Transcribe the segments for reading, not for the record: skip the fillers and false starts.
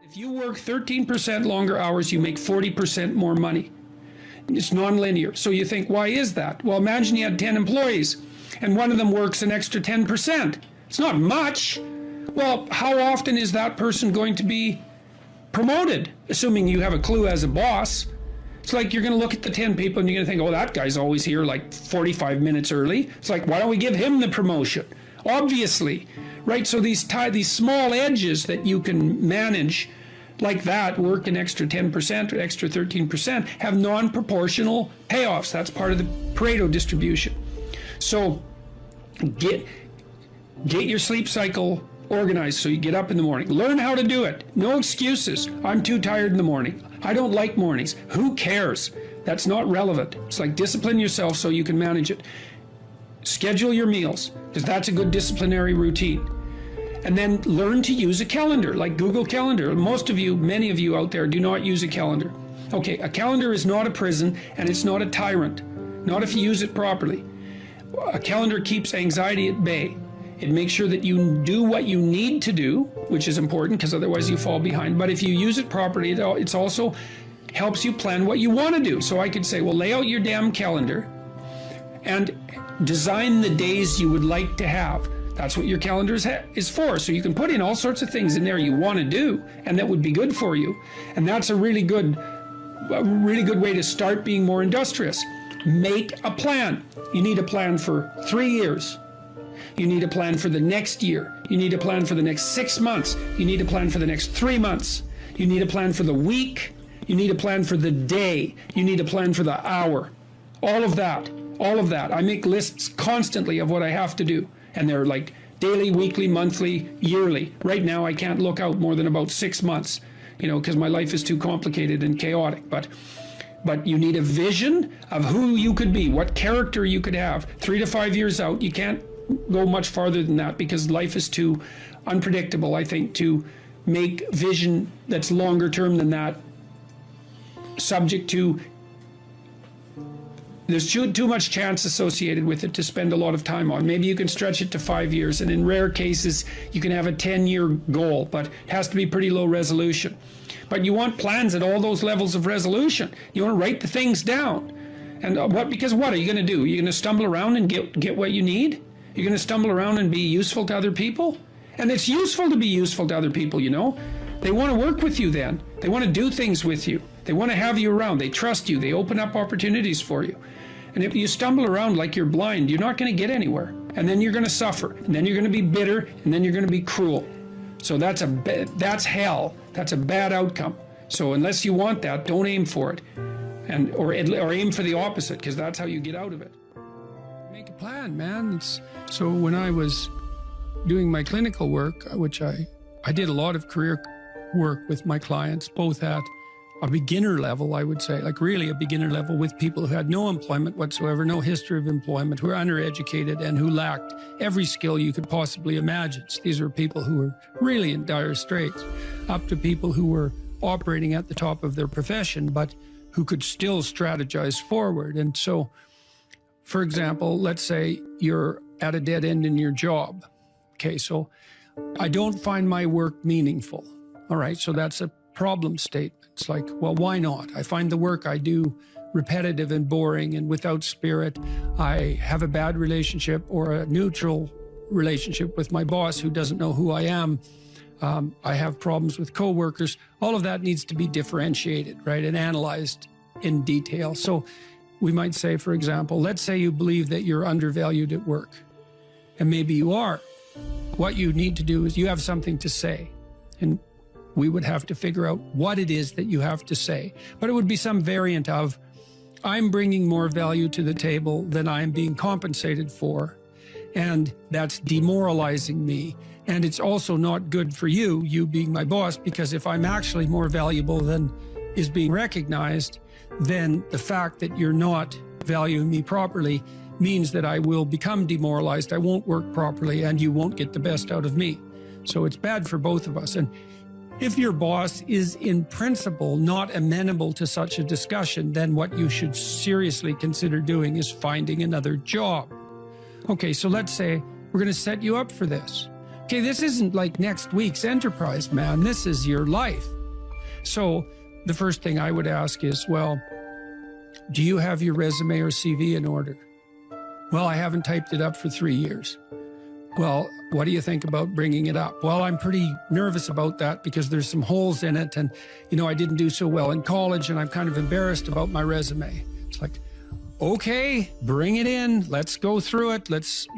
If you work 13% longer hours, you make 40% more money. It's nonlinear. So you think, why is that? Well, imagine you had 10 employees and one of them works an extra 10%. It's not much. Well, how often is that person going to be promoted? Assuming you have a clue as a boss. It's like you're going to look at the 10 people and you're going to think, oh, that guy's always here like 45 minutes early. It's like, why don't we give him the promotion? Obviously, right? So these small edges that you can manage like that, work an extra 10% or extra 13%, have non-proportional payoffs. That's part of the Pareto distribution. So get your sleep cycle organized so you get up in the morning. Learn how to do it. No excuses. I'm too tired in the morning. I don't like mornings. Who cares? That's not relevant. It's like discipline yourself so you can manage it. Schedule your meals, because that's a good disciplinary routine. And then learn to use a calendar, like Google Calendar. Most of you, many of you out there, do not use a calendar. Okay, a calendar is not a prison, and it's not a tyrant. Not if you use it properly. A calendar keeps anxiety at bay. It makes sure that you do what you need to do, which is important, because otherwise you fall behind. But if you use it properly, it also helps you plan what you want to do. So I could say, well, lay out your damn calendar and design the days you would like to have. That's what your calendar is for. So you can put in all sorts of things in there you want to do, and that would be good for you. And that's a really good way to start being more industrious. Make a plan. You need a plan for 3 years. You need a plan for the next year. You need a plan for the next 6 months. You need a plan for the next 3 months. You need a plan for the week. You need a plan for the day. You need a plan for the hour. All of that. I make lists constantly of what I have to do. And they're like daily, weekly, monthly, yearly. Right now, I can't look out more than about 6 months, because my life is too complicated and chaotic. But you need a vision of who you could be, what character you could have. 3 to 5 years out, you can't go much farther than that because life is too unpredictable, I think, to make vision that's longer term than that subject to. There's too much chance associated with it to spend a lot of time on. Maybe you can stretch it to 5 years, and in rare cases, you can have a 10-year goal, but it has to be pretty low resolution. But you want plans at all those levels of resolution. You want to write the things down. And because what are you going to do? You're going to stumble around and get what you need? You're going to stumble around and be useful to other people? And it's useful to be useful to other people, They want to work with you then. They want to do things with you. They want to have you around. They trust you. They open up opportunities for you. And if you stumble around like you're blind, you're not going to get anywhere. And then you're going to suffer. And then you're going to be bitter. And then you're going to be cruel. So that's hell. That's a bad outcome. So unless you want that, don't aim for it. Or aim for the opposite, because that's how you get out of it. Make a plan, man. So when I was doing my clinical work, which I did a lot of career work with my clients, both at a beginner level, I would say, like really a beginner level, with people who had no employment whatsoever, no history of employment, who were undereducated and who lacked every skill you could possibly imagine. So these were people who were really in dire straits, up to people who were operating at the top of their profession, but who could still strategize forward. And so, for example, let's say you're at a dead end in your job. Okay, so I don't find my work meaningful. All right, so that's a problem statement. It's like, well, why not? I find the work I do repetitive and boring and without spirit. I have a bad relationship or a neutral relationship with my boss who doesn't know who I am. I have problems with coworkers. All of that needs to be differentiated, right, and analyzed in detail. So we might say, for example, let's say you believe that you're undervalued at work, and maybe you are. What you need to do is you have something to say, and we would have to figure out what it is that you have to say. But it would be some variant of, I'm bringing more value to the table than I'm being compensated for, and that's demoralizing me. And it's also not good for you being my boss, because if I'm actually more valuable than is being recognized, then the fact that you're not valuing me properly means that I will become demoralized, I won't work properly, and you won't get the best out of me. So it's bad for both of us. And if your boss is in principle not amenable to such a discussion, then what you should seriously consider doing is finding another job. Okay, so let's say we're going to set you up for this. Okay, this isn't like next week's enterprise, man. This is your life. So the first thing I would ask is, well, do you have your resume or CV in order? Well, I haven't typed it up for 3 years. Well, what do you think about bringing it up? Well, I'm pretty nervous about that because there's some holes in it, and I didn't do so well in college, and I'm kind of embarrassed about my resume. It's like, okay, bring it in. Let's go through it. Let's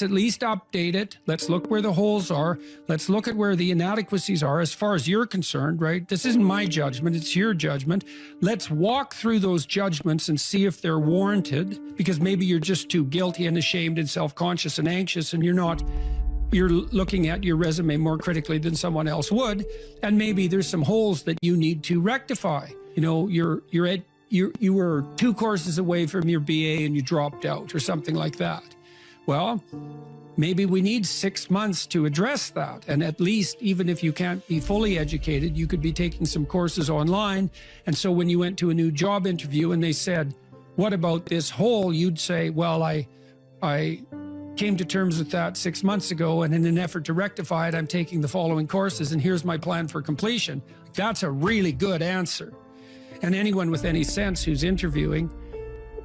at least update it. Let's look where the holes are. Let's look at where the inadequacies are as far as you're concerned, right? This isn't my judgment, it's your judgment. Let's walk through those judgments and see if they're warranted, because maybe you're just too guilty and ashamed and self-conscious and anxious, and you're looking at your resume more critically than someone else would, and maybe there's some holes that you need to rectify. You were 2 courses away from your BA and you dropped out or something like that. Well, maybe we need 6 months to address that. And at least, even if you can't be fully educated, you could be taking some courses online. And so when you went to a new job interview and they said, what about this hole? You'd say, well, I came to terms with that 6 months ago, and in an effort to rectify it, I'm taking the following courses, and here's my plan for completion. That's a really good answer. And anyone with any sense who's interviewing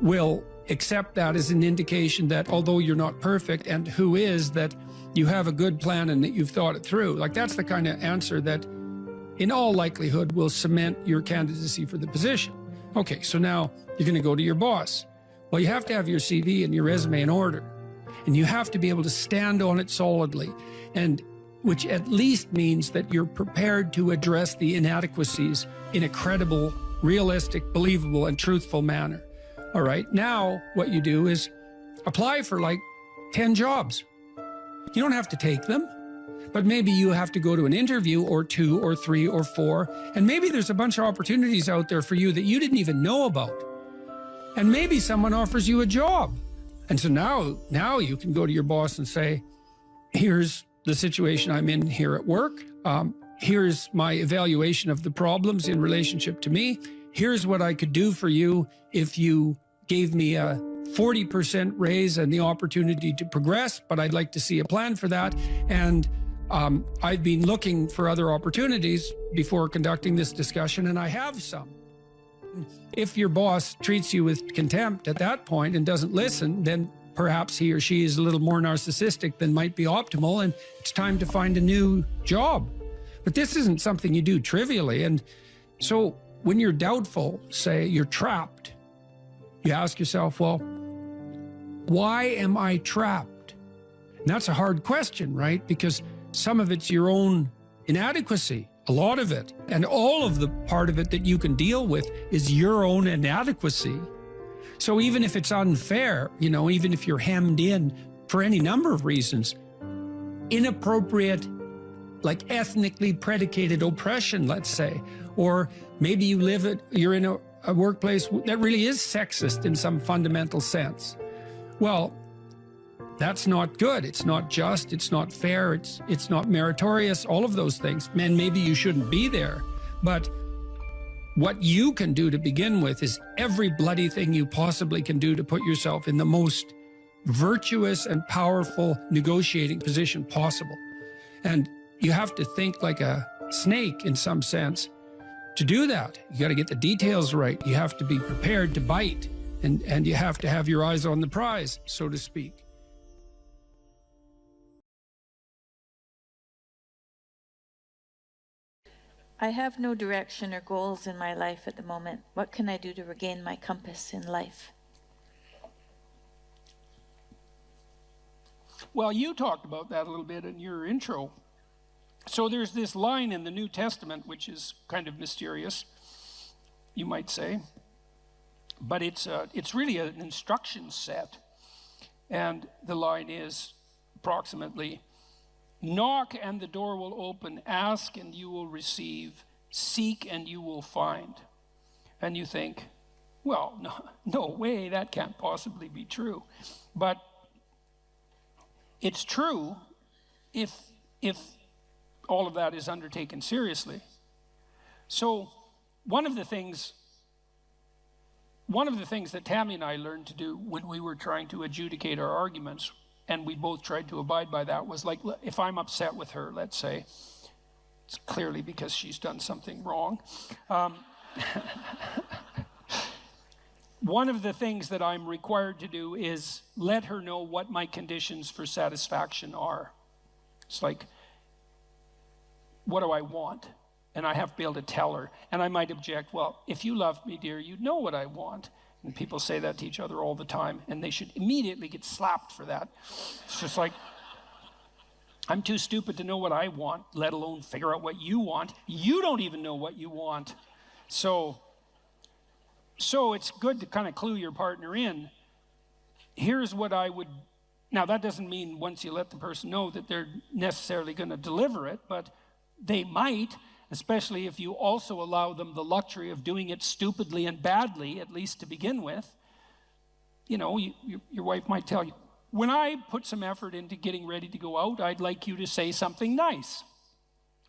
will accept that as an indication that although you're not perfect, and who is, that you have a good plan and that you've thought it through. Like, that's the kind of answer that in all likelihood will cement your candidacy for the position. Okay, so now you're going to go to your boss. Well, you have to have your CV and your resume in order, and you have to be able to stand on it solidly, and which at least means that you're prepared to address the inadequacies in a credible, realistic, believable, and truthful manner. All right, now what you do is apply for like 10 jobs. You don't have to take them, but maybe you have to go to an interview or 2 or 3 or 4, and maybe there's a bunch of opportunities out there for you that you didn't even know about. And maybe someone offers you a job. And so now you can go to your boss and say, here's the situation I'm in here at work. Here's my evaluation of the problems in relationship to me. Here's what I could do for you if you gave me a 40% raise and the opportunity to progress, but I'd like to see a plan for that. And I've been looking for other opportunities before conducting this discussion, and I have some. If your boss treats you with contempt at that point and doesn't listen, then perhaps he or she is a little more narcissistic than might be optimal, and it's time to find a new job. But this isn't something you do trivially. And so when you're doubtful, say you're trapped, you ask yourself, well, why am I trapped? And that's a hard question, right? Because some of it's your own inadequacy, a lot of it. And all of the part of it that you can deal with is your own inadequacy. So even if it's unfair, even if you're hemmed in for any number of reasons, inappropriate, like ethnically predicated oppression, let's say, or maybe you're in a workplace that really is sexist in some fundamental sense. Well, that's not good. It's not just, it's not fair, it's not meritorious, all of those things. And maybe you shouldn't be there. But what you can do to begin with is every bloody thing you possibly can do to put yourself in the most virtuous and powerful negotiating position possible. And you have to think like a snake in some sense. To do that, you got to get the details right. You have to be prepared to bite, and you have to have your eyes on the prize, so to speak. I have no direction or goals in my life at the moment. What can I do to regain my compass in life? Well, you talked about that a little bit in your intro. So there's this line in the New Testament, which is kind of mysterious, you might say, but it's really an instruction set. And the line is approximately, knock and the door will open, ask and you will receive, seek and you will find. And you think, well, no way, that can't possibly be true. But it's true if all of that is undertaken seriously. So one of the things that Tammy and I learned to do when we were trying to adjudicate our arguments, and we both tried to abide by that, was like, if I'm upset with her, let's say, it's clearly because she's done something wrong. One of the things that I'm required to do is let her know what my conditions for satisfaction are. It's like, what do I want? And I have to be able to tell her. And I might object, well, if you loved me, dear, you'd know what I want. And people say that to each other all the time, and they should immediately get slapped for that. It's just like, I'm too stupid to know what I want, let alone figure out what you want. You don't even know what you want. So it's good to kind of clue your partner in. Here's what I would, now that doesn't mean once you let the person know that they're necessarily going to deliver it, but they might, especially if you also allow them the luxury of doing it stupidly and badly, at least to begin with. You know, your wife might tell you, when I put some effort into getting ready to go out, I'd like you to say something nice.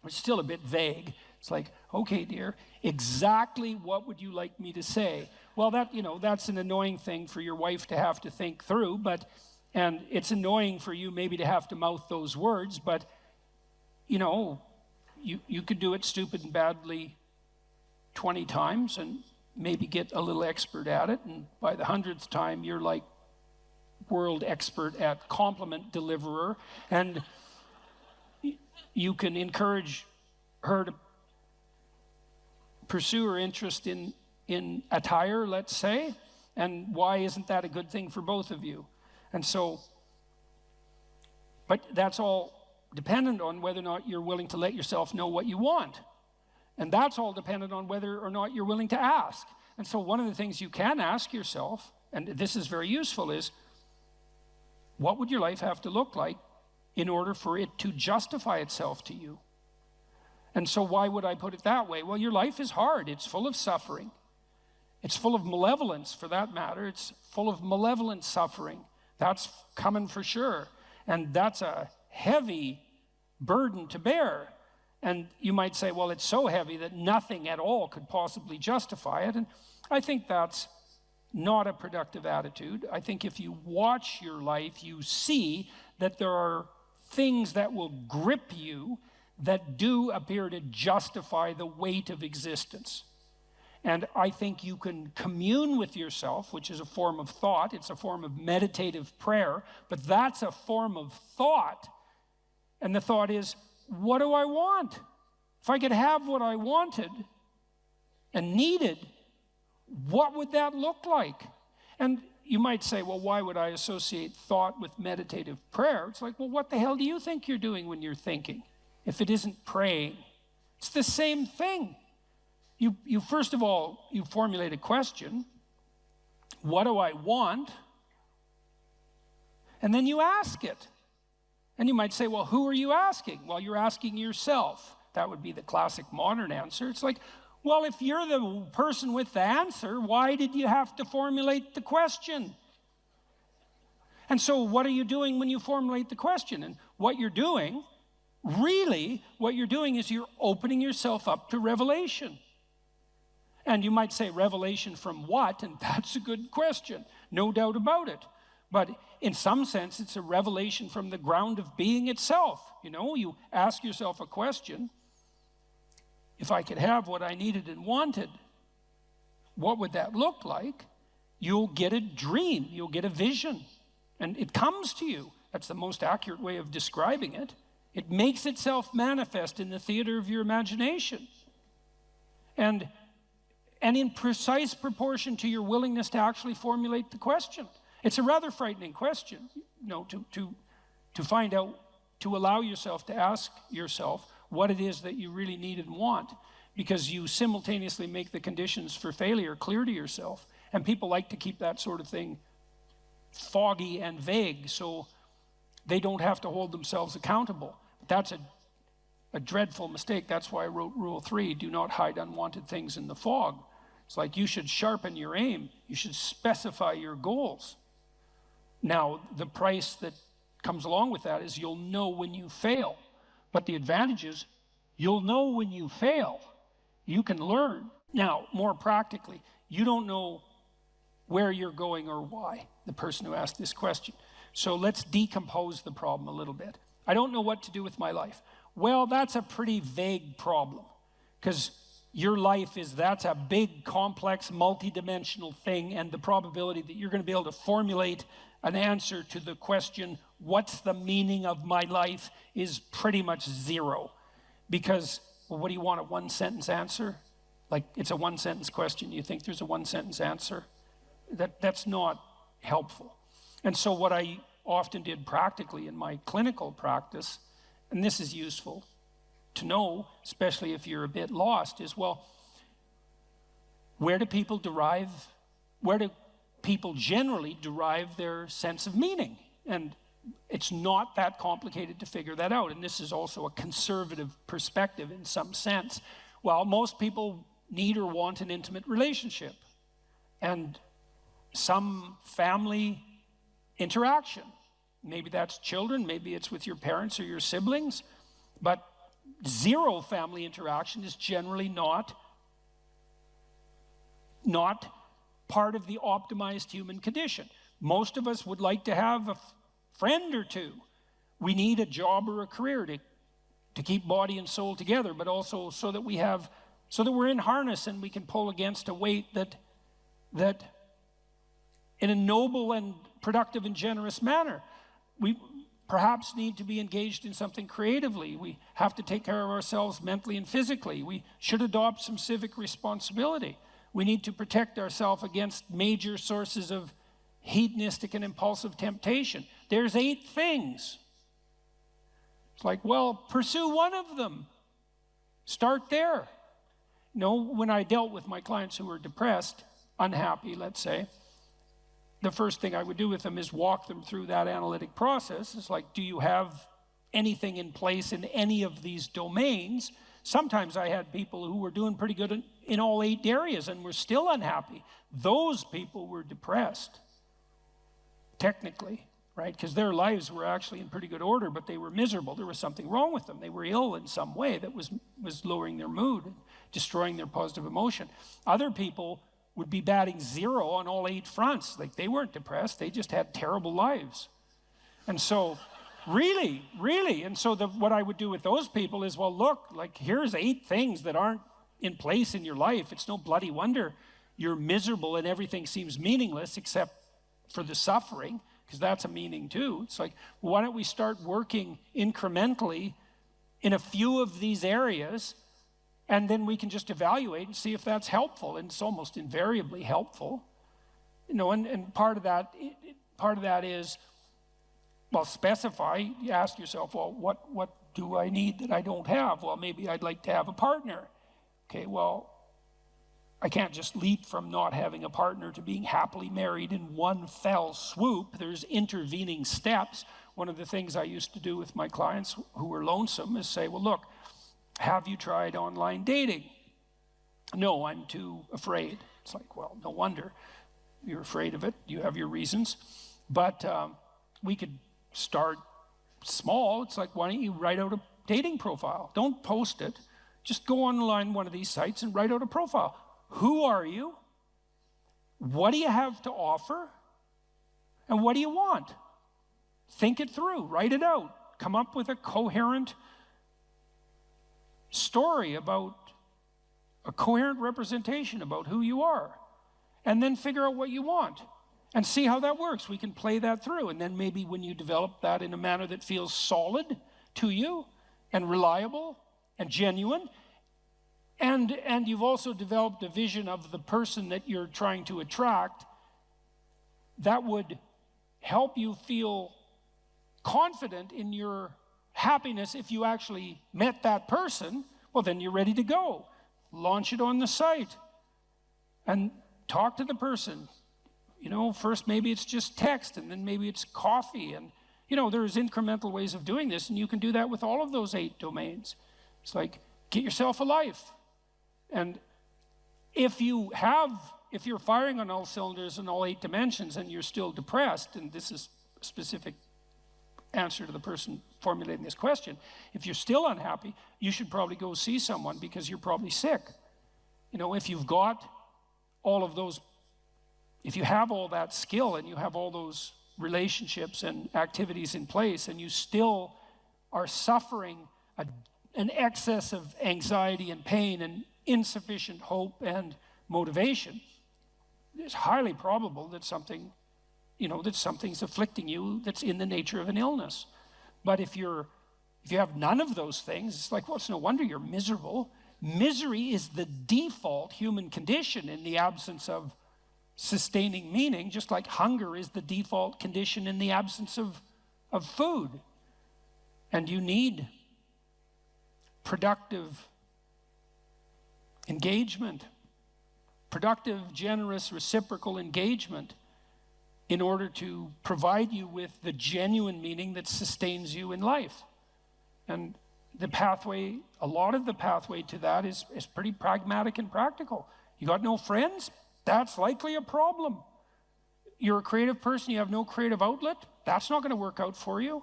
It's still a bit vague. It's like, okay, dear, exactly what would you like me to say? Well, that's an annoying thing for your wife to have to think through, and it's annoying for you maybe to have to mouth those words, but, you could do it stupid and badly 20 times and maybe get a little expert at it, and by the 100th time, you're like world expert at compliment deliverer, and you can encourage her to pursue her interest in attire, let's say, and why isn't that a good thing for both of you? And so, but that's all dependent on whether or not you're willing to let yourself know what you want. And that's all dependent on whether or not you're willing to ask. And so one of the things you can ask yourself, and this is very useful, is what would your life have to look like in order for it to justify itself to you? And so why would I put it that way? Well, your life is hard. It's full of suffering. It's full of malevolence, for that matter. It's full of malevolent suffering. That's coming for sure. And that's a heavy burden to bear. And you might say, well, it's so heavy that nothing at all could possibly justify it. And I think that's not a productive attitude. I think if you watch your life, you see that there are things that will grip you that do appear to justify the weight of existence. And I think you can commune with yourself, which is a form of thought. It's a form of meditative prayer, but that's a form of thought. And the thought is, what do I want? If I could have what I wanted and needed, what would that look like? And you might say, well, why would I associate thought with meditative prayer? It's like, well, what the hell do you think you're doing when you're thinking, if it isn't praying? It's the same thing. You first of all, you formulate a question. What do I want? And then you ask it. And you might say, well, who are you asking? Well, you're asking yourself. That would be the classic modern answer. It's like, well, if you're the person with the answer, why did you have to formulate the question? And so what are you doing when you formulate the question? And what you're doing, really, what you're doing is you're opening yourself up to revelation. And you might say, revelation from what? And that's a good question, no doubt about it. But in some sense, it's a revelation from the ground of being itself. You ask yourself a question. If I could have what I needed and wanted, what would that look like? You'll get a dream. You'll get a vision. And it comes to you. That's the most accurate way of describing it. It makes itself manifest in the theater of your imagination. And in precise proportion to your willingness to actually formulate the question. It's a rather frightening question, to find out, to allow yourself to ask yourself what it is that you really need and want, because you simultaneously make the conditions for failure clear to yourself. And people like to keep that sort of thing foggy and vague so they don't have to hold themselves accountable. That's a dreadful mistake. That's why I wrote Rule 3, do not hide unwanted things in the fog. It's like you should sharpen your aim. You should specify your goals. Now, the price that comes along with that is you'll know when you fail. But the advantage is you'll know when you fail. You can learn. Now, more practically, you don't know where you're going or why, the person who asked this question. So let's decompose the problem a little bit. I don't know what to do with my life. Well, that's a pretty vague problem, because your life that's a big, complex, multidimensional thing, and the probability that you're going to be able to formulate an answer to the question, what's the meaning of my life, is pretty much zero. Because, well, what do you want, a one-sentence answer? Like, it's a one-sentence question. You think there's a one-sentence answer? That's not helpful. And so what I often did practically in my clinical practice, and this is useful to know, especially if you're a bit lost, is, well, where do people generally derive their sense of meaning? And it's not that complicated to figure that out. And this is also a conservative perspective in some sense. Well, most people need or want an intimate relationship and some family interaction. Maybe that's children, maybe it's with your parents or your siblings, but zero family interaction is generally not part of the optimized human condition. Most of us would like to have a friend or two. We need a job or a career to keep body and soul together, but also so that we're in harness and we can pull against a weight that in a noble and productive and generous manner. We perhaps need to be engaged in something creatively. We have to take care of ourselves mentally and physically. We should adopt some civic responsibility. We need to protect ourselves against major sources of hedonistic and impulsive temptation. There's 8 things. It's like, well, pursue one of them. Start there. You know, when I dealt with my clients who were depressed, unhappy, let's say, the first thing I would do with them is walk them through that analytic process. It's like, do you have anything in place in any of these domains? Sometimes I had people who were doing pretty good in all 8 areas and were still unhappy. Those people were depressed, technically, right? Because their lives were actually in pretty good order, but they were miserable. There was something wrong with them. They were ill in some way that was lowering their mood, destroying their positive emotion. Other people would be batting 0 on all 8 fronts. Like, they weren't depressed, they just had terrible lives. And so, really, and so what I would do with those people is, well, look, like, here's 8 things that aren't in place in your life. It's no bloody wonder you're miserable and everything seems meaningless except for the suffering, because that's a meaning too. It's like, why don't we start working incrementally in a few of these areas, and then we can just evaluate and see if that's helpful. And it's almost invariably helpful. You know, and part of that is, well, specify. You ask yourself, well, what do I need that I don't have? Well, maybe I'd like to have a partner. Okay, well, I can't just leap from not having a partner to being happily married in one fell swoop. There's intervening steps. One of the things I used to do with my clients who were lonesome is say, well, look, have you tried online dating? No, I'm too afraid. It's like, well, no wonder you're afraid of it. You have your reasons. But we could start small. It's like, why don't you write out a dating profile? Don't post it. Just go online one of these sites and write out a profile. Who are you? What do you have to offer? And what do you want? Think it through. Write it out. Come up with a coherent story about a coherent representation about who you are, and then figure out what you want and see how that works. We can play that through, and then maybe when you develop that in a manner that feels solid to you and reliable and genuine, and you've also developed a vision of the person that you're trying to attract, that would help you feel confident in your happiness. If you actually met that person, well, then you're ready to go. Launch it on the site and talk to the person. You know, first maybe it's just text, and then maybe it's coffee, and you know, there's incremental ways of doing this, and you can do that with all of those 8 domains. It's like, get yourself a life. And if you're firing on all cylinders in all 8 dimensions and you're still depressed, and this is a specific answer to the person formulating this question, if you're still unhappy, you should probably go see someone, because you're probably sick. You know, if you've got all of those, if you have all that skill and you have all those relationships and activities in place, and you still are suffering an excess of anxiety and pain and insufficient hope and motivation, it's highly probable that something, that something's afflicting you that's in the nature of an illness. But if you have none of those things, it's like, well, it's no wonder you're miserable. Misery is the default human condition in the absence of sustaining meaning, just like hunger is the default condition in the absence of food. And you need productive engagement, productive, generous, reciprocal engagement in order to provide you with the genuine meaning that sustains you in life. And the pathway, a lot of the pathway to that is pretty pragmatic and practical. You got no friends? That's likely a problem. You're a creative person, you have no creative outlet? That's not going to work out for you.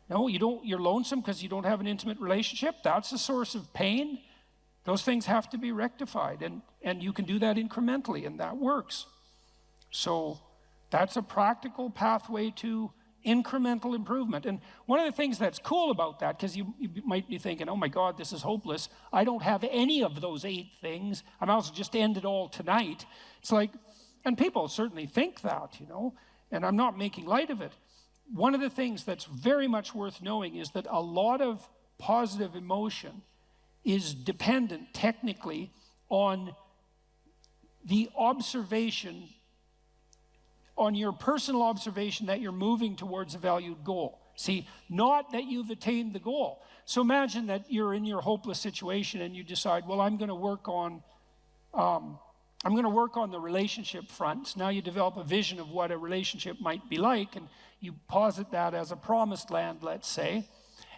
No, you're lonesome because you don't have an intimate relationship? That's a source of pain. Those things have to be rectified, and you can do that incrementally, and that works. So that's a practical pathway to incremental improvement. And one of the things that's cool about that, because you might be thinking, oh my God, this is hopeless. I don't have any of those 8 things. I might as well just end it all tonight. It's like, and people certainly think that, and I'm not making light of it. One of the things that's very much worth knowing is that a lot of positive emotion is dependent technically on the observation, on your personal observation that you're moving towards a valued goal. See, not that you've attained the goal. So imagine that you're in your hopeless situation and you decide, well, I'm going to work on the relationship front. So now you develop a vision of what a relationship might be like, and you posit that as a promised land, let's say,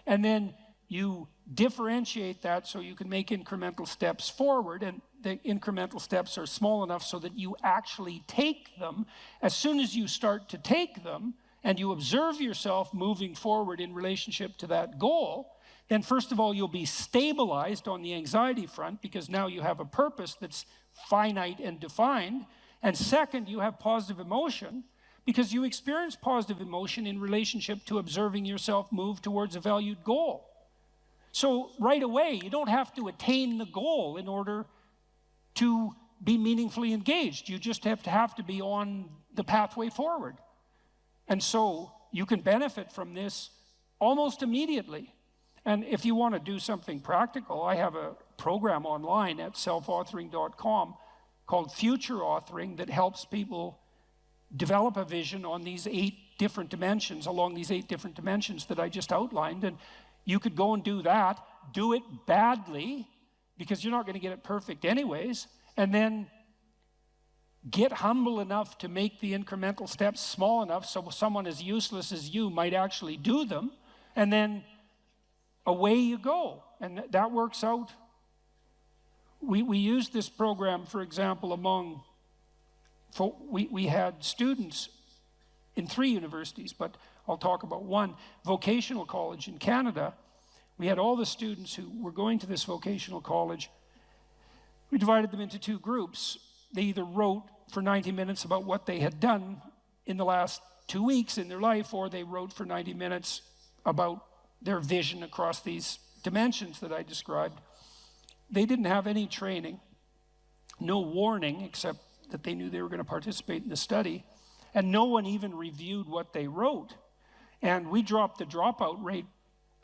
and then you differentiate that so you can make incremental steps forward, and the incremental steps are small enough so that you actually take them. As soon as you start to take them and you observe yourself moving forward in relationship to that goal, then first of all, you'll be stabilized on the anxiety front because now you have a purpose that's finite and defined. And second, you have positive emotion because you experience positive emotion in relationship to observing yourself move towards a valued goal. So right away, you don't have to attain the goal in order to be meaningfully engaged. You just have to be on the pathway forward. And so you can benefit from this almost immediately. And if you want to do something practical, I have a program online at selfauthoring.com called Future Authoring that helps people develop a vision on these 8 different dimensions, along these 8 different dimensions that I just outlined. And you could go and do that, do it badly, because you're not going to get it perfect anyways, and then get humble enough to make the incremental steps small enough so someone as useless as you might actually do them, and then away you go. And that works out. We used this program, for example, we had students in 3 universities, but I'll talk about one, vocational college in Canada. We had all the students who were going to this vocational college. We divided them into 2 groups. They either wrote for 90 minutes about what they had done in the last 2 weeks in their life, or they wrote for 90 minutes about their vision across these dimensions that I described. They didn't have any training, no warning, except that they knew they were going to participate in the study, and no one even reviewed what they wrote. And we dropped the dropout rate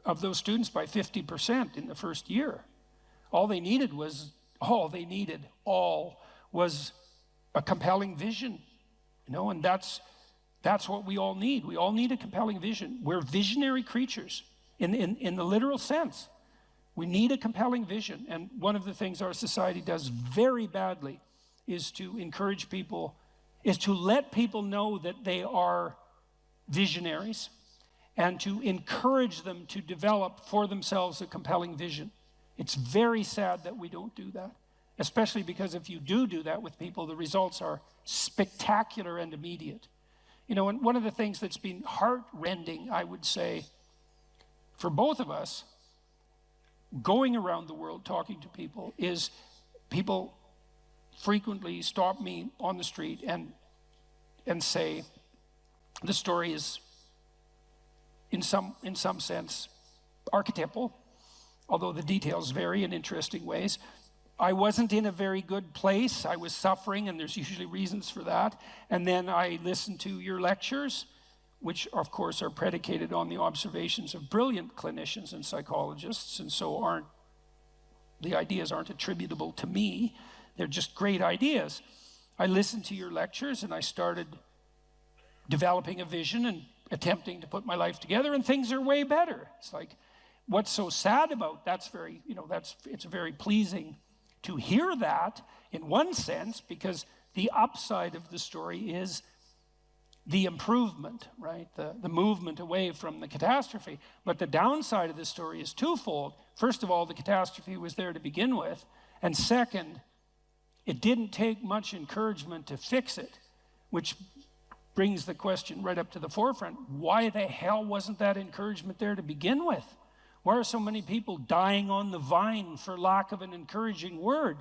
of those students by 50% in the first year. All they needed was a compelling vision, and that's what we all need. We all need a compelling vision. We're visionary creatures in the literal sense. We need a compelling vision, and one of the things our society does very badly is to encourage people, is to let people know that they are visionaries and to encourage them to develop for themselves a compelling vision. It's very sad that we don't do that, especially because if you do that with people, the results are spectacular and immediate. And one of the things that's been heart-rending, I would say, for both of us, going around the world talking to people, is people frequently stop me on the street and say, the story is in some sense archetypal. although the details vary in interesting ways. I wasn't in a very good place. I was suffering, and there's usually reasons for that. And then I listened to your lectures, which of course are predicated on the observations of brilliant clinicians and psychologists, and so the ideas aren't attributable to me. They're just great ideas. I listened to your lectures, and I started developing a vision and attempting to put my life together, and things are way better. It's like, what's so sad about it's very pleasing to hear that in one sense, because the upside of the story is the improvement, right? The movement away from the catastrophe. But the downside of the story is twofold. First of all, the catastrophe was there to begin with. And second, it didn't take much encouragement to fix it, which brings the question right up to the forefront. Why the hell wasn't that encouragement there to begin with? Why are so many people dying on the vine for lack of an encouraging word?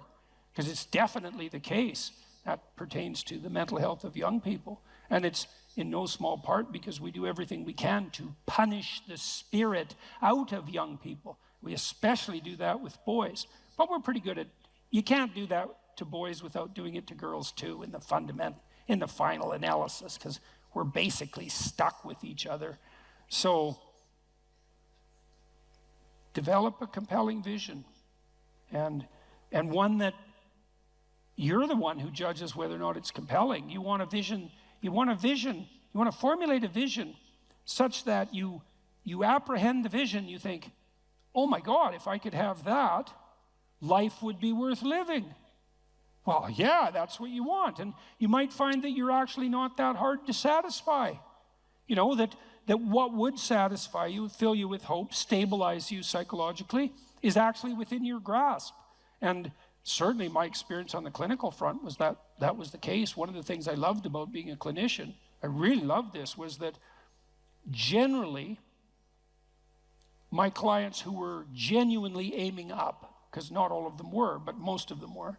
Because it's definitely the case. That pertains to the mental health of young people. And it's in no small part because we do everything we can to punish the spirit out of young people. We especially do that with boys. But we're pretty good at, you can't do that to boys without doing it to girls too in the final analysis, because we're basically stuck with each other. So develop a compelling vision, and one that you're the one who judges whether or not it's compelling. You want to formulate a vision such that you apprehend the vision, you think, oh my God, if I could have that, life would be worth living. Well, yeah, that's what you want. And you might find that you're actually not that hard to satisfy. You know, that what would satisfy you, fill you with hope, stabilize you psychologically, is actually within your grasp. And certainly my experience on the clinical front was that was the case. One of the things I loved about being a clinician, I really loved this, was that generally my clients who were genuinely aiming up, because not all of them were, but most of them were,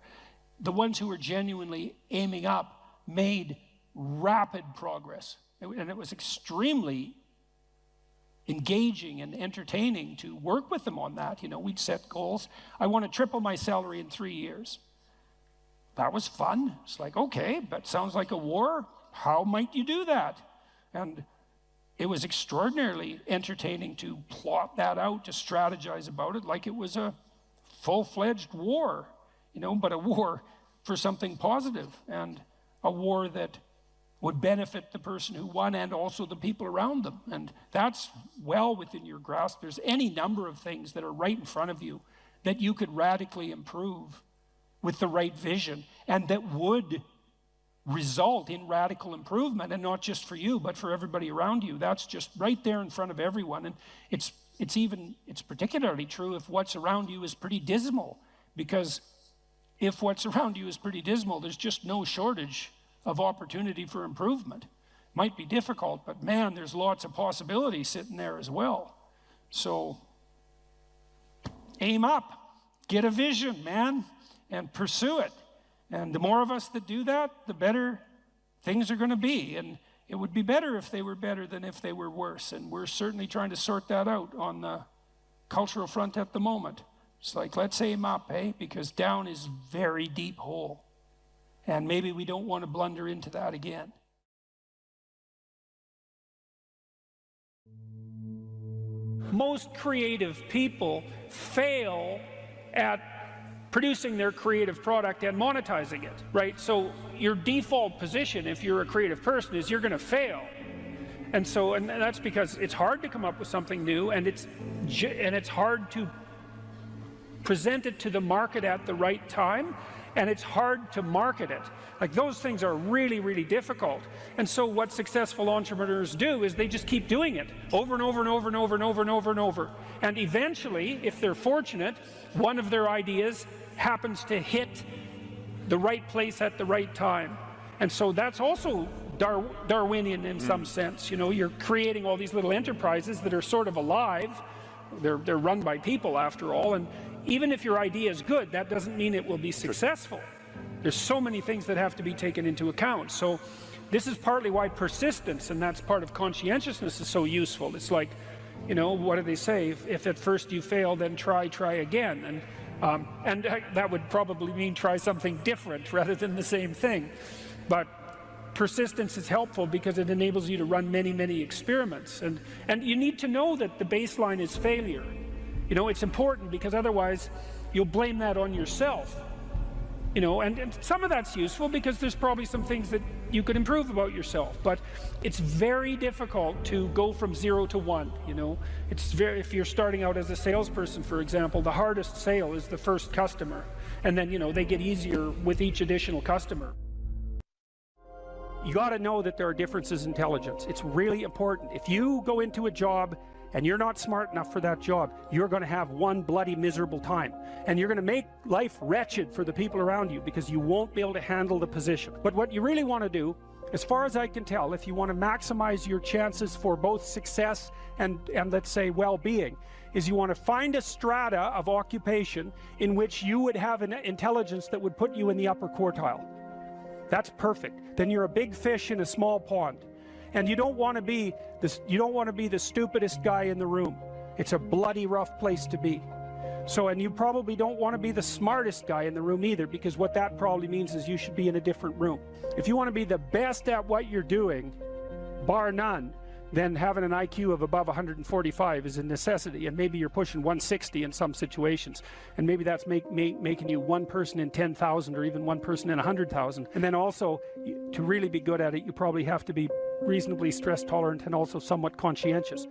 the ones who were genuinely aiming up made rapid progress. And it was extremely engaging and entertaining to work with them on that. You know, we'd set goals. I want to triple my salary in 3 years. That was fun. It's like, okay, that sounds like a war. How might you do that? And it was extraordinarily entertaining to plot that out, to strategize about it like it was a full-fledged war, you know, but a war for something positive, and a war that would benefit the person who won and also the people around them. And that's well within your grasp. There's any number of things that are right in front of you that you could radically improve with the right vision, and that would result in radical improvement, and not just for you, but for everybody around you. That's just right there in front of everyone. And it's particularly true if what's around you is pretty dismal, because if what's around you is pretty dismal, there's just no shortage of opportunity for improvement. Might be difficult, but man, there's lots of possibilities sitting there as well. So aim up, get a vision, man, and pursue it. And the more of us that do that, the better things are going to be. And it would be better if they were better than if they were worse. And we're certainly trying to sort that out on the cultural front at the moment. It's like, let's aim up, because down is a very deep hole. And maybe we don't want to blunder into that again. Most creative people fail at producing their creative product and monetizing it, right? So your default position, if you're a creative person, is you're going to fail. And that's because it's hard to come up with something new, and it's hard to present it to the market at the right time, and it's hard to market it. Like, those things are really, really difficult. And so what successful entrepreneurs do is they just keep doing it over and over and over and over and over and over and over. And eventually, if they're fortunate, one of their ideas happens to hit the right place at the right time. And so that's also Darwinian in some sense. You know, you're creating all these little enterprises that are sort of alive. They're run by people, after all, and even if your idea is good, that doesn't mean it will be successful. There's so many things that have to be taken into account. So this is partly why persistence, and that's part of conscientiousness, is so useful. It's like, You know, what do they say? If at first you fail, then try again. And that would probably mean try something different rather than the same thing. But persistence is helpful because it enables you to run many experiments. And you need to know that the baseline is failure. You know, it's important because otherwise you'll blame that on yourself. You know, and some of that's useful because there's probably some things that you could improve about yourself, but it's very difficult to go from 0 to 1, you know. If you're starting out as a salesperson, for example, the hardest sale is the first customer, and then, you know, they get easier with each additional customer. You got to know that there are differences in intelligence. It's really important. If you go into a job and you're not smart enough for that job, you're going to have one bloody miserable time. And you're going to make life wretched for the people around you because you won't be able to handle the position. But what you really want to do, as far as I can tell, if you want to maximize your chances for both success and let's say well-being, is you want to find a strata of occupation in which you would have an intelligence that would put you in the upper quartile. That's perfect. Then you're a big fish in a small pond. And you don't want to be the stupidest guy in the room. It's a bloody rough place to be. So, and you probably don't want to be the smartest guy in the room either, because what that probably means is you should be in a different room. If you want to be the best at what you're doing, bar none, then having an IQ of above 145 is a necessity, and maybe you're pushing 160 in some situations, and maybe that's making you one person in 10,000 or even one person in 100,000. And then also, to really be good at it, you probably have to be reasonably stress tolerant and also somewhat conscientious.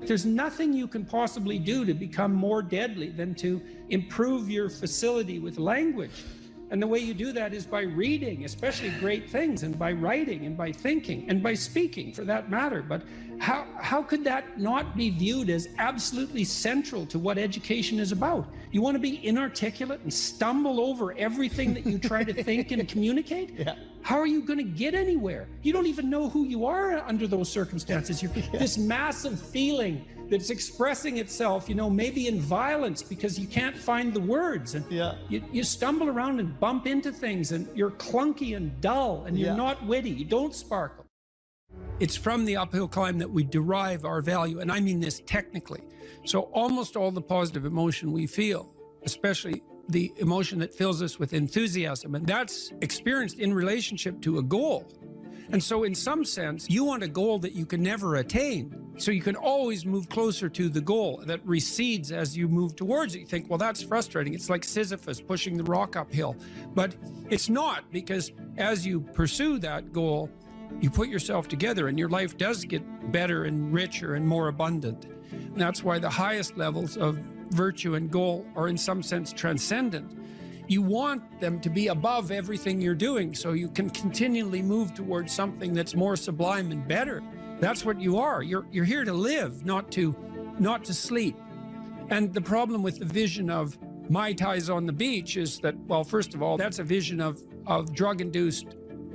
There's nothing you can possibly do to become more deadly than to improve your facility with language. And the way you do that is by reading, especially great things, and by writing, and by thinking, and by speaking, for that matter. But how could that not be viewed as absolutely central to what education is about? You want to be inarticulate and stumble over everything that you try to think and communicate? Yeah. How are you going to get anywhere? You don't even know who you are under those circumstances. You're this massive feeling that's expressing itself, you know, maybe in violence because you can't find the words. And you stumble around and bump into things, and you're clunky and dull, and you're not witty. You don't sparkle. It's from the uphill climb that we derive our value, and I mean this technically. So almost all the positive emotion we feel, especially the emotion that fills us with enthusiasm, and that's experienced in relationship to a goal. And so in some sense, you want a goal that you can never attain. So you can always move closer to the goal that recedes as you move towards it. You think, well, that's frustrating. It's like Sisyphus pushing the rock uphill. But it's not, because as you pursue that goal, you put yourself together and your life does get better and richer and more abundant. And that's why the highest levels of virtue and goal are in some sense transcendent. You want them to be above everything you're doing so you can continually move towards something that's more sublime and better. That's what you are. You're here to live, not to sleep. And the problem with the vision of Mai Tais on the beach is that, well, first of all, that's a vision of drug-induced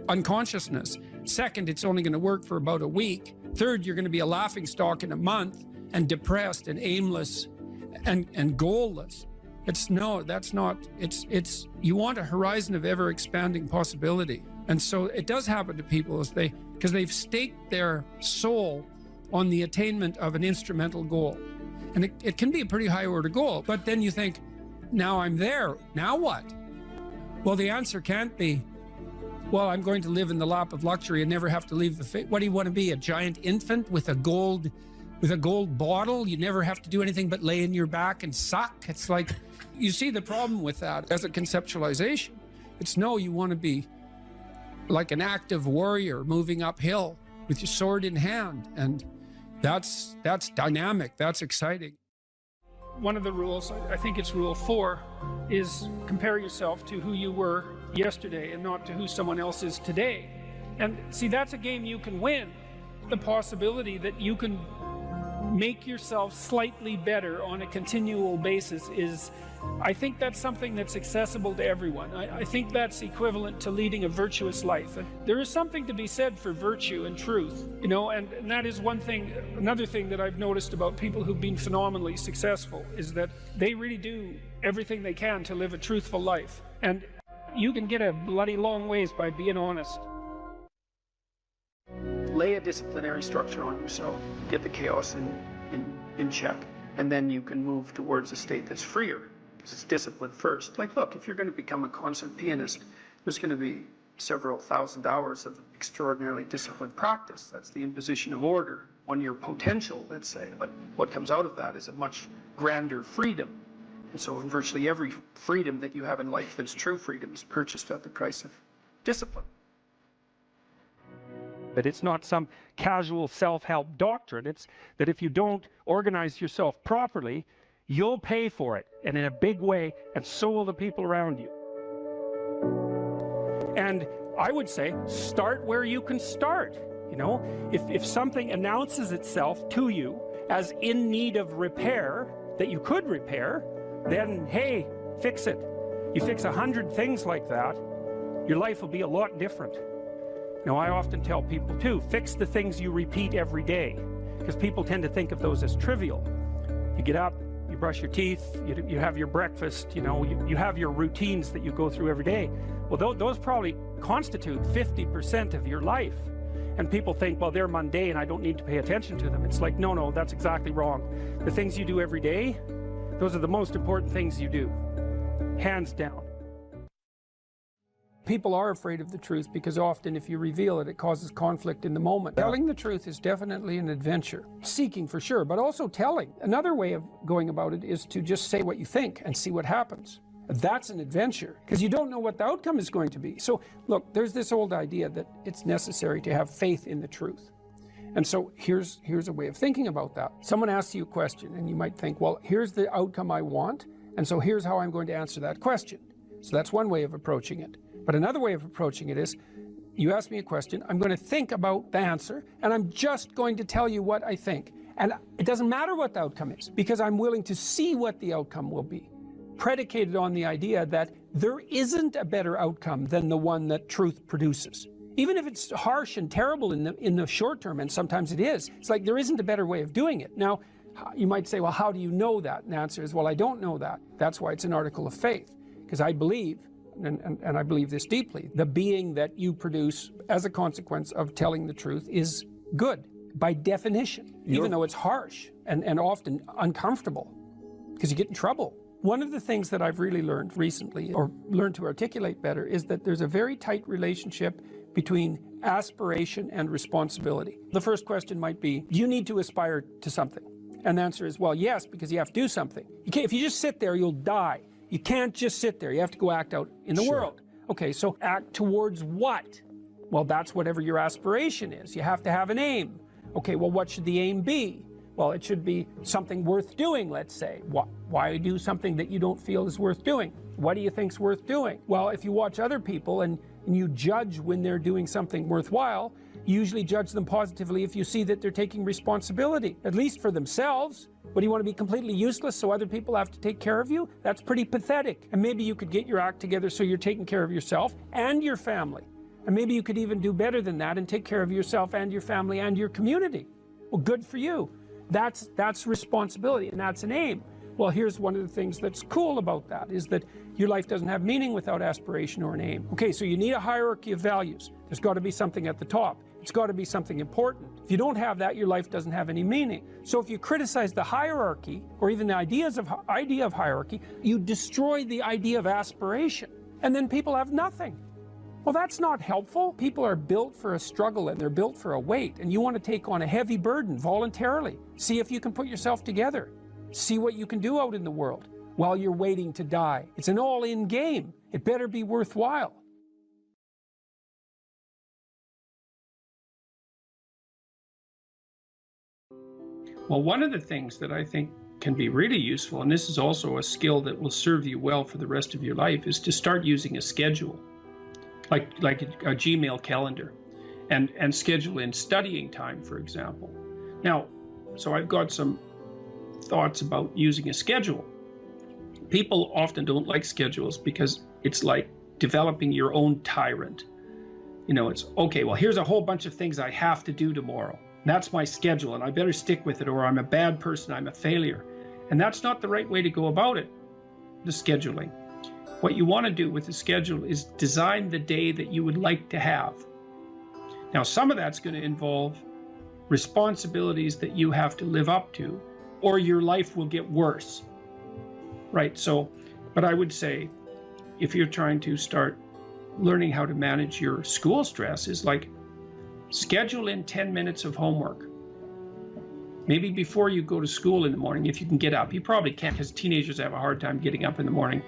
unconsciousness. Second, it's only going to work for about a week. Third, you're going to be a laughingstock in a month and depressed and aimless and goalless. You want a horizon of ever expanding possibility. And so it does happen to people because they've staked their soul on the attainment of an instrumental goal. And it can be a pretty high order goal, but then you think, now I'm there, now what? Well, the answer can't be, well, I'm going to live in the lap of luxury and never have to leave the faith. What do you want to be, a giant infant with a gold bottle? You never have to do anything but lay in your back and suck. It's like, you see the problem with that as a conceptualization. It's no, you want to be like an active warrior moving uphill with your sword in hand. And that's dynamic, that's exciting. One of the rules, I think it's rule 4, is compare yourself to who you were yesterday and not to who someone else is today. And see, that's a game you can win. The possibility that you can make yourself slightly better on a continual basis is, I think that's something that's accessible to everyone. I think that's equivalent to leading a virtuous life. And there is something to be said for virtue and truth, you know, and that is one thing. Another thing that I've noticed about people who've been phenomenally successful is that they really do everything they can to live a truthful life. And you can get a bloody long ways by being honest. Lay a disciplinary structure on yourself. Get the chaos in in check. And then you can move towards a state that's freer, because it's discipline first. Like, look, if you're going to become a concert pianist, there's going to be several thousand hours of extraordinarily disciplined practice. That's the imposition of order on your potential, let's say. But what comes out of that is a much grander freedom. And so virtually every freedom that you have in life that's true freedom is purchased at the price of discipline. But it's not some casual self-help doctrine. It's that if you don't organize yourself properly, you'll pay for it, and in a big way, and so will the people around you. And I would say, start where you can start. You know, if something announces itself to you as in need of repair, that you could repair, then, hey, fix it. You fix 100 things like that, your life will be a lot different. Now, I often tell people too, fix the things you repeat every day, because people tend to think of those as trivial. You get up, you brush your teeth, you have your breakfast, you know, you have your routines that you go through every day. Well, those probably constitute 50% of your life. And people think, well, they're mundane, I don't need to pay attention to them. It's like, no, that's exactly wrong. The things you do every day, those are the most important things you do, hands down. People are afraid of the truth because often if you reveal it, it causes conflict in the moment. Telling the truth is definitely an adventure. Seeking for sure, but also telling. Another way of going about it is to just say what you think and see what happens. That's an adventure because you don't know what the outcome is going to be. So look, there's this old idea that it's necessary to have faith in the truth. And so here's a way of thinking about that. Someone asks you a question and you might think, well, here's the outcome I want, and so here's how I'm going to answer that question. So that's one way of approaching it. But another way of approaching it is, you ask me a question, I'm going to think about the answer, and I'm just going to tell you what I think. And it doesn't matter what the outcome is, because I'm willing to see what the outcome will be, predicated on the idea that there isn't a better outcome than the one that truth produces. Even if it's harsh and terrible in the short term, and sometimes it is, it's like there isn't a better way of doing it. Now, you might say, well, how do you know that? And the answer is, well, I don't know that. That's why it's an article of faith, because I believe, and I believe this deeply, the being that you produce as a consequence of telling the truth is good, by definition, even though it's harsh and often uncomfortable, because you get in trouble. One of the things that I've really learned recently, or learned to articulate better, is that there's a very tight relationship between aspiration and responsibility. The first question might be, do you need to aspire to something? And the answer is, well, yes, because you have to do something. If you just sit there, you'll die. You can't just sit there. You have to go act out in the world. Okay, so act towards what? Well, that's whatever your aspiration is. You have to have an aim. Okay, well, what should the aim be? Well, it should be something worth doing, let's say. Why do something that you don't feel is worth doing? What do you think's worth doing? Well, if you watch other people and you judge when they're doing something worthwhile, you usually judge them positively if you see that they're taking responsibility, at least for themselves. What, do you want to be completely useless so other people have to take care of you? That's pretty pathetic. And maybe you could get your act together so you're taking care of yourself and your family. And maybe you could even do better than that and take care of yourself and your family and your community. Well, good for you. That's responsibility, and that's an aim. Well, here's one of the things that's cool about that, is that your life doesn't have meaning without aspiration or an aim. Okay, so you need a hierarchy of values. There's got to be something at the top. It's got to be something important. If you don't have that, your life doesn't have any meaning. So if you criticize the hierarchy, or even the idea of hierarchy, you destroy the idea of aspiration. And then people have nothing. Well, that's not helpful. People are built for a struggle and they're built for a weight, and you want to take on a heavy burden voluntarily. See if you can put yourself together. See what you can do out in the world while you're waiting to die. It's an all-in game. It better be worthwhile. Well, one of the things that I think can be really useful, and this is also a skill that will serve you well for the rest of your life, is to start using a schedule, like a Gmail calendar, and schedule in studying time, for example. Now, so I've got some thoughts about using a schedule. People often don't like schedules because it's like developing your own tyrant. You know, it's, okay, well, here's a whole bunch of things I have to do tomorrow. That's my schedule, and I better stick with it, or I'm a bad person, I'm a failure. And that's not the right way to go about it, the scheduling. What you want to do with the schedule is design the day that you would like to have. Now, some of that's going to involve responsibilities that you have to live up to, or your life will get worse. Right? So, but I would say, if you're trying to start learning how to manage your school stress, is like schedule in 10 minutes of homework. Maybe before you go to school in the morning, if you can get up. You probably can't, because teenagers have a hard time getting up in the morning.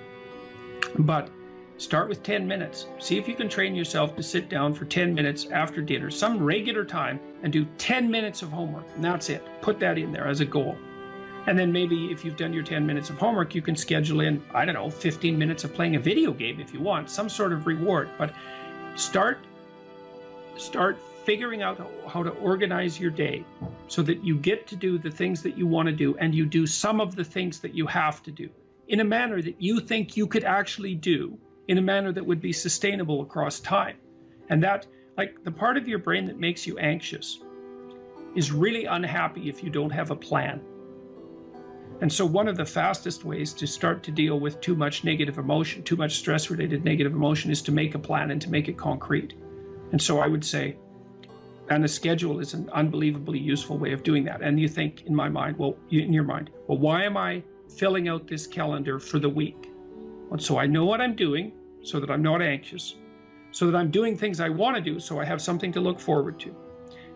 But start with 10 minutes. See if you can train yourself to sit down for 10 minutes after dinner, some regular time, and do 10 minutes of homework. And that's it. Put that in there as a goal. And then maybe if you've done your 10 minutes of homework, you can schedule in, I don't know, 15 minutes of playing a video game if you want, some sort of reward. But start figuring out how to organize your day so that you get to do the things that you want to do, and you do some of the things that you have to do in a manner that you think you could actually do, in a manner that would be sustainable across time. And that, like, the part of your brain that makes you anxious is really unhappy if you don't have a plan. And so one of the fastest ways to start to deal with too much negative emotion, too much stress-related negative emotion, is to make a plan and to make it concrete. And so I would say, and a schedule is an unbelievably useful way of doing that. And you think, in my mind, in your mind, why am I filling out this calendar for the week? And so I know what I'm doing so that I'm not anxious, so that I'm doing things I want to do so I have something to look forward to,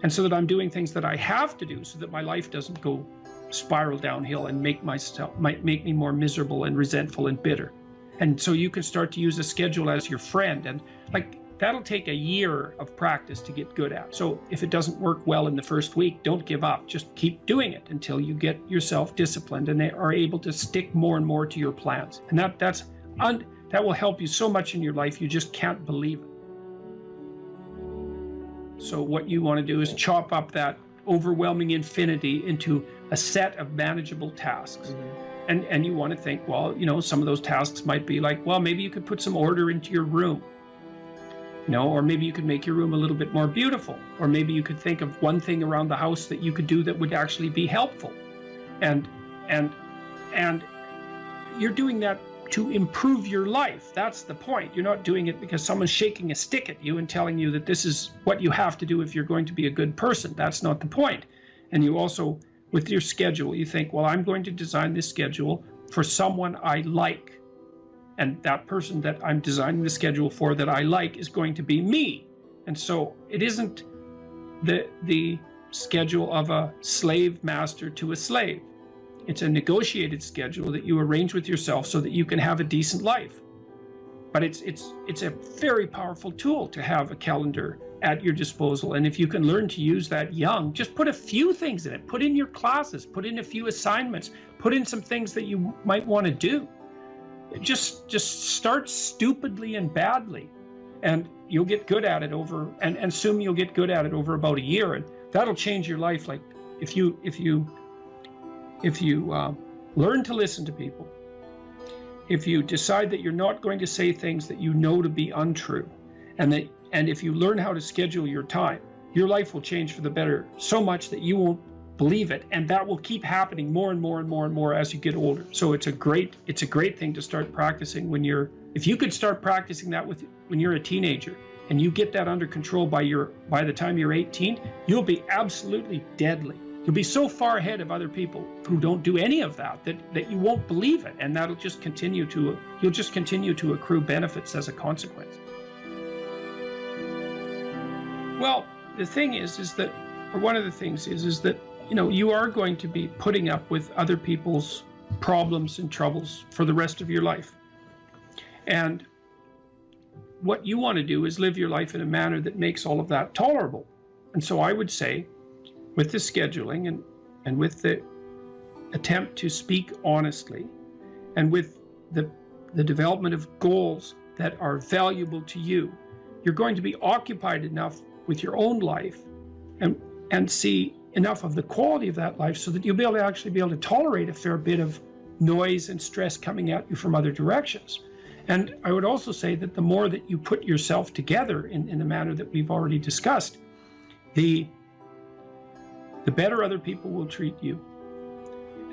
and so that I'm doing things that I have to do so that my life doesn't go spiral downhill and make me more miserable and resentful and bitter. And so you can start to use a schedule as your friend, and like that'll take a year of practice to get good at. So if it doesn't work well in the first week, don't give up. Just keep doing it until you get yourself disciplined and they are able to stick more and more to your plans. And that will help you so much in your life, you just can't believe it. So what you want to do is chop up that overwhelming infinity into a set of manageable tasks. And you want to think, well, some of those tasks might be like, well, maybe you could put some order into your room. Or maybe you could make your room a little bit more beautiful. Or maybe you could think of one thing around the house that you could do that would actually be helpful. And you're doing that to improve your life. That's the point. You're not doing it because someone's shaking a stick at you and telling you that this is what you have to do if you're going to be a good person. That's not the point. And you also, with your schedule, you think, well, I'm going to design this schedule for someone I like. And that person that I'm designing the schedule for that I like is going to be me. And so it isn't the schedule of a slave master to a slave. It's a negotiated schedule that you arrange with yourself so that you can have a decent life. But it's a very powerful tool to have a calendar at your disposal. And if you can learn to use that young, just put a few things in it. Put in your classes, put in a few assignments, put in some things that you might want to do. Just start stupidly and badly, and you'll get good at it and assume you'll get good at it over about a year, and that'll change your life. Like if you learn to listen to people, if you decide that you're not going to say things that you know to be untrue, and if you learn how to schedule your time, your life will change for the better so much that you won't believe it, and that will keep happening more and more and more and more as you get older. So it's a great thing to start practicing if you could start practicing that when you're a teenager, and you get that under control by the time you're 18, you'll be absolutely deadly. You'll be so far ahead of other people who don't do any of that you won't believe it, and you'll just continue to accrue benefits as a consequence. Well, the thing is that, or one of the things is that you are going to be putting up with other people's problems and troubles for the rest of your life. And what you want to do is live your life in a manner that makes all of that tolerable. And so I would say, with the scheduling and with the attempt to speak honestly, and with the development of goals that are valuable to you, you're going to be occupied enough with your own life and see enough of the quality of that life so that you'll be able to tolerate a fair bit of noise and stress coming at you from other directions. And I would also say that the more that you put yourself together in the manner that we've already discussed, the better other people will treat you,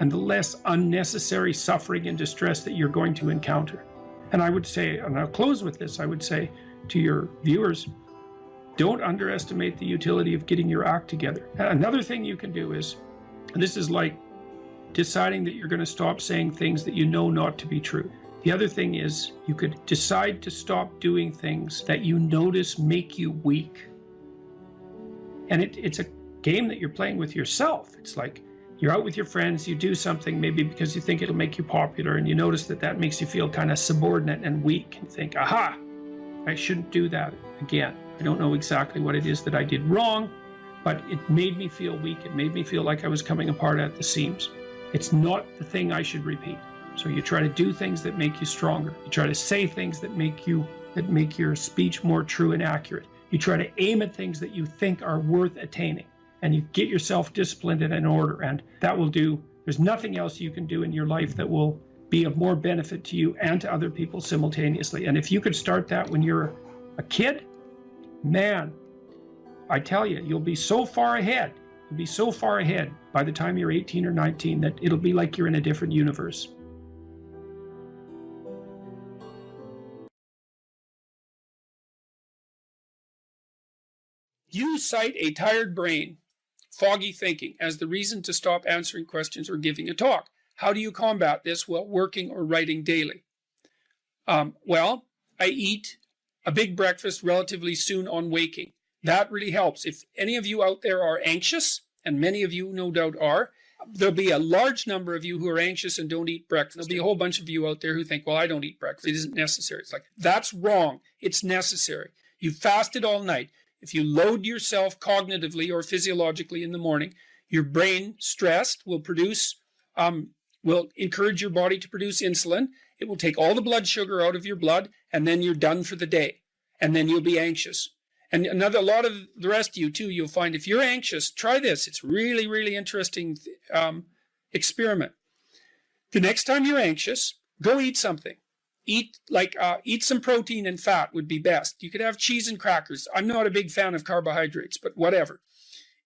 and the less unnecessary suffering and distress that you're going to encounter. And I would say, and I'll close with this, I would say to your viewers, don't underestimate the utility of getting your act together. Another thing you can do is, and this is like deciding that you're going to stop saying things that you know not to be true. The other thing is you could decide to stop doing things that you notice make you weak. And it's a game that you're playing with yourself. It's like you're out with your friends, you do something maybe because you think it'll make you popular, and you notice that that makes you feel kind of subordinate and weak, and think, aha, I shouldn't do that again. I don't know exactly what it is that I did wrong, but it made me feel weak. It made me feel like I was coming apart at the seams. It's not the thing I should repeat. So you try to do things that make you stronger. You try to say things that make your speech more true and accurate. You try to aim at things that you think are worth attaining, and you get yourself disciplined and in order, and that will do. There's nothing else you can do in your life that will be of more benefit to you and to other people simultaneously. And if you could start that when you're a kid, man, I tell you, you'll be so far ahead. You'll be so far ahead by the time you're 18 or 19 that it'll be like you're in a different universe. You cite a tired brain, foggy thinking, as the reason to stop answering questions or giving a talk. How do you combat this while working or writing daily? Well, I eat a big breakfast relatively soon on waking. That really helps. If any of you out there are anxious, and many of you no doubt are, there'll be a large number of you who are anxious and don't eat breakfast. There'll be a whole bunch of you out there who think, well, I don't eat breakfast. It isn't necessary. It's like, that's wrong. It's necessary. You fasted all night. If you load yourself cognitively or physiologically in the morning, your brain, stressed, will encourage your body to produce insulin. It will take all the blood sugar out of your blood, and then you're done for the day. And then you'll be anxious. And a lot of the rest of you too, you'll find if you're anxious, try this. It's really, really interesting experiment. The next time you're anxious, go eat something. Eat some protein and fat would be best. You could have cheese and crackers. I'm not a big fan of carbohydrates, but whatever.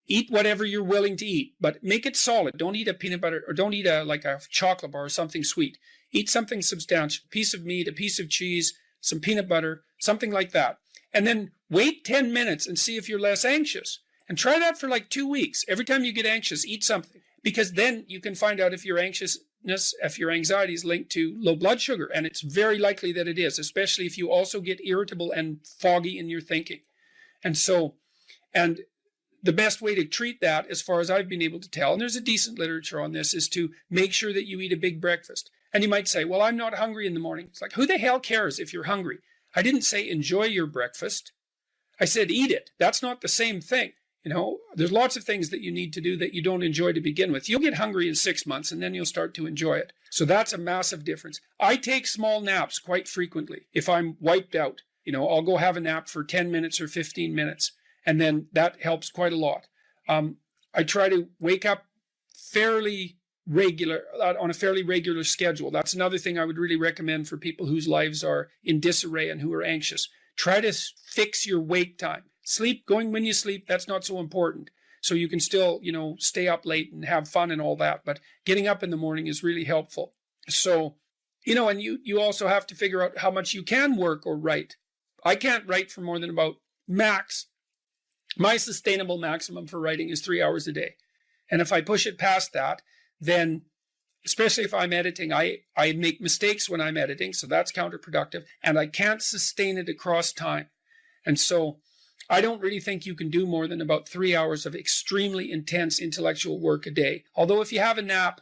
Eat whatever you're willing to eat, but make it solid. Don't eat a peanut butter, or don't eat a chocolate bar or something sweet. Eat something substantial, a piece of meat, a piece of cheese, some peanut butter, something like that. And then wait 10 minutes and see if you're less anxious. And try that for like 2 weeks. Every time you get anxious, eat something. Because then you can find out if your anxiety is linked to low blood sugar. And it's very likely that it is, especially if you also get irritable and foggy in your thinking. And the best way to treat that, as far as I've been able to tell, and there's a decent literature on this, is to make sure that you eat a big breakfast. And you might say, well, I'm not hungry in the morning. It's like, who the hell cares if you're hungry? I didn't say enjoy your breakfast. I said eat it. That's not the same thing. You know, there's lots of things that you need to do that you don't enjoy to begin with. You'll get hungry in 6 months, and then you'll start to enjoy it. So that's a massive difference. I take small naps quite frequently. If I'm wiped out, I'll go have a nap for 10 minutes or 15 minutes. And then that helps quite a lot. I try to wake up on a fairly regular schedule. That's another thing I would really recommend for people whose lives are in disarray and who are anxious. Try to fix your wake time. Going when you sleep, that's not so important. So you can still, stay up late and have fun and all that. But getting up in the morning is really helpful. So, and you also have to figure out how much you can work or write. I can't write for more than about my sustainable maximum for writing is 3 hours a day. And if I push it past that, then, especially if I'm editing, I make mistakes when I'm editing, so that's counterproductive, and I can't sustain it across time. And so I don't really think you can do more than about 3 hours of extremely intense intellectual work a day. Although if you have a nap,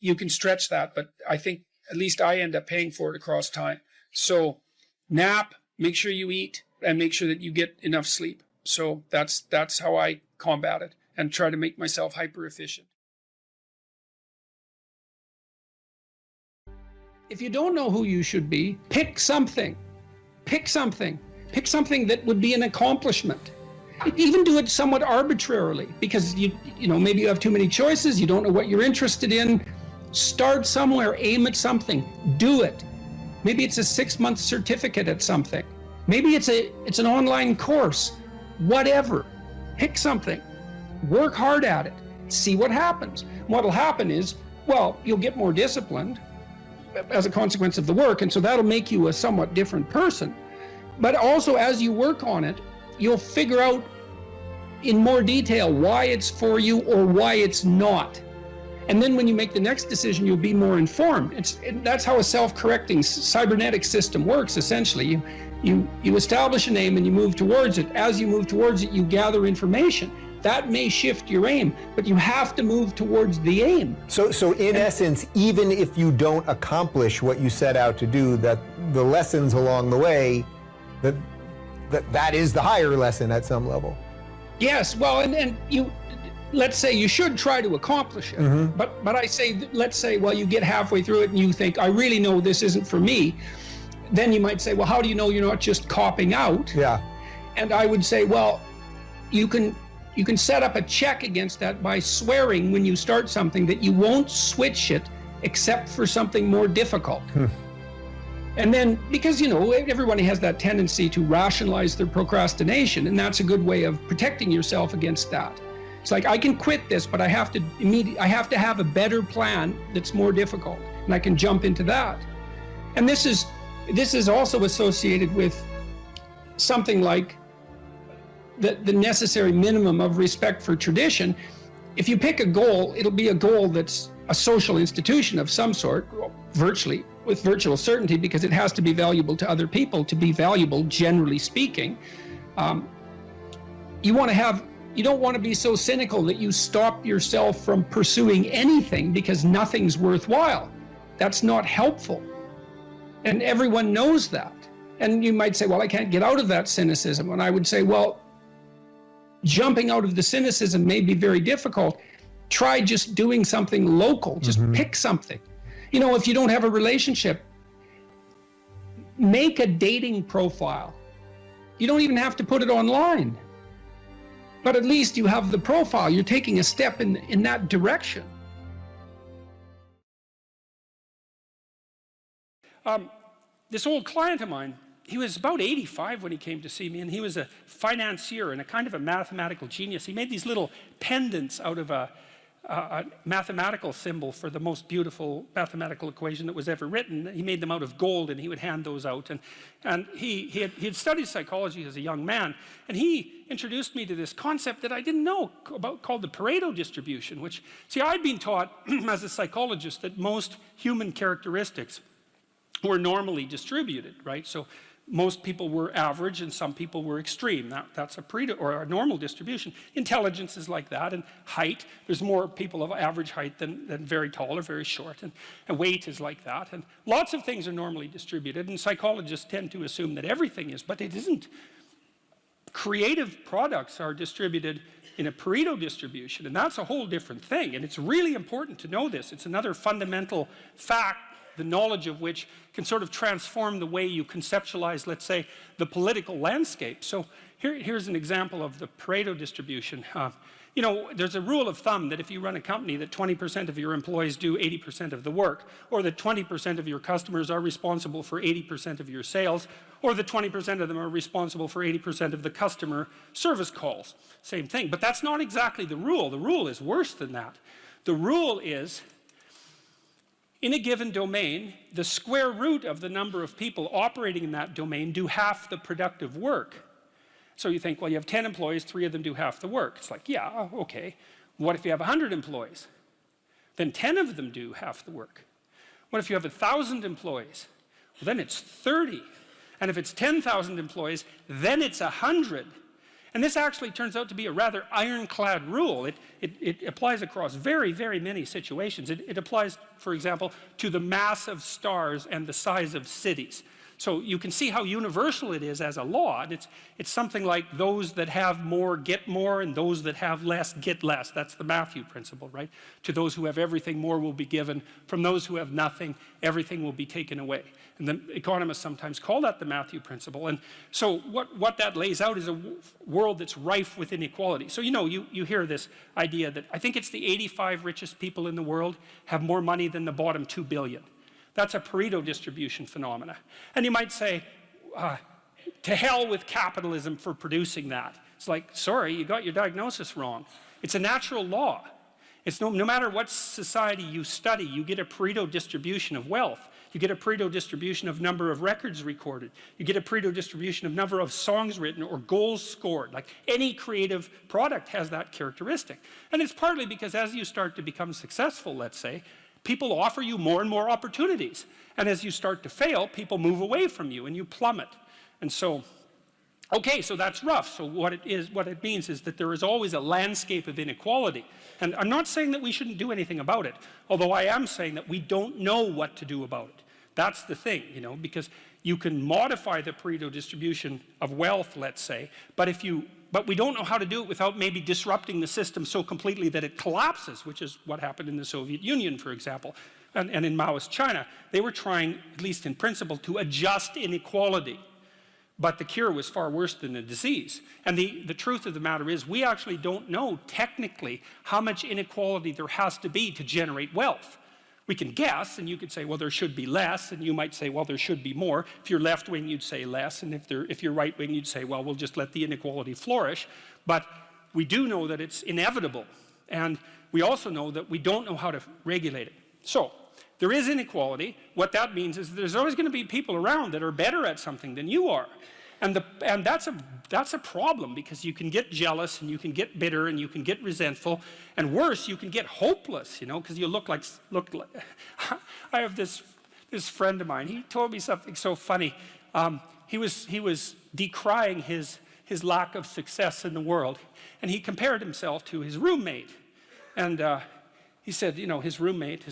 you can stretch that, but I think at least I end up paying for it across time. So nap, make sure you eat, and make sure that you get enough sleep. So that's how I combat it and try to make myself hyper efficient. If you don't know who you should be, pick something. Pick something. Pick something that would be an accomplishment. Even do it somewhat arbitrarily, because maybe you have too many choices, you don't know what you're interested in. Start somewhere, aim at something, do it. Maybe it's a 6-month certificate at something. Maybe it's an online course. Whatever. Pick something. Work hard at it. See what happens. What'll happen is, you'll get more disciplined as a consequence of the work, and so that'll make you a somewhat different person. But also, as you work on it, you'll figure out in more detail why it's for you or why it's not. And then when you make the next decision, you'll be more informed. That's how a self-correcting cybernetic system works, essentially. You establish an aim and you move towards it. As you move towards it, you gather information. That may shift your aim, but you have to move towards the aim. So in essence, even if you don't accomplish what you set out to do, that the lessons along the way, that is the higher lesson at some level. Yes, well, and you, let's say you should try to accomplish it, but I say, let's say, well, you get halfway through it and you think, I really know this isn't for me. Then you might say, well, how do you know you're not just copping out? Yeah. And I would say, well, you can set up a check against that by swearing when you start something that you won't switch it except for something more difficult. And then, because, you know, everybody has that tendency to rationalize their procrastination, and that's a good way of protecting yourself against that. It's like, I can quit this, but I have to have a better plan that's more difficult, and I can jump into that. And this is also associated with something like the necessary minimum of respect for tradition. If you pick a goal, it'll be a goal that's a social institution of some sort, virtually, with virtual certainty, because it has to be valuable to other people to be valuable, generally speaking. You don't want to be so cynical that you stop yourself from pursuing anything because nothing's worthwhile. That's not helpful. And everyone knows that. And you might say, well, I can't get out of that cynicism. And I would say, well, jumping out of the cynicism may be very difficult. Try just doing something local. Just pick something. You know, if you don't have a relationship, make a dating profile. You don't even have to put it online. But at least you have the profile. You're taking a step in that direction. This old client of mine, he was about 85 when he came to see me, and he was a financier and a kind of a mathematical genius. He made these little pendants out of a mathematical symbol for the most beautiful mathematical equation that was ever written. He made them out of gold, and he would hand those out. And he had studied psychology as a young man, and he introduced me to this concept that I didn't know about, called the Pareto distribution, which, see, I'd been taught as a psychologist that most human characteristics were normally distributed, right? So most people were average and some people were extreme. That's a Pareto, or a normal distribution. Intelligence is like that, and height, there's more people of average height than very tall or very short, and weight is like that, and lots of things are normally distributed, and psychologists tend to assume that everything is, but it isn't. Creative products are distributed in a Pareto distribution, and that's a whole different thing, and it's really important to know this. It's another fundamental fact, the knowledge of which can sort of transform the way you conceptualize, let's say, the political landscape. So here's an example of the Pareto distribution. You know, there's a rule of thumb that if you run a company that 20% of your employees do 80% of the work, or that 20% of your customers are responsible for 80% of your sales, or that 20% of them are responsible for 80% of the customer service calls. Same thing, but that's not exactly the rule. The rule is worse than that. The rule is, in a given domain, the square root of the number of people operating in that domain do half the productive work. So you think, well, you have 10 employees, 3 of them do half the work. It's like, yeah, okay. What if you have 100 employees? Then 10 of them do half the work. What if you have 1,000 employees? Well, then it's 30. And if it's 10,000 employees, then it's 100. And this actually turns out to be a rather ironclad rule. It applies across very, very many situations. It applies, for example, to the mass of stars and the size of cities. So you can see how universal it is as a law. And it's something like those that have more get more, and those that have less get less. That's the Matthew principle, right? To those who have everything, more will be given. From those who have nothing, everything will be taken away. And the economists sometimes call that the Matthew principle. And so what that lays out is a world that's rife with inequality. So, you know, you hear this idea that I think it's the 85 richest people in the world have more money than the bottom 2 billion. That's a Pareto distribution phenomena. And you might say, to hell with capitalism for producing that. It's like, sorry, you got your diagnosis wrong. It's a natural law. It's no matter what society you study, you get a Pareto distribution of wealth. You get a Pareto distribution of number of records recorded. You get a Pareto distribution of number of songs written or goals scored. Like any creative product has that characteristic. And it's partly because as you start to become successful, let's say, people offer you more and more opportunities. And as you start to fail, people move away from you and you plummet. And so, okay, so that's rough. So what it means is that there is always a landscape of inequality. And I'm not saying that we shouldn't do anything about it, although I am saying that we don't know what to do about it. That's the thing, you know, because you can modify the Pareto distribution of wealth, let's say, but we don't know how to do it without maybe disrupting the system so completely that it collapses, which is what happened in the Soviet Union, for example, and in Maoist China. They were trying, at least in principle, to adjust inequality. But the cure was far worse than the disease. And the truth of the matter is we actually don't know technically how much inequality there has to be to generate wealth. We can guess, and you could say, well, there should be less, and you might say, well, there should be more. If you're left-wing, you'd say less, and if you're right-wing, you'd say, well, we'll just let the inequality flourish. But we do know that it's inevitable, and we also know that we don't know how to regulate it. So, there is inequality. What that means is there's always going to be people around that are better at something than you are. And that's a problem, because you can get jealous and you can get bitter and you can get resentful, and worse, you can get hopeless, you know, because you look like I have this friend of mine. He told me something so funny. He was decrying his lack of success in the world, and he compared himself to his roommate. And he said, you know, his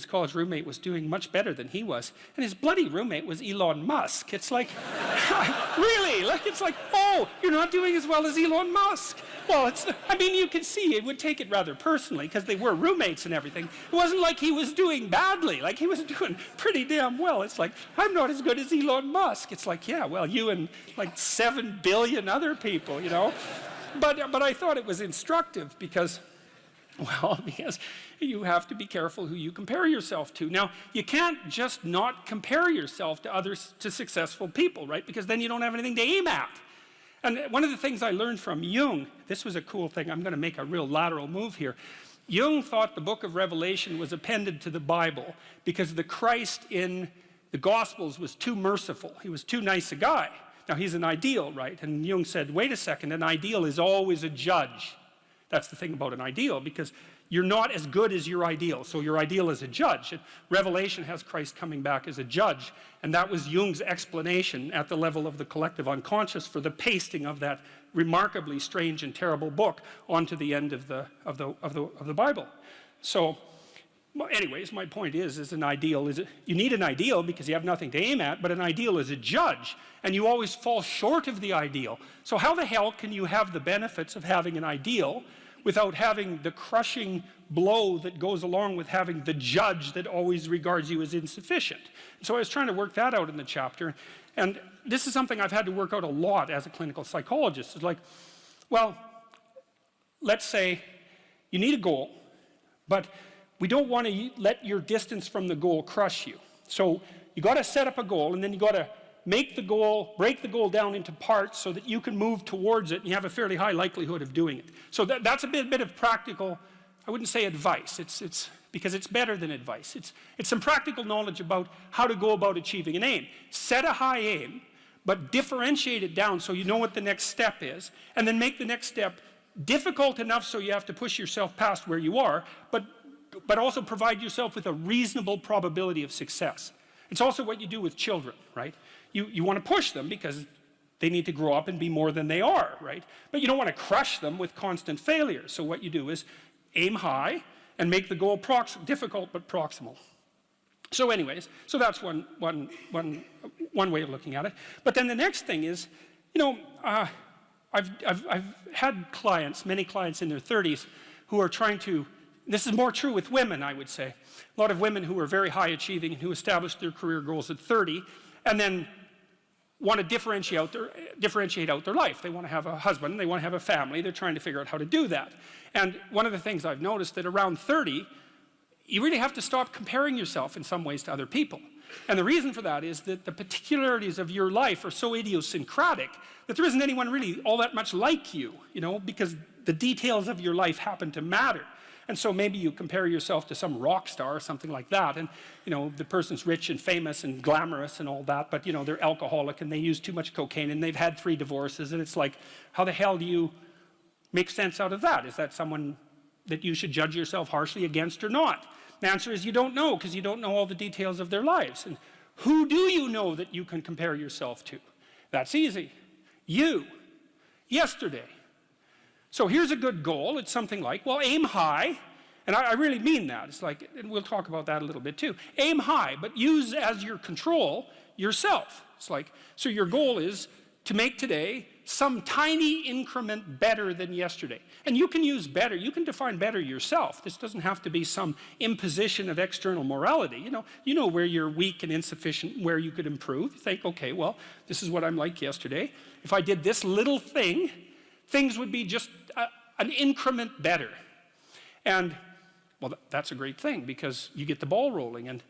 college roommate was doing much better than he was. And his bloody roommate was Elon Musk. It's like, really? Like, it's like, oh, you're not doing as well as Elon Musk. Well, I mean, you can see it would take it rather personally because they were roommates and everything. It wasn't like he was doing badly. Like, he was doing pretty damn well. It's like, I'm not as good as Elon Musk. It's like, yeah, well, you and like 7 billion other people, you know. But I thought it was instructive because you have to be careful who you compare yourself to. Now, you can't just not compare yourself to successful people, right? Because then you don't have anything to aim at. And one of the things I learned from Jung, this was a cool thing, I'm going to make a real lateral move here. Jung thought the book of Revelation was appended to the Bible because the Christ in the Gospels was too merciful. He was too nice a guy. Now, he's an ideal, right? And Jung said, wait a second, an ideal is always a judge. That's the thing about an ideal, because you're not as good as your ideal, so your ideal is a judge. And Revelation has Christ coming back as a judge, and that was Jung's explanation at the level of the collective unconscious for the pasting of that remarkably strange and terrible book onto the end of the Bible. So, well, anyways, my point is an ideal you need an ideal because you have nothing to aim at, but an ideal is a judge, and you always fall short of the ideal. So how the hell can you have the benefits of having an ideal without having the crushing blow that goes along with having the judge that always regards you as insufficient? So I was trying to work that out in the chapter, and this is something I've had to work out a lot as a clinical psychologist. It's like, well, let's say you need a goal, but we don't want to let your distance from the goal crush you. So you got to set up a goal, and then you got to break the goal down into parts so that you can move towards it and you have a fairly high likelihood of doing it. So that's a bit of practical, I wouldn't say advice, it's because it's better than advice. It's some practical knowledge about how to go about achieving an aim. Set a high aim, but differentiate it down so you know what the next step is, and then make the next step difficult enough so you have to push yourself past where you are, but also provide yourself with a reasonable probability of success. It's also what you do with children, right? You want to push them because they need to grow up and be more than they are, right? But you don't want to crush them with constant failure. So what you do is aim high and make the goal difficult but proximal. So anyways, so that's one way of looking at it. But then the next thing is, you know, I've had clients, many clients in their 30s, who are trying to. This is more true with women, I would say. A lot of women who are very high achieving and who established their career goals at 30 and then want to differentiate out their life. They want to have a husband, they want to have a family, they're trying to figure out how to do that. And one of the things I've noticed that around 30, you really have to stop comparing yourself in some ways to other people. And the reason for that is that the particularities of your life are so idiosyncratic that there isn't anyone really all that much like you, you know, because the details of your life happen to matter. And so maybe you compare yourself to some rock star or something like that, and you know, the person's rich and famous and glamorous and all that, but you know, they're alcoholic and they use too much cocaine and they've had 3 divorces, and it's like, how the hell do you make sense out of that? Is that someone that you should judge yourself harshly against or not? The answer is you don't know, because you don't know all the details of their lives. And who do you know that you can compare yourself to? That's easy. You. Yesterday. So here's a good goal. It's something like, well, aim high. And I really mean that. It's like, and we'll talk about that a little bit too. Aim high, but use as your control yourself. It's like, so your goal is to make today some tiny increment better than yesterday. And you can use better, you can define better yourself. This doesn't have to be some imposition of external morality. You know where you're weak and insufficient, where you could improve. You think, okay, well, this is what I'm like yesterday. If I did this little thing, things would be just an increment better. And, well, that's a great thing, because you get the ball rolling, and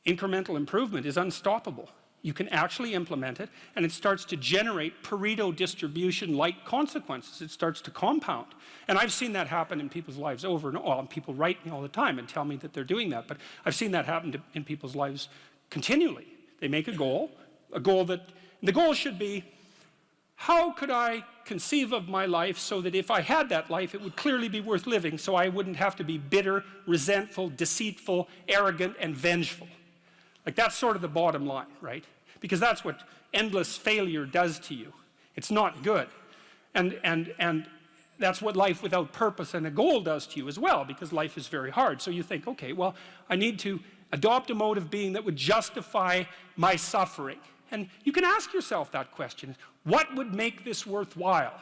incremental improvement is unstoppable. You can actually implement it, and it starts to generate Pareto distribution-like consequences. It starts to compound. And I've seen that happen in people's lives over and over. Well, people write me all the time and tell me that they're doing that, but I've seen that happen in people's lives continually. They make a goal that, the goal should be, how could I conceive of my life so that if I had that life, it would clearly be worth living, so I wouldn't have to be bitter, resentful, deceitful, arrogant, and vengeful. Like, that's sort of the bottom line, right? Because that's what endless failure does to you. It's not good. And that's what life without purpose and a goal does to you as well, because life is very hard. So you think, okay, well, I need to adopt a mode of being that would justify my suffering. And you can ask yourself that question. What would make this worthwhile?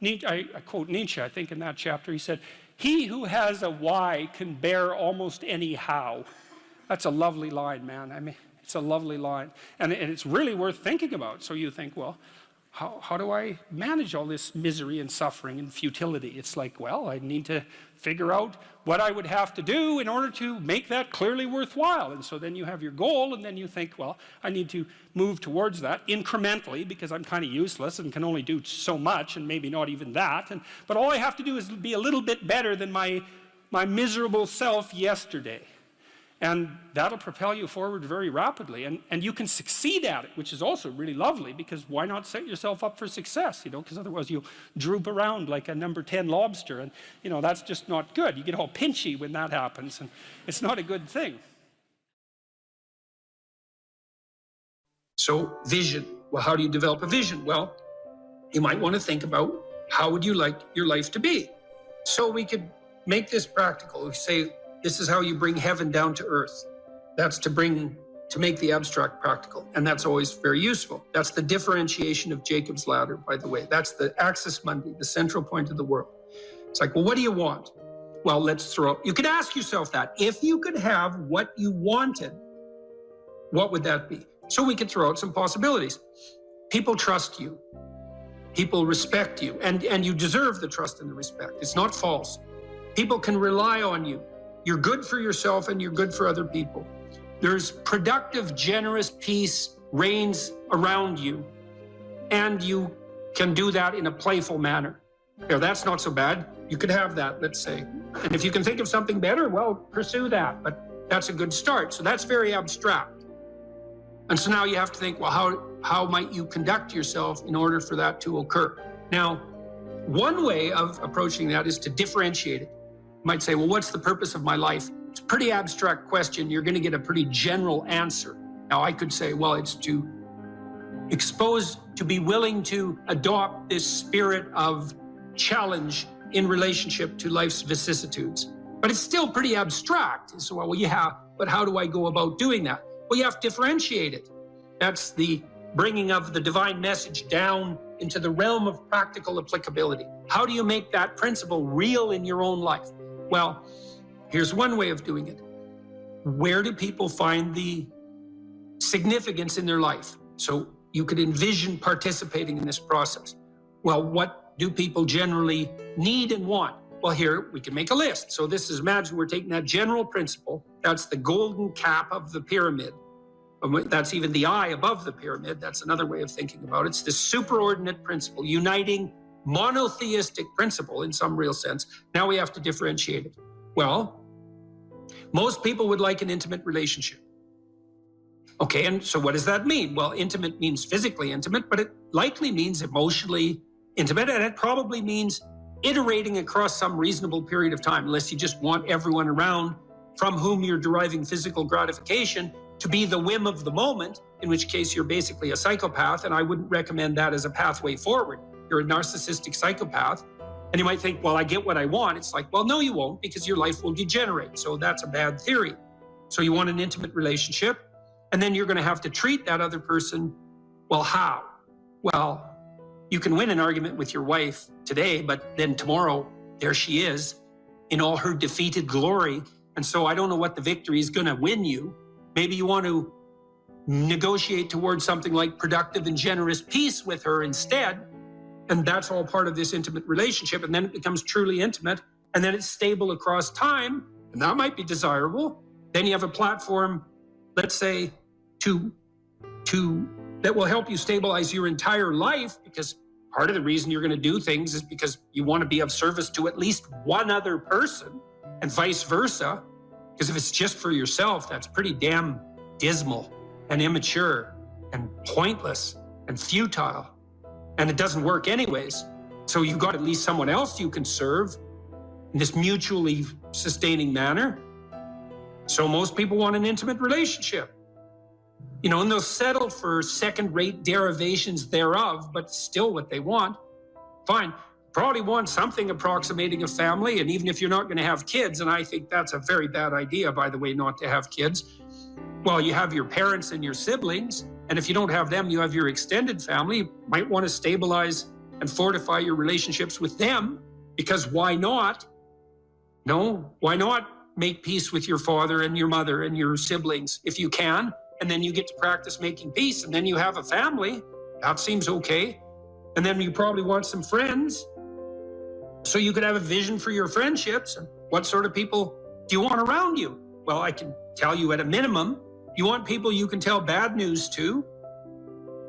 I quote Nietzsche, I think, in that chapter. He said, "He who has a why can bear almost any how." That's a lovely line, man. I mean, it's a lovely line. And it's really worth thinking about. So you think, well, how do I manage all this misery and suffering and futility? It's like, well, I need to figure out what I would have to do in order to make that clearly worthwhile. And so then you have your goal, and then you think, well, I need to move towards that incrementally, because I'm kind of useless and can only do so much, and maybe not even that. But all I have to do is be a little bit better than my miserable self yesterday. And that'll propel you forward very rapidly, and you can succeed at it, which is also really lovely, because why not set yourself up for success, because otherwise you'll droop around like a number 10 lobster, and that's just not good. You get all pinchy when that happens, and it's not a good thing. So vision. Well, how do you develop a vision? Well, you might want to think about, how would you like your life to be? So we could make this practical. We say, this is how you bring heaven down to earth. That's to make the abstract practical. And that's always very useful. That's the differentiation of Jacob's ladder, by the way. That's the axis mundi, the central point of the world. It's like, well, what do you want? Well, you could ask yourself that. If you could have what you wanted, what would that be? So we could throw out some possibilities. People trust you. People respect you. And you deserve the trust and the respect. It's not false. People can rely on you. You're good for yourself and you're good for other people. There's productive, generous peace reigns around you, and you can do that in a playful manner. That's not so bad. You could have that, let's say. And if you can think of something better, well, pursue that. But that's a good start. So that's very abstract. And so now you have to think, well, how might you conduct yourself in order for that to occur? Now, one way of approaching that is to differentiate it. You might say, well, what's the purpose of my life? It's a pretty abstract question. You're going to get a pretty general answer. Now, I could say, well, it's to be willing to adopt this spirit of challenge in relationship to life's vicissitudes. But it's still pretty abstract. So, well, yeah, but how do I go about doing that? Well, you have to differentiate it. That's the bringing of the divine message down into the realm of practical applicability. How do you make that principle real in your own life? Well, here's one way of doing it. Where do people find the significance in their life? So you could envision participating in this process. Well, what do people generally need and want? Well, here we can make a list. So this is, imagine we're taking that general principle. That's the golden cap of the pyramid. That's even the eye above the pyramid. That's another way of thinking about it. It's this superordinate principle, uniting monotheistic principle in some real sense. Now we have to differentiate it. Well, most people would like an intimate relationship. Okay, and so what does that mean? Well, intimate means physically intimate, but it likely means emotionally intimate, and it probably means iterating across some reasonable period of time, unless you just want everyone around from whom you're deriving physical gratification to be the whim of the moment, in which case you're basically a psychopath, and I wouldn't recommend that as a pathway forward. You're a narcissistic psychopath. And you might think, well, I get what I want. It's like, well, no, you won't, because your life will degenerate. So that's a bad theory. So you want an intimate relationship, and then you're going to have to treat that other person. Well, how? Well, you can win an argument with your wife today, but then tomorrow, there she is in all her defeated glory. And so I don't know what the victory is going to win you. Maybe you want to negotiate towards something like productive and generous peace with her instead. And that's all part of this intimate relationship. And then it becomes truly intimate. And then it's stable across time. And that might be desirable. Then you have a platform, let's say, that will help you stabilize your entire life, because part of the reason you're going to do things is because you want to be of service to at least one other person, and vice versa. Because if it's just for yourself, that's pretty damn dismal and immature and pointless and futile. And it doesn't work anyways. So you've got at least someone else you can serve in this mutually sustaining manner. So most people want an intimate relationship. You know, and they'll settle for second-rate derivations thereof, but still what they want. Fine. Probably want something approximating a family, and even if you're not going to have kids, and I think that's a very bad idea, by the way, not to have kids. Well, you have your parents and your siblings, and if you don't have them, you have your extended family. You might want to stabilize and fortify your relationships with them, because why not? No, why not make peace with your father and your mother and your siblings if you can? And then you get to practice making peace, and then you have a family. That seems okay. And then you probably want some friends, so you could have a vision for your friendships. And what sort of people do you want around you? Well, I can tell you at a minimum, you want people you can tell bad news to,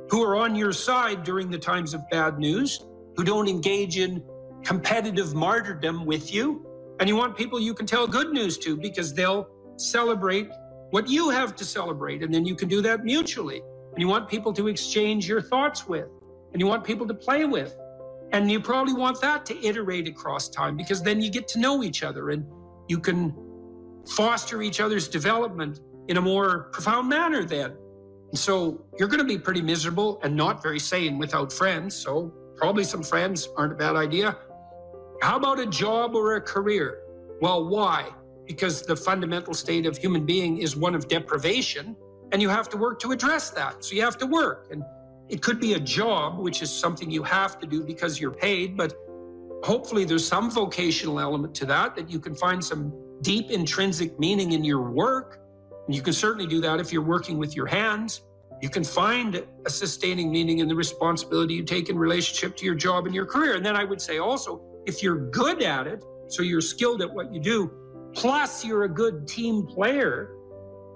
who are on your side during the times of bad news, who don't engage in competitive martyrdom with you. And you want people you can tell good news to, because they'll celebrate what you have to celebrate, and then you can do that mutually. And you want people to exchange your thoughts with, and you want people to play with. And you probably want that to iterate across time, because then you get to know each other and you can foster each other's development in a more profound manner then. And so you're going to be pretty miserable and not very sane without friends. So probably some friends aren't a bad idea. How about a job or a career? Well, why? Because the fundamental state of human being is one of deprivation, and you have to work to address that. So you have to work. And it could be a job, which is something you have to do because you're paid, but hopefully there's some vocational element to that, that you can find some deep intrinsic meaning in your work. And you can certainly do that if you're working with your hands. You can find a sustaining meaning in the responsibility you take in relationship to your job and your career. And then I would say also, if you're good at it, so you're skilled at what you do, plus you're a good team player,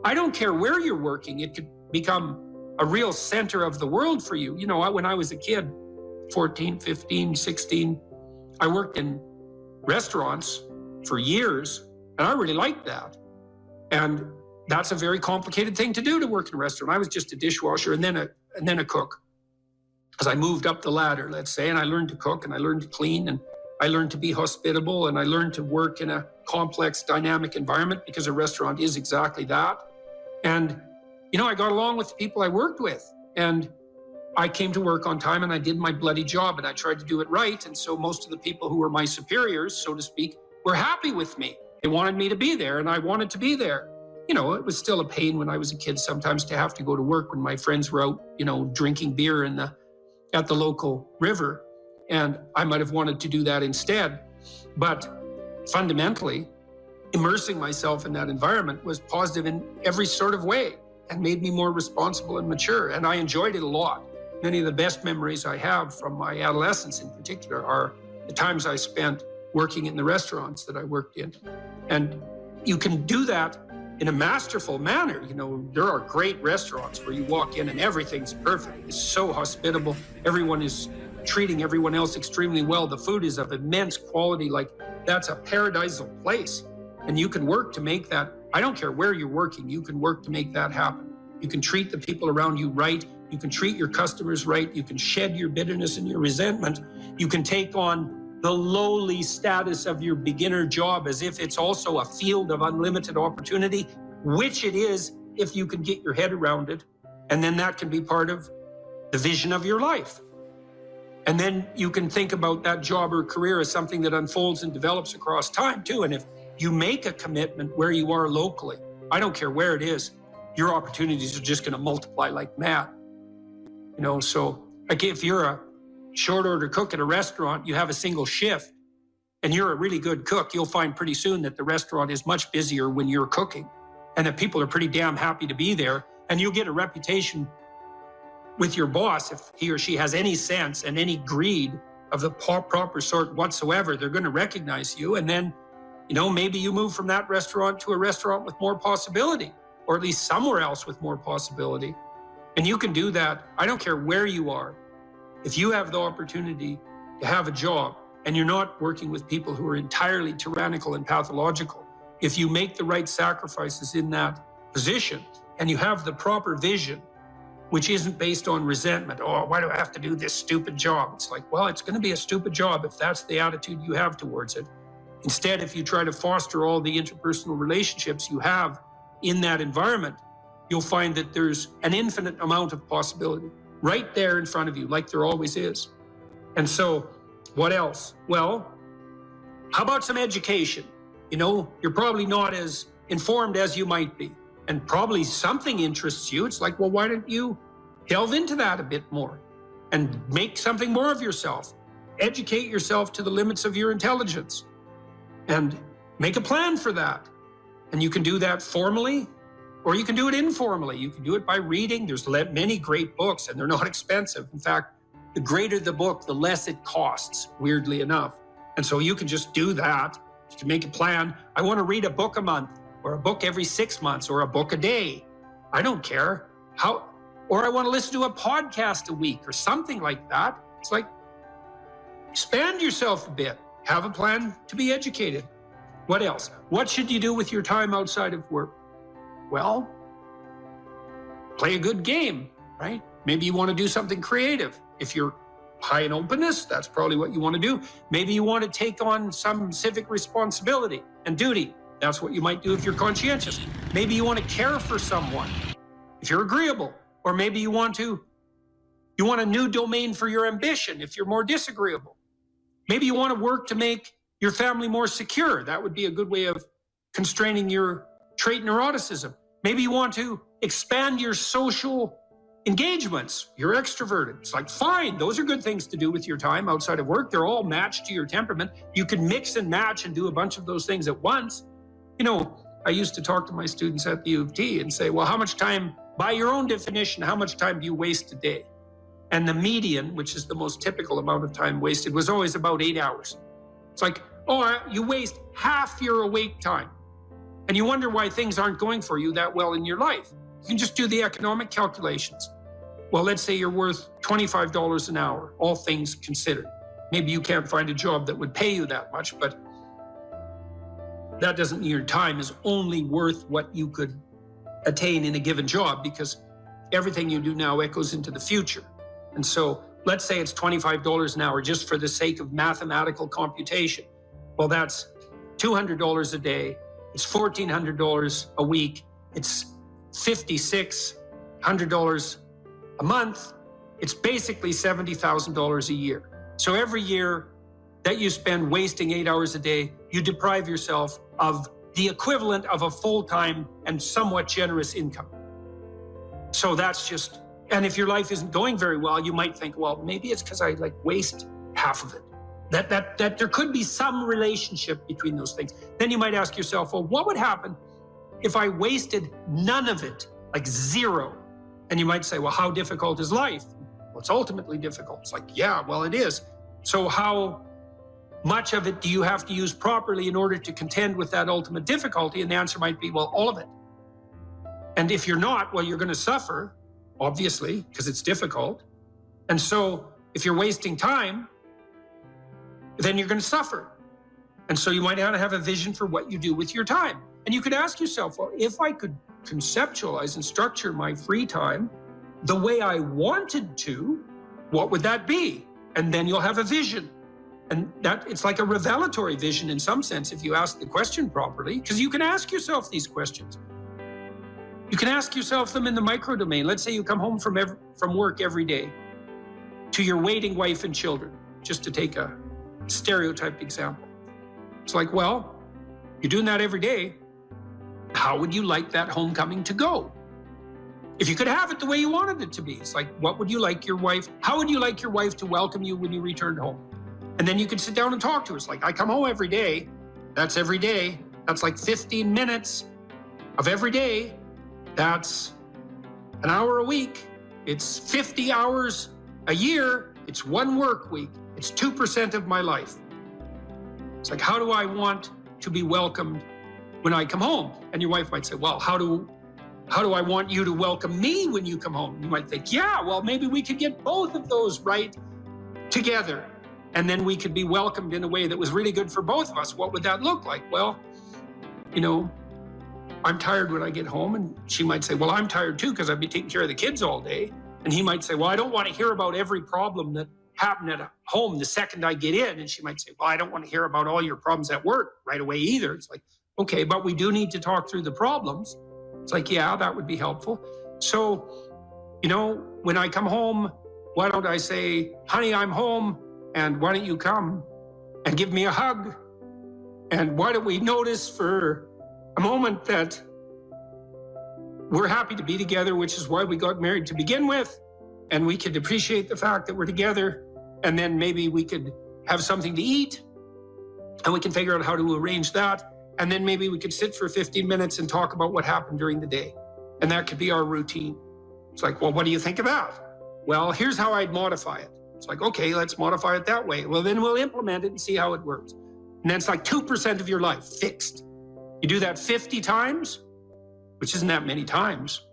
I don't care where you're working, it could become a real center of the world for you. You know, when I was a kid, 14, 15, 16, I worked in restaurants for years, and I really liked that. And that's a very complicated thing to do, to work in a restaurant. I was just a dishwasher and then a cook. As I moved up the ladder, let's say, and I learned to cook and I learned to clean and I learned to be hospitable and I learned to work in a complex, dynamic environment, because a restaurant is exactly that. And, you know, I got along with the people I worked with, and I came to work on time and I did my bloody job and I tried to do it right. And so most of the people who were my superiors, so to speak, were happy with me. They wanted me to be there and I wanted to be there. You know, it was still a pain when I was a kid sometimes to have to go to work when my friends were out, you know, drinking beer at the local river. And I might have wanted to do that instead. But fundamentally, immersing myself in that environment was positive in every sort of way and made me more responsible and mature. And I enjoyed it a lot. Many of the best memories I have from my adolescence in particular are the times I spent working in the restaurants that I worked in. And you can do that in a masterful manner. You know, there are great restaurants where you walk in and everything's perfect. It's so hospitable. Everyone is treating everyone else extremely well. The food is of immense quality. Like, that's a paradisal place. and you can work to make that. I don't care where you're working, you can work to make that happen. You can treat the people around you right. You can treat your customers right. You can shed your bitterness and your resentment. You can take on the lowly status of your beginner job as if it's also a field of unlimited opportunity, which it is if you can get your head around it. And then that can be part of the vision of your life. And then you can think about that job or career as something that unfolds and develops across time too. And if you make a commitment where you are locally, I don't care where it is, your opportunities are just going to multiply like mad. You know, so like if you're a short order cook at a restaurant, you have a single shift and you're a really good cook, you'll find pretty soon that the restaurant is much busier when you're cooking and that people are pretty damn happy to be there. And you'll get a reputation with your boss. If he or she has any sense and any greed of the proper sort whatsoever, they're going to recognize you. And then, you know, maybe you move from that restaurant to a restaurant with more possibility, or at least somewhere else with more possibility. And you can do that. I don't care where you are. If you have the opportunity to have a job and you're not working with people who are entirely tyrannical and pathological, if you make the right sacrifices in that position and you have the proper vision, which isn't based on resentment. Oh, why do I have to do this stupid job? It's like, well, it's going to be a stupid job if that's the attitude you have towards it. Instead, if you try to foster all the interpersonal relationships you have in that environment, you'll find that there's an infinite amount of possibility right there in front of you, like there always is. And so, what else? Well, how about some education? You know, you're probably not as informed as you might be, and probably something interests you. It's like, well, why don't you delve into that a bit more and make something more of yourself? Educate yourself to the limits of your intelligence and make a plan for that. And you can do that formally, or you can do it informally. You can do it by reading. There's many great books, and they're not expensive. In fact, the greater the book, the less it costs, weirdly enough. And so you can just do that. You can make a plan. I want to read a book a month, or a book every 6 months, or a book a day. I don't care. Or I want to listen to a podcast a week, or something like that. It's like, expand yourself a bit. Have a plan to be educated. What else? What should you do with your time outside of work? Well, play a good game, right? Maybe you want to do something creative. If you're high in openness, that's probably what you want to do. Maybe you want to take on some civic responsibility and duty. That's what you might do if you're conscientious. Maybe you want to care for someone if you're agreeable. Or maybe you want a new domain for your ambition if you're more disagreeable. Maybe you want to work to make your family more secure. That would be a good way of constraining your trait neuroticism. Maybe you want to expand your social engagements. You're extroverted. It's like, fine, those are good things to do with your time outside of work. They're all matched to your temperament. You can mix and match and do a bunch of those things at once. You know, I used to talk to my students at the U of T and say, well, how much time, by your own definition, how much time do you waste a day? And the median, which is the most typical amount of time wasted, was always about 8 hours. It's like, oh, you waste half your awake time. And you wonder why things aren't going for you that well in your life. You can just do the economic calculations. Well, let's say you're worth $25 an hour, all things considered. Maybe you can't find a job that would pay you that much, but that doesn't mean your time is only worth what you could attain in a given job, because everything you do now echoes into the future. And so let's say it's $25 an hour just for the sake of mathematical computation. Well, that's $200 a day. It's $1,400 a week. It's $5,600 a month. It's basically $70,000 a year. So every year that you spend wasting 8 hours a day, you deprive yourself of the equivalent of a full-time and somewhat generous income. So that's just, and if your life isn't going very well, you might think, well, maybe it's because I waste half of it. That there could be some relationship between those things. Then you might ask yourself, well, what would happen if I wasted none of it, like zero? And you might say, well, how difficult is life? Well, it's ultimately difficult. It's like, yeah, well, it is. So how much of it do you have to use properly in order to contend with that ultimate difficulty? And the answer might be, well, all of it. And if you're not, well, you're going to suffer, obviously, because it's difficult. And so if you're wasting time, then you're going to suffer. And so you might want to have a vision for what you do with your time. And you could ask yourself, well, if I could conceptualize and structure my free time the way I wanted to, what would that be? And then you'll have a vision. And that it's like a revelatory vision in some sense if you ask the question properly, because you can ask yourself these questions. You can ask yourself them in the micro domain. Let's say you come home from work every day to your waiting wife and children, just to take a stereotyped example. It's like, well, you're doing that every day. How would you like that homecoming to go? If you could have it the way you wanted it to be, it's like, what would you like your wife, how would you like your wife to welcome you when you returned home? And then you could sit down and talk to her. It's like, I come home every day. That's every day. That's like 15 minutes of every day. That's an hour a week. It's 50 hours a year. It's 1 work week. It's 2% of my life. It's like, how do I want to be welcomed when I come home? And your wife might say, well, how do I want you to welcome me when you come home? You might think, yeah, well, maybe we could get both of those right together. And then we could be welcomed in a way that was really good for both of us. What would that look like? Well, I'm tired when I get home. And she might say, well, I'm tired too, because I've been taking care of the kids all day. And he might say, well, I don't want to hear about every problem that happened at home the second I get in. And she might say, well, I don't want to hear about all your problems at work right away either. It's like, okay, but we do need to talk through the problems. It's like, yeah, that would be helpful. So, when I come home, why don't I say, honey, I'm home, and why don't you come and give me a hug? And why don't we notice for a moment that we're happy to be together, which is why we got married to begin with, and we could appreciate the fact that we're together, and then maybe we could have something to eat, and we can figure out how to arrange that. And then maybe we could sit for 15 minutes and talk about what happened during the day. And that could be our routine. It's like, well, what do you think of that? Well, here's how I'd modify it. It's like, okay, let's modify it that way. Well, then we'll implement it and see how it works. And then it's like 2% of your life fixed. You do that 50 times, which isn't that many times.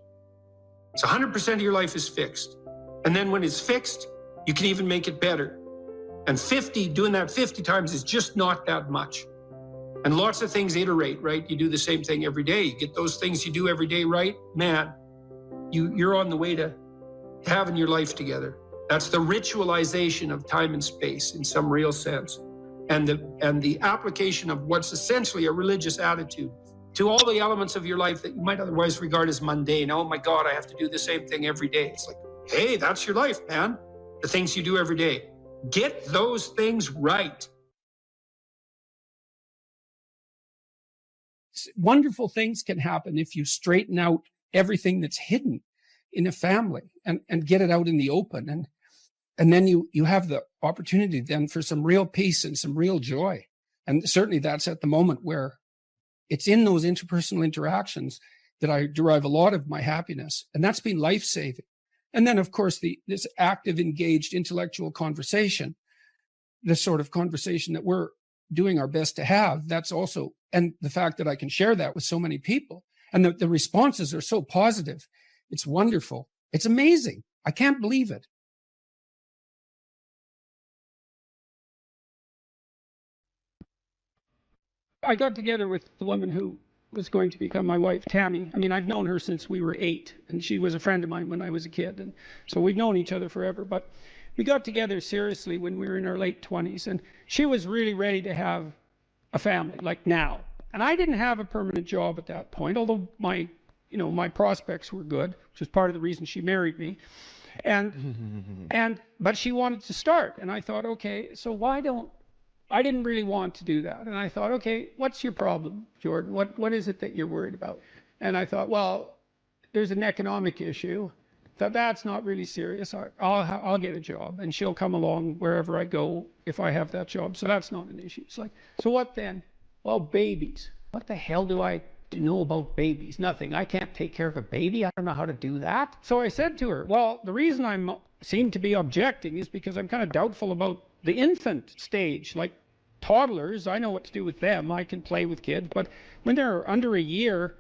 It's 100% of your life is fixed. And then when it's fixed, you can even make it better. And doing that 50 times is just not that much. And lots of things iterate, right? You do the same thing every day. You get those things you do every day right, man, you're on the way to having your life together. That's the ritualization of time and space in some real sense. And the application of what's essentially a religious attitude to all the elements of your life that you might otherwise regard as mundane. Oh my God, I have to do the same thing every day. It's like, hey, that's your life, man. The things you do every day. Get those things right. Wonderful things can happen if you straighten out everything that's hidden in a family and get it out in the open. And then you have the opportunity then for some real peace and some real joy. And certainly that's at the moment where it's in those interpersonal interactions that I derive a lot of my happiness. And that's been life-saving. And then, of course, this active, engaged intellectual conversation, this sort of conversation that we're doing our best to have, that's also, and the fact that I can share that with so many people and the responses are so positive. It's wonderful. It's amazing. I can't believe it. I got together with the woman who was going to become my wife, Tammy. I mean, I've known her since we were 8, and she was a friend of mine when I was a kid. And so we've known each other forever. But we got together seriously when we were in our late 20s. And she was really ready to have a family, like now. And I didn't have a permanent job at that point, although my prospects were good, which was part of the reason she married me. But she wanted to start. And I thought, okay, so I didn't really want to do that. And I thought, okay, what's your problem, Jordan? What is it that you're worried about? And I thought, well, there's an economic issue. That's not really serious. I'll get a job and she'll come along wherever I go if I have that job. So that's not an issue. It's like, so what then? Well, babies. What the hell do I know about babies? Nothing. I can't take care of a baby. I don't know how to do that. So I said to her, well, the reason I seem to be objecting is because I'm kind of doubtful about the infant stage. Like toddlers, I know what to do with them. I can play with kids. But when they're under a year,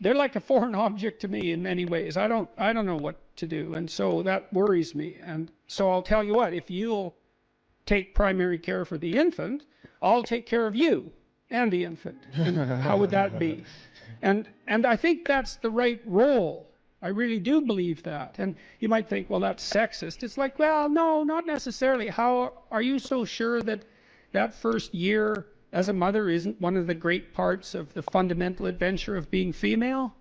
they're like a foreign object to me in many ways. I don't know what to do. And so that worries me. And so I'll tell you what, if you'll take primary care for the infant, I'll take care of you and the infant. And how would that be? And I think that's the right role. I really do believe that. And you might think, well, that's sexist. It's like, well, no, not necessarily. How are you so sure that that first year as a mother isn't one of the great parts of the fundamental adventure of being female?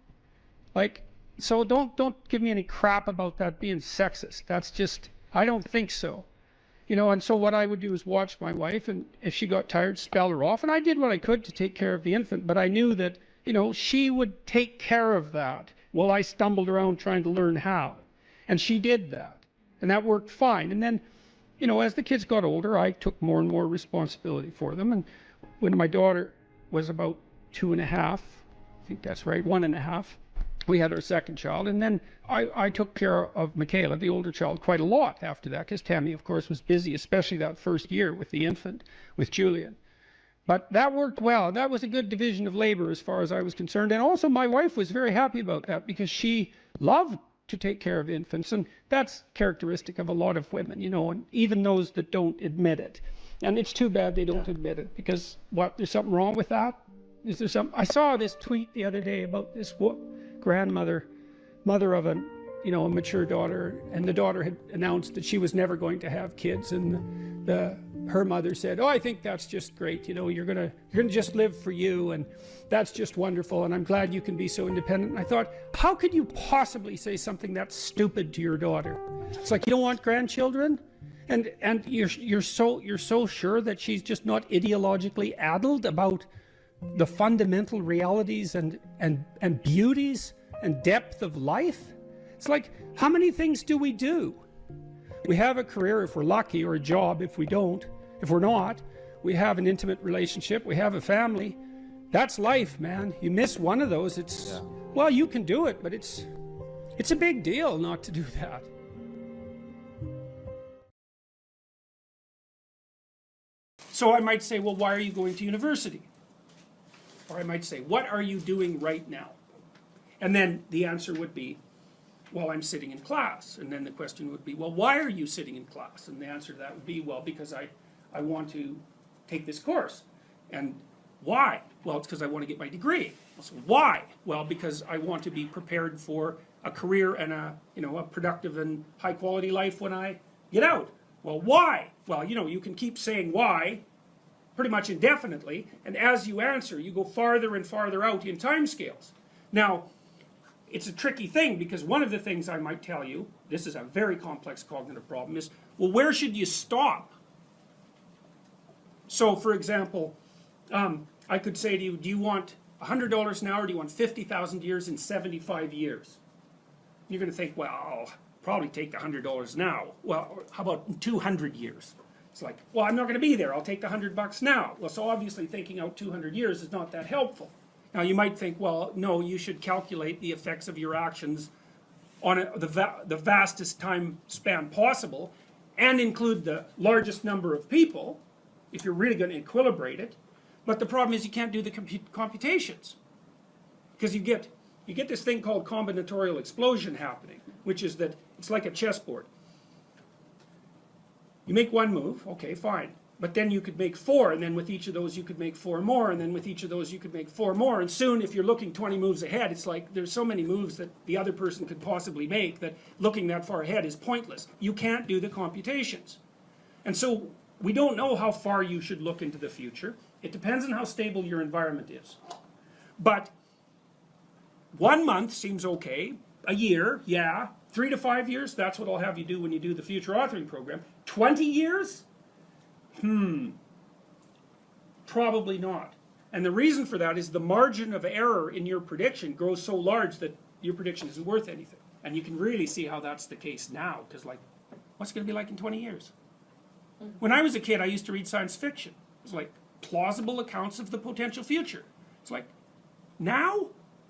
Like, so don't give me any crap about that being sexist. That's just, I don't think so. You know, and so what I would do is watch my wife, and if she got tired, spell her off. And I did what I could to take care of the infant, but I knew that, you know, she would take care of that while I stumbled around trying to learn how. And she did that. And that worked fine. And then, you know, as the kids got older, I took more and more responsibility for them. And when my daughter was about 2.5, I think that's right, 1.5, we had our second child. And then I took care of Michaela, the older child, quite a lot after that, because Tammy, of course, was busy, especially that first year with the infant, with Julian. But that worked well. That was a good division of labor as far as I was concerned. And also my wife was very happy about that because she loved to take care of infants. And that's characteristic of a lot of women, you know, and even those that don't admit it. And it's too bad they don't admit it because, what, there's something wrong with that? Is there some? I saw this tweet the other day about this grandmother, mother of a, you know, a mature daughter, and the daughter had announced that she was never going to have kids, and her mother said, "Oh, I think that's just great. You know, you're gonna just live for you, and that's just wonderful. And I'm glad you can be so independent." And I thought, how could you possibly say something that stupid to your daughter? It's like, you don't want grandchildren, and you're so sure that she's just not ideologically addled about the fundamental realities and beauties and depth of life. It's like, how many things do? We have a career if we're lucky, or a job if we don't. If we're not, we have an intimate relationship, we have a family. That's life, man. You miss one of those, it's, well, you can do it, but it's a big deal not to do that. So I might say, well, why are you going to university? Or I might say, what are you doing right now? And then the answer would be, well, I'm sitting in class. And then the question would be, well, why are you sitting in class? And the answer to that would be, well, because I want to take this course. And why? Well, it's because I want to get my degree. So why? Well, because I want to be prepared for a career and a productive and high quality life when I get out. Well, why? Well, you know, you can keep saying why pretty much indefinitely, and as you answer, you go farther and farther out in time scales. Now, it's a tricky thing, because one of the things I might tell you, this is a very complex cognitive problem, is, well, where should you stop? So, for example, I could say to you, do you want $100 an hour, or do you want 50,000 years in 75 years? You're going to think, well, I'll probably take the $100 now. Well, how about 200 years? It's like, well, I'm not going to be there. I'll take the $100 now. Well, so obviously thinking out 200 years is not that helpful. Now, you might think, well, no, you should calculate the effects of your actions on the vastest time span possible, and include the largest number of people, if you're really going to equilibrate it. But the problem is you can't do the computations, because you get this thing called combinatorial explosion happening, which is that it's like a chessboard. You make one move, okay, fine. But then you could make 4, and then with each of those you could make 4 more, and then with each of those you could make 4 more, and soon, if you're looking 20 moves ahead, it's like there's so many moves that the other person could possibly make that looking that far ahead is pointless. You can't do the computations. And so we don't know how far you should look into the future. It depends on how stable your environment is. But 1 month seems okay. A year, yeah. 3 to 5 years, that's what I'll have you do when you do the future authoring program. 20 years? Probably not. And the reason for that is the margin of error in your prediction grows so large that your prediction isn't worth anything. And you can really see how that's the case now, because, like, what's it going to be like in 20 years? When I was a kid, I used to read science fiction. It was like plausible accounts of the potential future. It's like, now?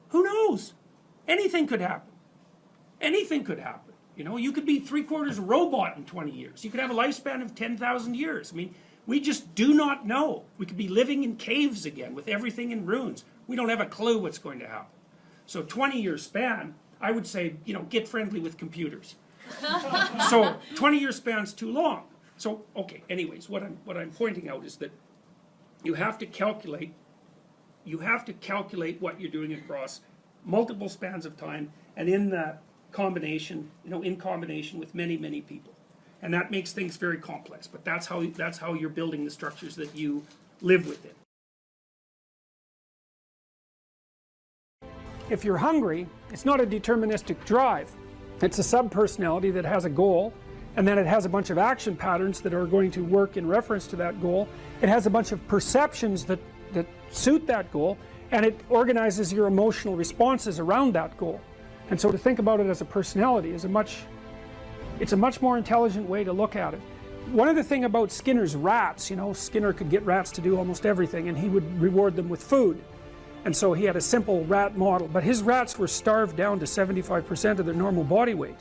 Who knows? Anything could happen. Anything could happen. You know, you could be 3/4 robot in 20 years. You could have a lifespan of 10,000 years. I mean, we just do not know. We could be living in caves again with everything in ruins. We don't have a clue what's going to happen. So 20-year span, I would say, you know, get friendly with computers. So 20-year span's too long. So, okay, anyways, what I'm pointing out is that you have to calculate what you're doing across multiple spans of time, and in that combination, in combination with many, many people. And that makes things very complex, but that's how you're building the structures that you live within. If you're hungry, it's not a deterministic drive. It's a subpersonality that has a goal, and then it has a bunch of action patterns that are going to work in reference to that goal. It has a bunch of perceptions that suit that goal, and it organizes your emotional responses around that goal. And so to think about it as a personality is it's a much more intelligent way to look at it. One other thing about Skinner's rats, Skinner could get rats to do almost everything, and he would reward them with food. And so he had a simple rat model, but his rats were starved down to 75% of their normal body weight.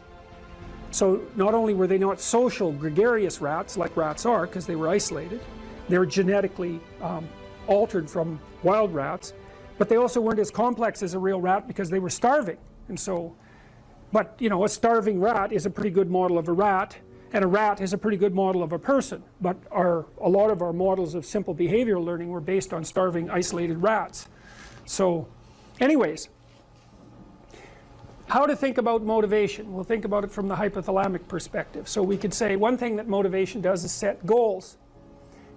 So not only were they not social, gregarious rats like rats are, because they were isolated, they were genetically altered from wild rats, but they also weren't as complex as a real rat because they were starving. And so, but a starving rat is a pretty good model of a rat, and a rat is a pretty good model of a person. But a lot of our models of simple behavioral learning were based on starving, isolated rats. So, anyways, how to think about motivation? We'll think about it from the hypothalamic perspective. So we could say one thing that motivation does is set goals.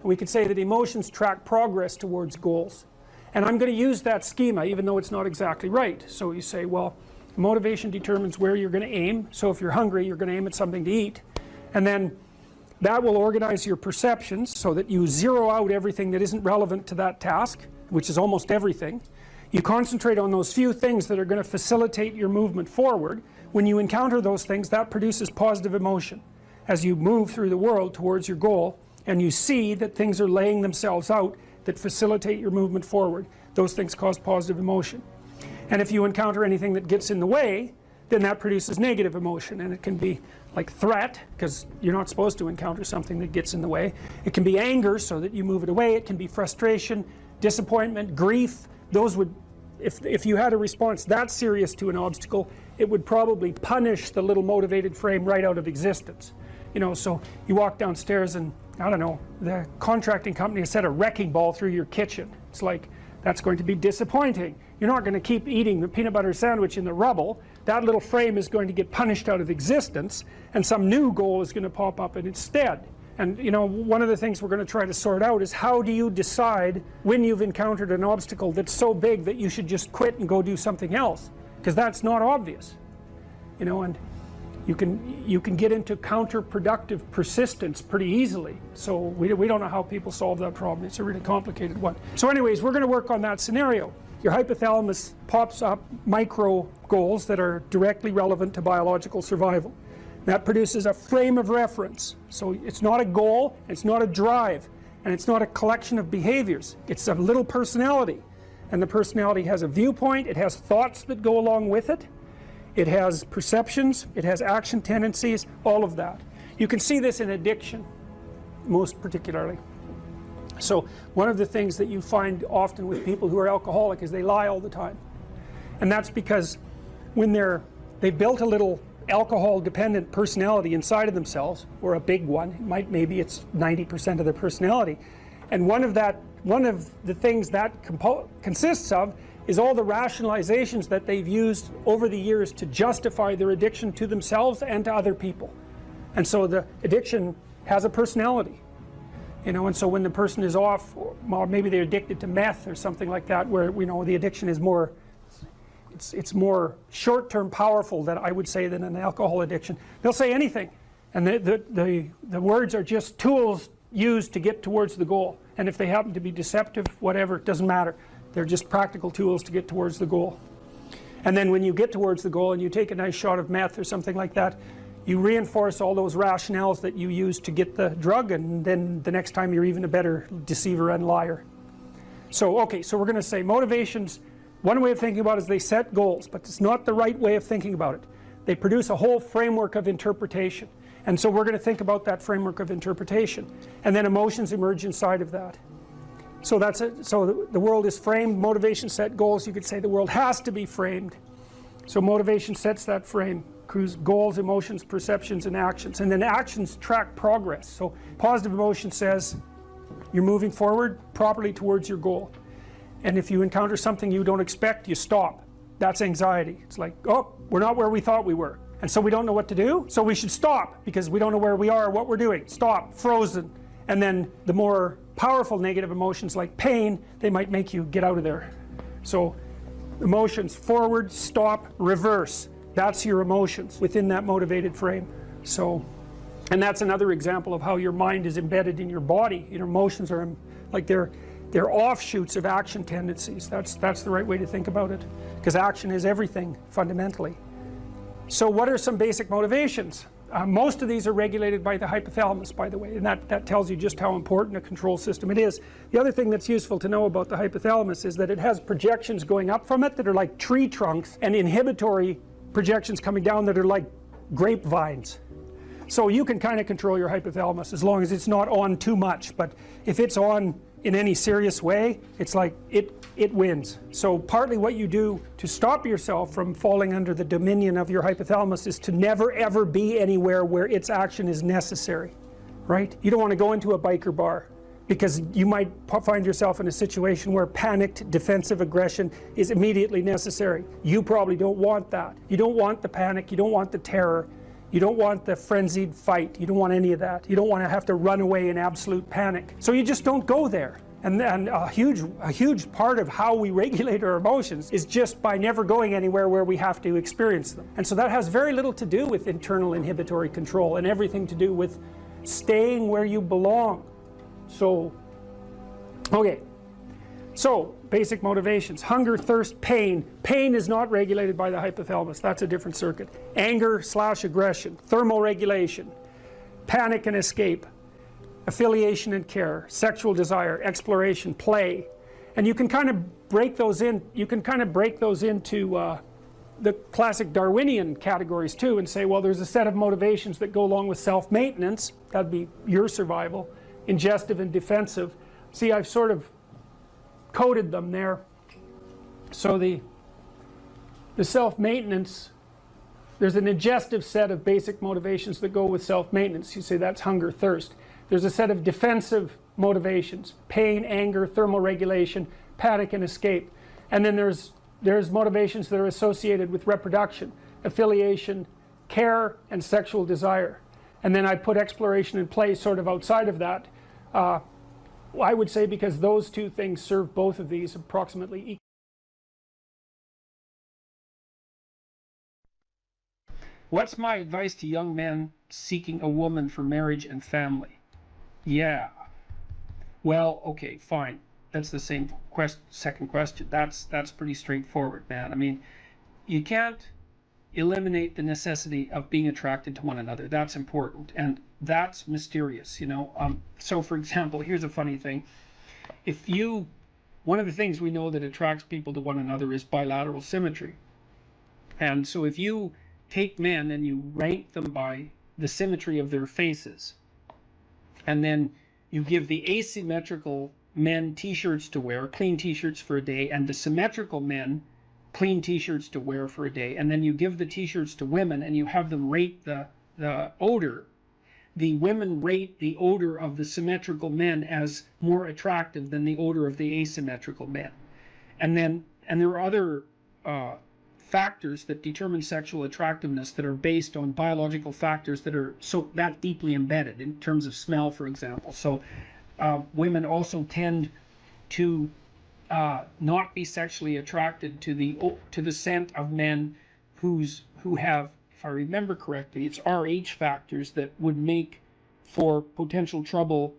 And we could say that emotions track progress towards goals. And I'm going to use that schema even though it's not exactly right. So you say, well, motivation determines where you're going to aim. So if you're hungry, you're going to aim at something to eat. And then that will organize your perceptions so that you zero out everything that isn't relevant to that task, which is almost everything. You concentrate on those few things that are going to facilitate your movement forward. When you encounter those things, that produces positive emotion. As you move through the world towards your goal, and you see that things are laying themselves out that facilitate your movement forward, those things cause positive emotion. And if you encounter anything that gets in the way, then that produces negative emotion. And it can be like threat, because you're not supposed to encounter something that gets in the way. It can be anger, so that you move it away. It can be frustration, disappointment, grief. Those would, if you had a response that serious to an obstacle, it would probably punish the little motivated frame right out of existence. So you walk downstairs and, I don't know, the contracting company has set a wrecking ball through your kitchen. It's like, that's going to be disappointing. You're not going to keep eating the peanut butter sandwich in the rubble. That little frame is going to get punished out of existence, and some new goal is going to pop up in its stead. And one of the things we're going to try to sort out is how do you decide when you've encountered an obstacle that's so big that you should just quit and go do something else? Because that's not obvious. And you can get into counterproductive persistence pretty easily. So we don't know how people solve that problem. It's a really complicated one. So anyways, we're going to work on that scenario. Your hypothalamus pops up micro goals that are directly relevant to biological survival. That produces a frame of reference. So it's not a goal, it's not a drive, and it's not a collection of behaviors. It's a little personality. And the personality has a viewpoint, it has thoughts that go along with it. It has perceptions, it has action tendencies, all of that. You can see this in addiction, most particularly. So one of the things that you find often with people who are alcoholic is they lie all the time. And that's because when they've built a little alcohol-dependent personality inside of themselves, or a big one, maybe it's 90% of their personality, and one of the things that consists of is all the rationalizations that they've used over the years to justify their addiction to themselves and to other people. And so the addiction has a personality, and so when the person is off, or maybe they're addicted to meth or something like that, where the addiction is more, it's more short-term powerful, than I would say, than an alcohol addiction. They'll say anything, and the words are just tools used to get towards the goal. And if they happen to be deceptive, whatever, it doesn't matter. They're just practical tools to get towards the goal. And then when you get towards the goal and you take a nice shot of meth or something like that, you reinforce all those rationales that you used to get the drug, and then the next time you're even a better deceiver and liar. So okay, so we're going to say motivations, one way of thinking about it is they set goals, but it's not the right way of thinking about it. They produce a whole framework of interpretation. And so we're going to think about that framework of interpretation. And then emotions emerge inside of that. So that's it. So the world is framed, motivation set goals. You could say the world has to be framed. So motivation sets that frame. whose goals, emotions, perceptions, and actions. And then actions track progress. So positive emotion says you're moving forward properly towards your goal. And if you encounter something you don't expect, you stop. That's anxiety. It's like, oh, we're not where we thought we were. And so we don't know what to do, so we should stop because we don't know where we are or what we're doing. Stop, frozen. And then the more powerful negative emotions like pain, they might make you get out of there. So emotions, forward, stop, reverse. That's your emotions within that motivated frame. So, and that's another example of how your mind is embedded in your body. Your emotions are like they're offshoots of action tendencies. That's the right way to think about it, because action is everything fundamentally. So what are some basic motivations? Most of these are regulated by the hypothalamus, by the way, and that tells you just how important a control system it is. The other thing that's useful to know about the hypothalamus is that it has projections going up from it that are like tree trunks, and inhibitory projections coming down that are like grapevines. So you can kind of control your hypothalamus as long as it's not on too much, but if it's on in any serious way, it's like it wins. So partly what you do to stop yourself from falling under the dominion of your hypothalamus is to never ever be anywhere where its action is necessary, right? You don't want to go into a biker bar because you might find yourself in a situation where panicked defensive aggression is immediately necessary. You probably don't want that. You don't want the panic, you don't want the terror, you don't want the frenzied fight, you don't want any of that. You don't want to have to run away in absolute panic. So you just don't go there. And a huge part of how we regulate our emotions is just by never going anywhere where we have to experience them. And so that has very little to do with internal inhibitory control and everything to do with staying where you belong. So, okay. So, basic motivations. Hunger, thirst, pain. Pain is not regulated by the hypothalamus. That's a different circuit. Anger/aggression. Thermoregulation. Panic and escape. Affiliation and care. Sexual desire. Exploration. Play. And you can kind of break those in. You can kind of break those into the classic Darwinian categories too, and say, well, there's a set of motivations that go along with self-maintenance. That'd be your survival. Ingestive and defensive. See, I've sort of coded them there. So the self-maintenance, there's an ingestive set of basic motivations that go with self-maintenance. You say that's hunger, thirst. There's a set of defensive motivations: pain, anger, thermoregulation, panic, and escape. And then there's motivations that are associated with reproduction: affiliation, care, and sexual desire. And then I put exploration and play sort of outside of that. I would say because those two things serve both of these approximately equally. What's my advice to young men seeking a woman for marriage and family? Yeah. Well, okay, fine. That's the same second question. That's pretty straightforward, man. I mean, you can't eliminate the necessity of being attracted to one another. That's important, and that's mysterious, you know. So for example, here's a funny thing. One of the things we know that attracts people to one another is bilateral symmetry. And so if you take men and you rank them by the symmetry of their faces, and then you give the asymmetrical men t-shirts to wear, clean t-shirts for a day, and the symmetrical men clean t-shirts to wear for a day, and then you give the t-shirts to women and you have them rate the odor, the women rate the odor of the symmetrical men as more attractive than the odor of the asymmetrical men. And there are other factors that determine sexual attractiveness that are based on biological factors that are that deeply embedded, in terms of smell, for example. So women also tend to not be sexually attracted to the scent of men who have, if I remember correctly, it's Rh factors that would make for potential trouble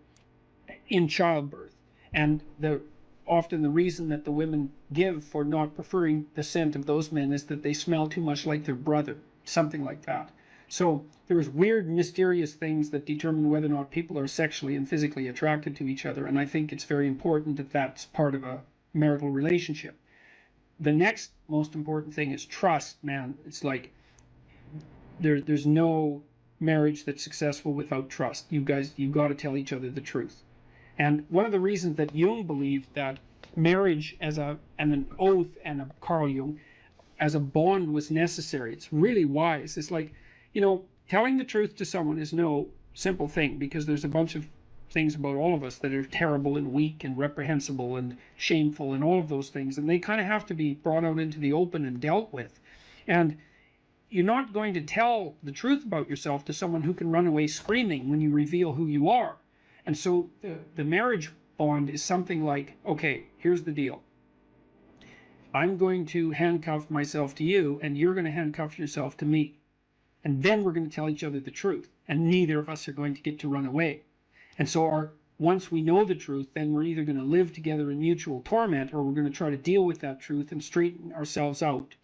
in childbirth. And often the reason that the women give for not preferring the scent of those men is that they smell too much like their brother, something like that. So there's weird, mysterious things that determine whether or not people are sexually and physically attracted to each other, and I think it's very important that that's part of a marital relationship. The next most important thing is trust, man. It's like there's no marriage that's successful without trust. You've got to tell each other the truth. And one of the reasons that Jung believed that marriage and an oath, and Carl Jung, as a bond was necessary. It's really wise. It's like, telling the truth to someone is no simple thing, because there's a bunch of things about all of us that are terrible and weak and reprehensible and shameful and all of those things, and they kind of have to be brought out into the open and dealt with. And you're not going to tell the truth about yourself to someone who can run away screaming when you reveal who you are. And so the marriage bond is something like, okay, here's the deal. I'm going to handcuff myself to you, and you're going to handcuff yourself to me. And then we're going to tell each other the truth, and neither of us are going to get to run away. And so once we know the truth, then we're either going to live together in mutual torment, or we're going to try to deal with that truth and straighten ourselves out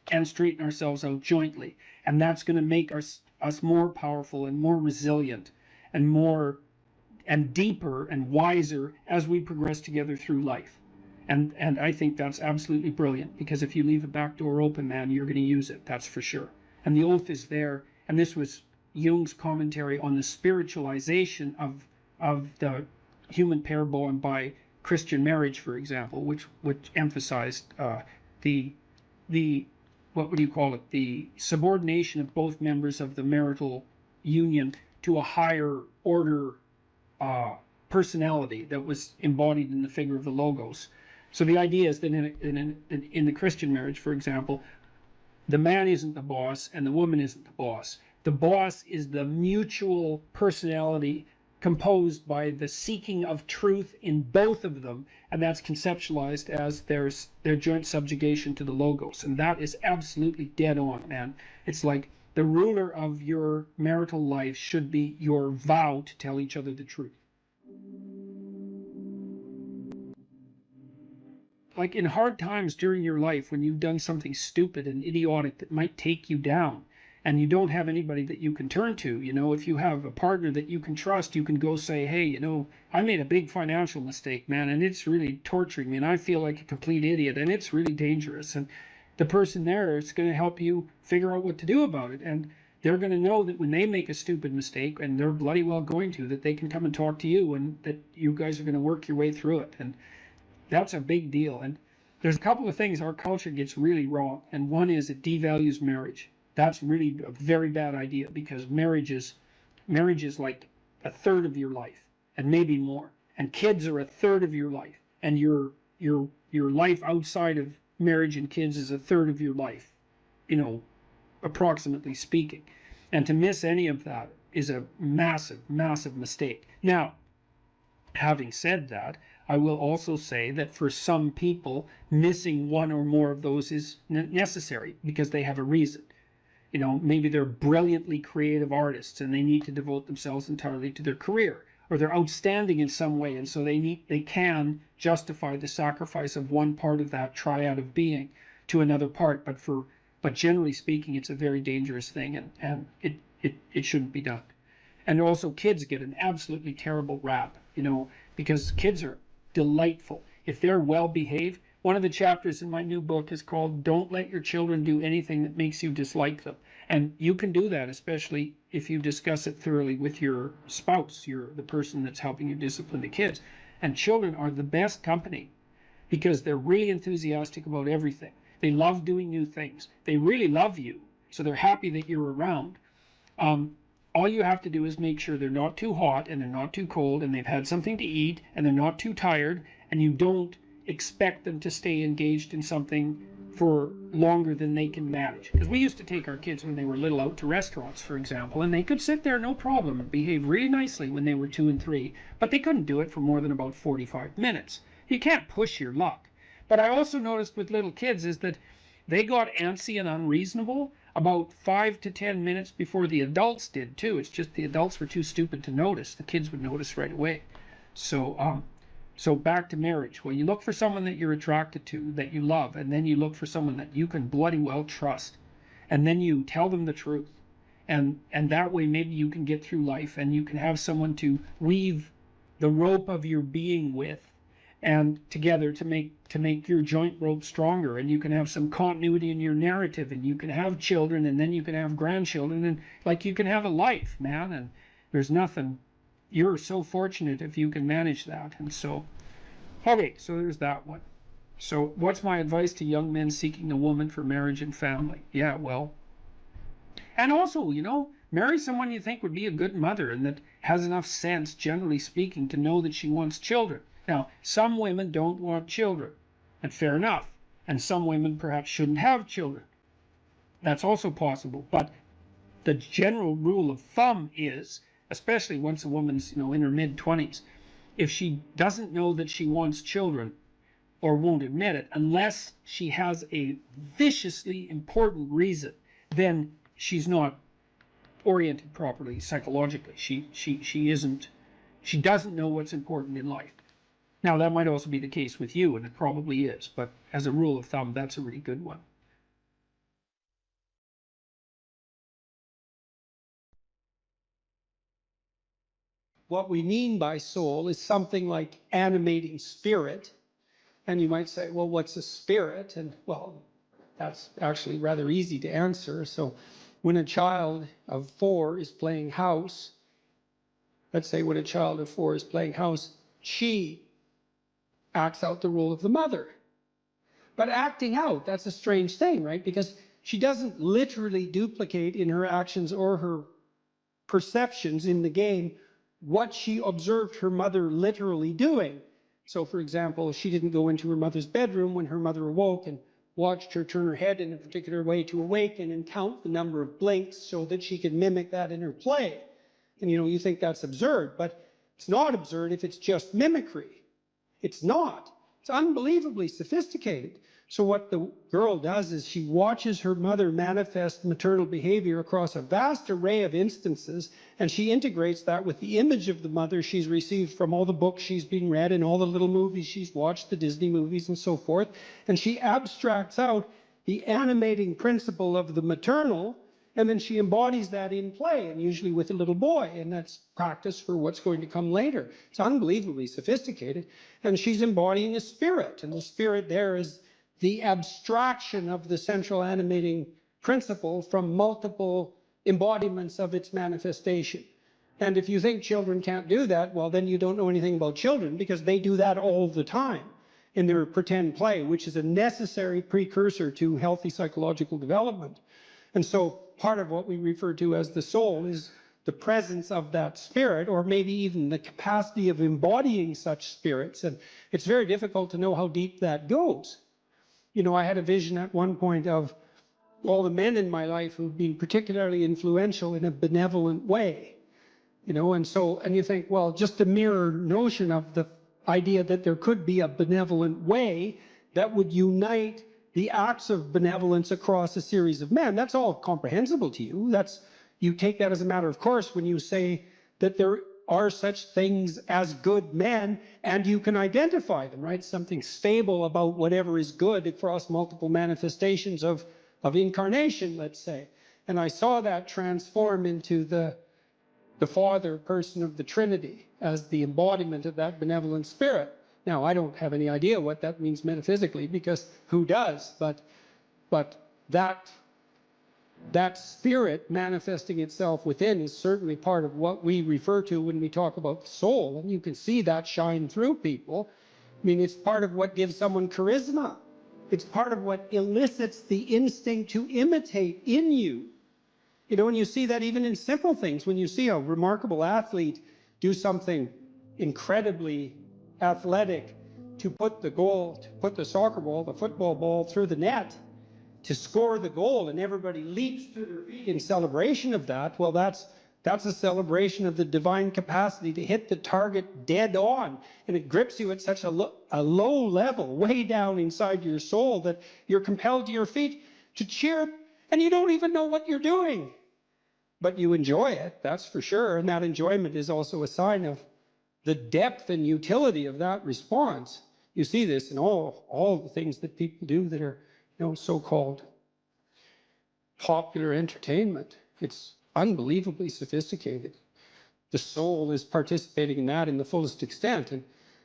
jointly. And that's going to make us more powerful and more resilient and deeper and wiser as we progress together through life. And I think that's absolutely brilliant, because if you leave a back door open, man, you're going to use it, that's for sure. And the oath is there. And this was Jung's commentary on the spiritualization of the human pair bond by Christian marriage, for example, which emphasized the what would you call it, the subordination of both members of the marital union to a higher order personality that was embodied in the figure of the Logos. So the idea is that in the Christian marriage, for example, the man isn't the boss and the woman isn't the boss. The boss is the mutual personality composed by the seeking of truth in both of them, and that's conceptualized as their joint subjugation to the Logos. And that is absolutely dead on, man. It's like the ruler of your marital life should be your vow to tell each other the truth. Like in hard times during your life, when you've done something stupid and idiotic that might take you down, and you don't have anybody that you can turn to, if you have a partner that you can trust, you can go say, hey, I made a big financial mistake, man, and it's really torturing me, and I feel like a complete idiot, and it's really dangerous. And the person there is going to help you figure out what to do about it. And they're going to know that when they make a stupid mistake, and they're bloody well going to, that they can come and talk to you, and that you guys are going to work your way through it. And that's a big deal. And there's a couple of things our culture gets really wrong. And one is it devalues marriage. That's really a very bad idea, because marriage is like a third of your life, and maybe more. And kids are a third of your life. And your life outside of marriage and kids is a third of your life, approximately speaking. And to miss any of that is a massive, massive mistake. Now, having said that, I will also say that for some people, missing one or more of those is necessary because they have a reason. Maybe they're brilliantly creative artists and they need to devote themselves entirely to their career, or they're outstanding in some way, and so they can justify the sacrifice of one part of that triad of being to another part. But generally speaking, it's a very dangerous thing, and it shouldn't be done. And also, kids get an absolutely terrible rap, because kids are delightful if they're well behaved. One of the chapters in my new book is called Don't Let Your Children Do Anything That Makes You Dislike Them. And you can do that, especially if you discuss it thoroughly with your spouse, the person that's helping you discipline the kids. And children are the best company because they're really enthusiastic about everything. They love doing new things. They really love you, so they're happy that you're around. All you have to do is make sure they're not too hot and they're not too cold, and they've had something to eat and they're not too tired, and you don't expect them to stay engaged in something for longer than they can manage. Because we used to take our kids when they were little out to restaurants, for example, and they could sit there no problem and behave really nicely when they were 2 and 3, but they couldn't do it for more than about 45 minutes. You can't push your luck. But I also noticed with little kids is that they got antsy and unreasonable about 5 to 10 minutes before the adults did too. It's just the adults were too stupid to notice. The kids would notice right away. So back to marriage. Well, you look for someone that you're attracted to, that you love, and then you look for someone that you can bloody well trust. And then you tell them the truth. And that way maybe you can get through life, and you can have someone to weave the rope of your being with, and together to make your joint rope stronger, and you can have some continuity in your narrative, and you can have children, and then you can have grandchildren, and like you can have a life, man. And there's nothing. You're so fortunate if you can manage that. And so, okay, so there's that one. So what's my advice to young men seeking a woman for marriage and family? Yeah, well, and also, you know, marry someone you think would be a good mother and that has enough sense, generally speaking, to know that she wants children. Now, some women don't want children, and fair enough. And some women perhaps shouldn't have children. That's also possible. But the general rule of thumb is, especially once a woman's, you know, in her mid-20s, if she doesn't know that she wants children or won't admit it, unless she has a viciously important reason, then she's not oriented properly psychologically. She isn't, she doesn't know what's important in life. Now, that might also be the case with you, and it probably is, but as a rule of thumb, that's a really good one. What we mean by soul is something like animating spirit. And you might say, well, what's a spirit? And well, that's actually rather easy to answer. So when a child of 4 is playing house, let's say when a child of 4 is playing house, she acts out the role of the mother. But acting out, that's a strange thing, right? Because she doesn't literally duplicate in her actions or her perceptions in the game what she observed her mother literally doing. So, for example, she didn't go into her mother's bedroom when her mother awoke and watched her turn her head in a particular way to awaken and count the number of blinks so that she could mimic that in her play. And, you know, you think that's absurd, but it's not absurd if it's just mimicry. It's not. It's unbelievably sophisticated. So what the girl does is she watches her mother manifest maternal behavior across a vast array of instances, and she integrates that with the image of the mother she's received from all the books she's been read and all the little movies she's watched, the Disney movies and so forth. And she abstracts out the animating principle of the maternal, and then she embodies that in play, and usually with a little boy, and that's practice for what's going to come later. It's unbelievably sophisticated, and she's embodying a spirit, and the spirit there is the abstraction of the central animating principle from multiple embodiments of its manifestation. And if you think children can't do that, well, then you don't know anything about children, because they do that all the time in their pretend play, which is a necessary precursor to healthy psychological development. And so part of what we refer to as the soul is the presence of that spirit, or maybe even the capacity of embodying such spirits. And it's very difficult to know how deep that goes. You know, I had a vision at one point of all the men in my life who've been particularly influential in a benevolent way. You know, and you think, well, just the mere notion of the idea that there could be a benevolent way that would unite the acts of benevolence across a series of men, that's all comprehensible to you. You take that as a matter of course when you say that there are such things as good men, and you can identify them, right? Something stable about whatever is good across multiple manifestations of incarnation, let's say. And I saw that transform into the Father person of the Trinity as the embodiment of that benevolent spirit. Now, I don't have any idea what that means metaphysically, because who does? But that spirit manifesting itself within is certainly part of what we refer to when we talk about the soul. And you can see that shine through people. I mean, it's part of what gives someone charisma. It's part of what elicits the instinct to imitate in you. You know, and you see that even in simple things. When you see a remarkable athlete do something incredibly athletic to put the soccer ball, the football ball through the net, to score the goal, and everybody leaps to their feet in celebration of that, well, that's a celebration of the divine capacity to hit the target dead on. And it grips you at such a low level, way down inside your soul, that you're compelled to your feet to cheer, and you don't even know what you're doing. But you enjoy it, that's for sure. And that enjoyment is also a sign of the depth and utility of that response. You see this in all the things that people do that are, you know, so-called popular entertainment. It's unbelievably sophisticated. The soul is participating in that in the fullest extent. And,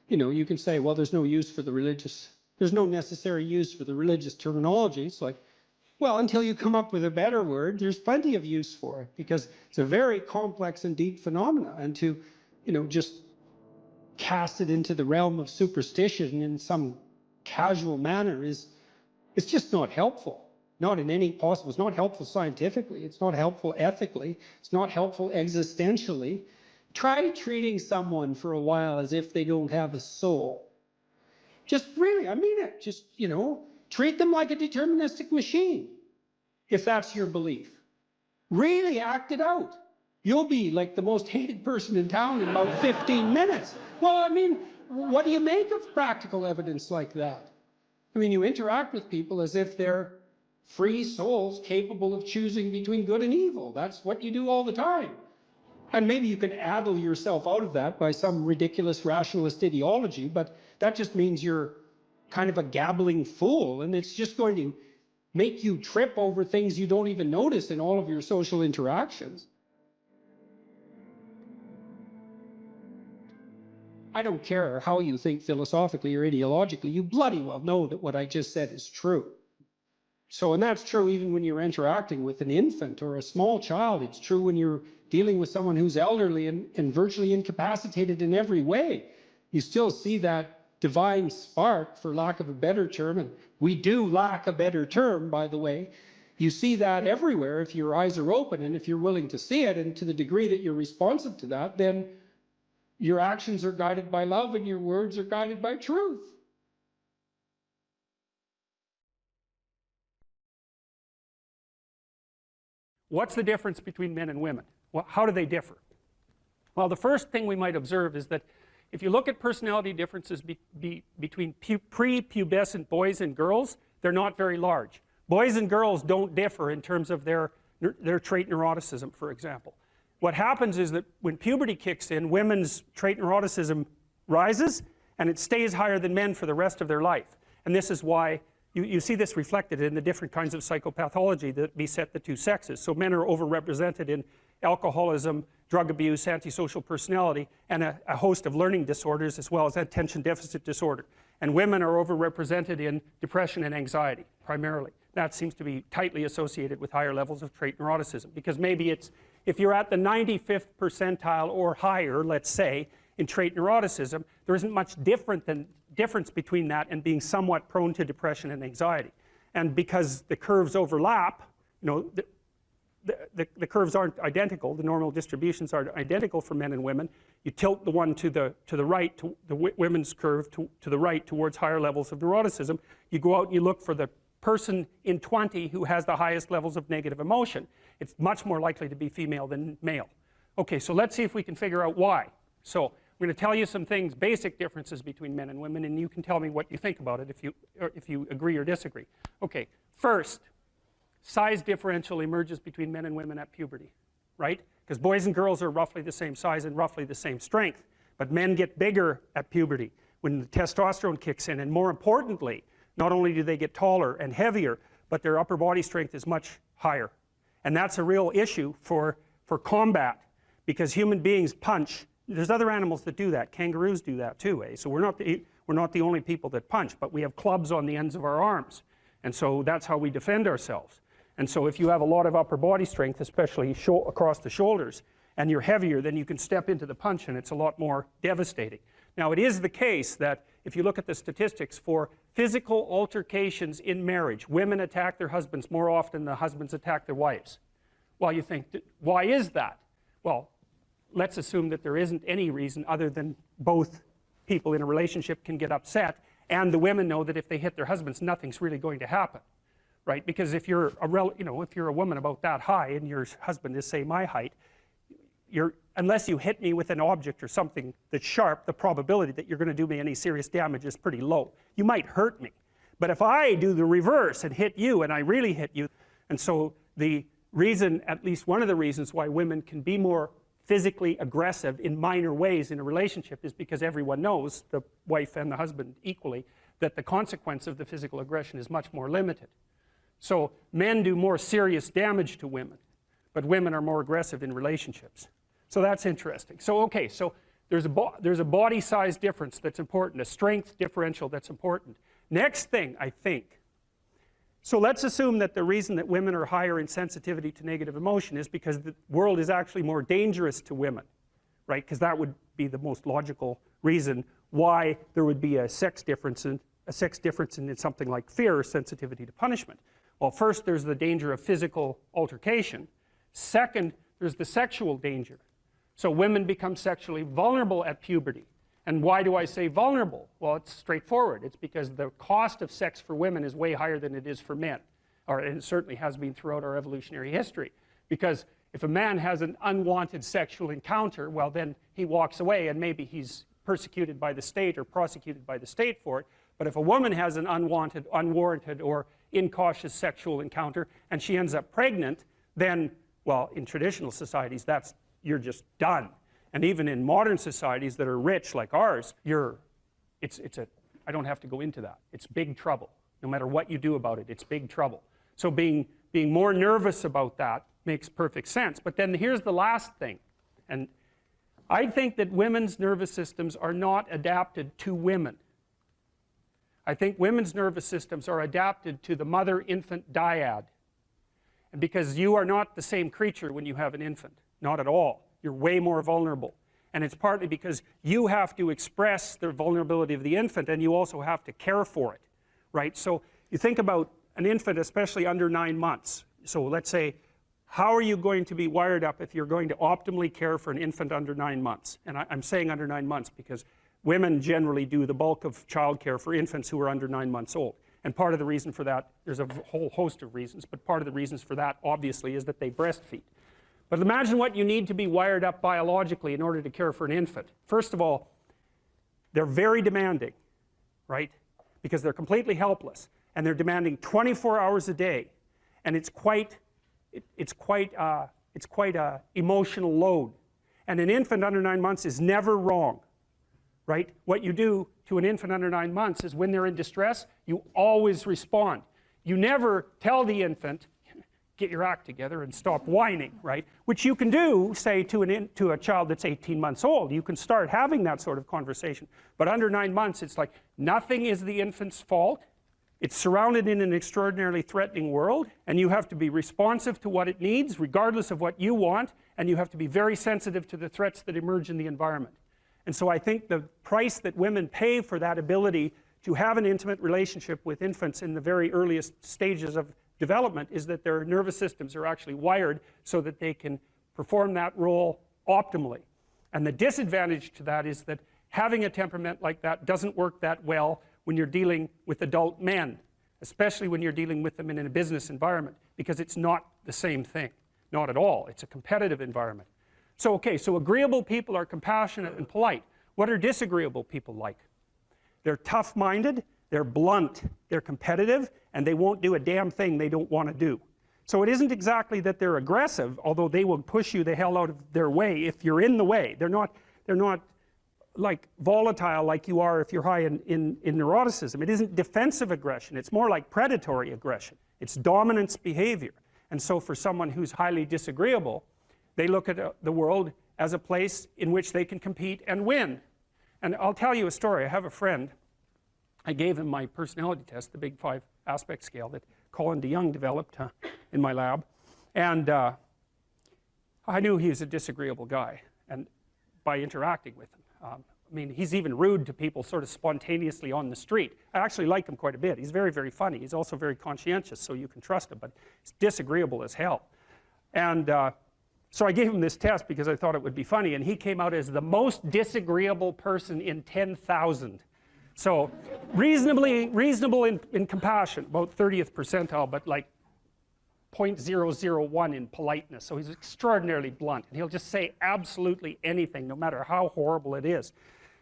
you know, you can say, well, there's no necessary use for the religious terminology. It's like, well, until you come up with a better word, there's plenty of use for it, because it's a very complex and deep phenomena. And to, you know, just cast it into the realm of superstition in some casual manner is, it's just not helpful. Not in any possible, it's not helpful scientifically, it's not helpful ethically, it's not helpful existentially. Try treating someone for a while as if they don't have a soul. Just really, I mean it, just, you know, treat them like a deterministic machine, if that's your belief. Really act it out. You'll be like the most hated person in town in about 15 minutes. Well, I mean, what do you make of practical evidence like that? I mean, you interact with people as if they're free souls capable of choosing between good and evil. That's what you do all the time. And maybe you can addle yourself out of that by some ridiculous rationalist ideology, but that just means you're kind of a gabbling fool, and it's just going to make you trip over things you don't even notice in all of your social interactions. I don't care how you think philosophically or ideologically, you bloody well know that what I just said is true. So, and that's true even when you're interacting with an infant or a small child. It's true when you're dealing with someone who's elderly and virtually incapacitated in every way. You still see that divine spark, for lack of a better term, and we do lack a better term, by the way. You see that everywhere if your eyes are open and if you're willing to see it, and to the degree that you're responsive to that, then your actions are guided by love and your words are guided by truth. What's the difference between men and women? Well, how do they differ? Well, the first thing we might observe is that if you look at personality differences between prepubescent boys and girls, they're not very large. Boys and girls don't differ in terms of their trait neuroticism, for example. What happens is that when puberty kicks in, women's trait neuroticism rises, and it stays higher than men for the rest of their life. And this is why you see this reflected in the different kinds of psychopathology that beset the two sexes. So men are overrepresented in alcoholism, drug abuse, antisocial personality, and a host of learning disorders, as well as attention deficit disorder. And women are overrepresented in depression and anxiety, primarily. That seems to be tightly associated with higher levels of trait neuroticism, because maybe it's, if you're at the 95th percentile or higher, let's say, in trait neuroticism, there isn't much difference between that and being somewhat prone to depression and anxiety. And because the curves overlap, you know, the curves aren't identical, the normal distributions aren't identical for men and women. You tilt the one to the right, to the women's curve to the right towards higher levels of neuroticism. You go out and you look for the person in 20 who has the highest levels of negative emotion. It's much more likely to be female than male. Okay, so let's see if we can figure out why. So I'm going to tell you some things, basic differences between men and women, and you can tell me what you think about it if you agree or disagree. Okay, first, size differential emerges between men and women at puberty, right? Because boys and girls are roughly the same size and roughly the same strength, but men get bigger at puberty when the testosterone kicks in, and more importantly, not only do they get taller and heavier, but their upper body strength is much higher. And that's a real issue for combat, because human beings punch. There's other animals that do that. Kangaroos do that too, eh? So we're not the only people that punch, but we have clubs on the ends of our arms. And so that's how we defend ourselves. And so if you have a lot of upper body strength, especially across the shoulders, and you're heavier, then you can step into the punch and it's a lot more devastating. Now, it is the case that if you look at the statistics for physical altercations in marriage, women attack their husbands more often than the husbands attack their wives. Well, you think, why is that? Well, let's assume that there isn't any reason other than both people in a relationship can get upset, and the women know that if they hit their husbands, nothing's really going to happen, right? Because if you're if you're a woman about that high and your husband is, say, my height, unless you hit me with an object or something that's sharp, the probability that you're going to do me any serious damage is pretty low. You might hurt me, but if I do the reverse and hit you, and I really hit you, and so the reason, at least one of the reasons why women can be more physically aggressive in minor ways in a relationship is because everyone knows, the wife and the husband equally, that the consequence of the physical aggression is much more limited. So men do more serious damage to women, but women are more aggressive in relationships. So that's interesting. So okay, so there's a body size difference that's important, a strength differential that's important. Next thing, I think, so let's assume that the reason that women are higher in sensitivity to negative emotion is because the world is actually more dangerous to women, right? Because that would be the most logical reason why there would be a sex difference a sex difference in something like fear or sensitivity to punishment? Well, first, there's the danger of physical altercation. Second, there's the sexual danger. So women become sexually vulnerable at puberty. And why do I say vulnerable? Well, it's straightforward. It's because the cost of sex for women is way higher than it is for men. Or it certainly has been throughout our evolutionary history. Because if a man has an unwanted sexual encounter, well, then he walks away and maybe he's persecuted by the state or prosecuted by the state for it. But if a woman has an unwanted, unwarranted, or incautious sexual encounter and she ends up pregnant, then, well, in traditional societies, you're just done. And even in modern societies that are rich like ours, I don't have to go into that. It's big trouble. No matter what you do about it, it's big trouble. So being more nervous about that makes perfect sense. But then here's the last thing. And I think that women's nervous systems are not adapted to women. I think women's nervous systems are adapted to the mother-infant dyad. And because you are not the same creature when you have an infant. Not at all. You're way more vulnerable. And it's partly because you have to express the vulnerability of the infant and you also have to care for it, right? So you think about an infant, especially under 9 months. So let's say, how are you going to be wired up if you're going to optimally care for an infant under 9 months? And I'm saying under 9 months because women generally do the bulk of childcare for infants who are under 9 months old. And part of the reason for that, there's a whole host of reasons, but part of the reasons for that, obviously, is that they breastfeed. But imagine what you need to be wired up biologically in order to care for an infant. First of all, they're very demanding, right? Because they're completely helpless. And they're demanding 24 hours a day. And it's quite a emotional load. And an infant under 9 months is never wrong, right? What you do to an infant under 9 months is when they're in distress, you always respond. You never tell the infant, get your act together and stop whining, right? Which you can do, say, to a child that's 18 months old. You can start having that sort of conversation. But under 9 months, it's like nothing is the infant's fault. It's surrounded in an extraordinarily threatening world, and you have to be responsive to what it needs, regardless of what you want, and you have to be very sensitive to the threats that emerge in the environment. And so I think the price that women pay for that ability to have an intimate relationship with infants in the very earliest stages of development is that their nervous systems are actually wired so that they can perform that role optimally. And the disadvantage to that is that having a temperament like that doesn't work that well when you're dealing with adult men, especially when you're dealing with them in a business environment, because it's not the same thing. Not at all. It's a competitive environment. So, okay, so agreeable people are compassionate and polite. What are disagreeable people like? They're tough-minded, they're blunt, they're competitive, and they won't do a damn thing they don't want to do. So it isn't exactly that they're aggressive, although they will push you the hell out of their way if you're in the way. They're not like volatile like you are if you're high in neuroticism. It isn't defensive aggression. It's more like predatory aggression. It's dominance behavior. And so for someone who's highly disagreeable, they look at the world as a place in which they can compete and win. And I'll tell you a story. I have a friend. I gave him my personality test, the Big 5 aspect scale that Colin DeYoung developed in my lab. And I knew he was a disagreeable guy, and by interacting with him. I mean, he's even rude to people sort of spontaneously on the street. I actually like him quite a bit. He's very, very funny. He's also very conscientious, so you can trust him, but he's disagreeable as hell. And so I gave him this test because I thought it would be funny, and he came out as the most disagreeable person in 10,000. So reasonable in compassion, about 30th percentile, but like 0.001 in politeness. So he's extraordinarily blunt, and he'll just say absolutely anything, no matter how horrible it is.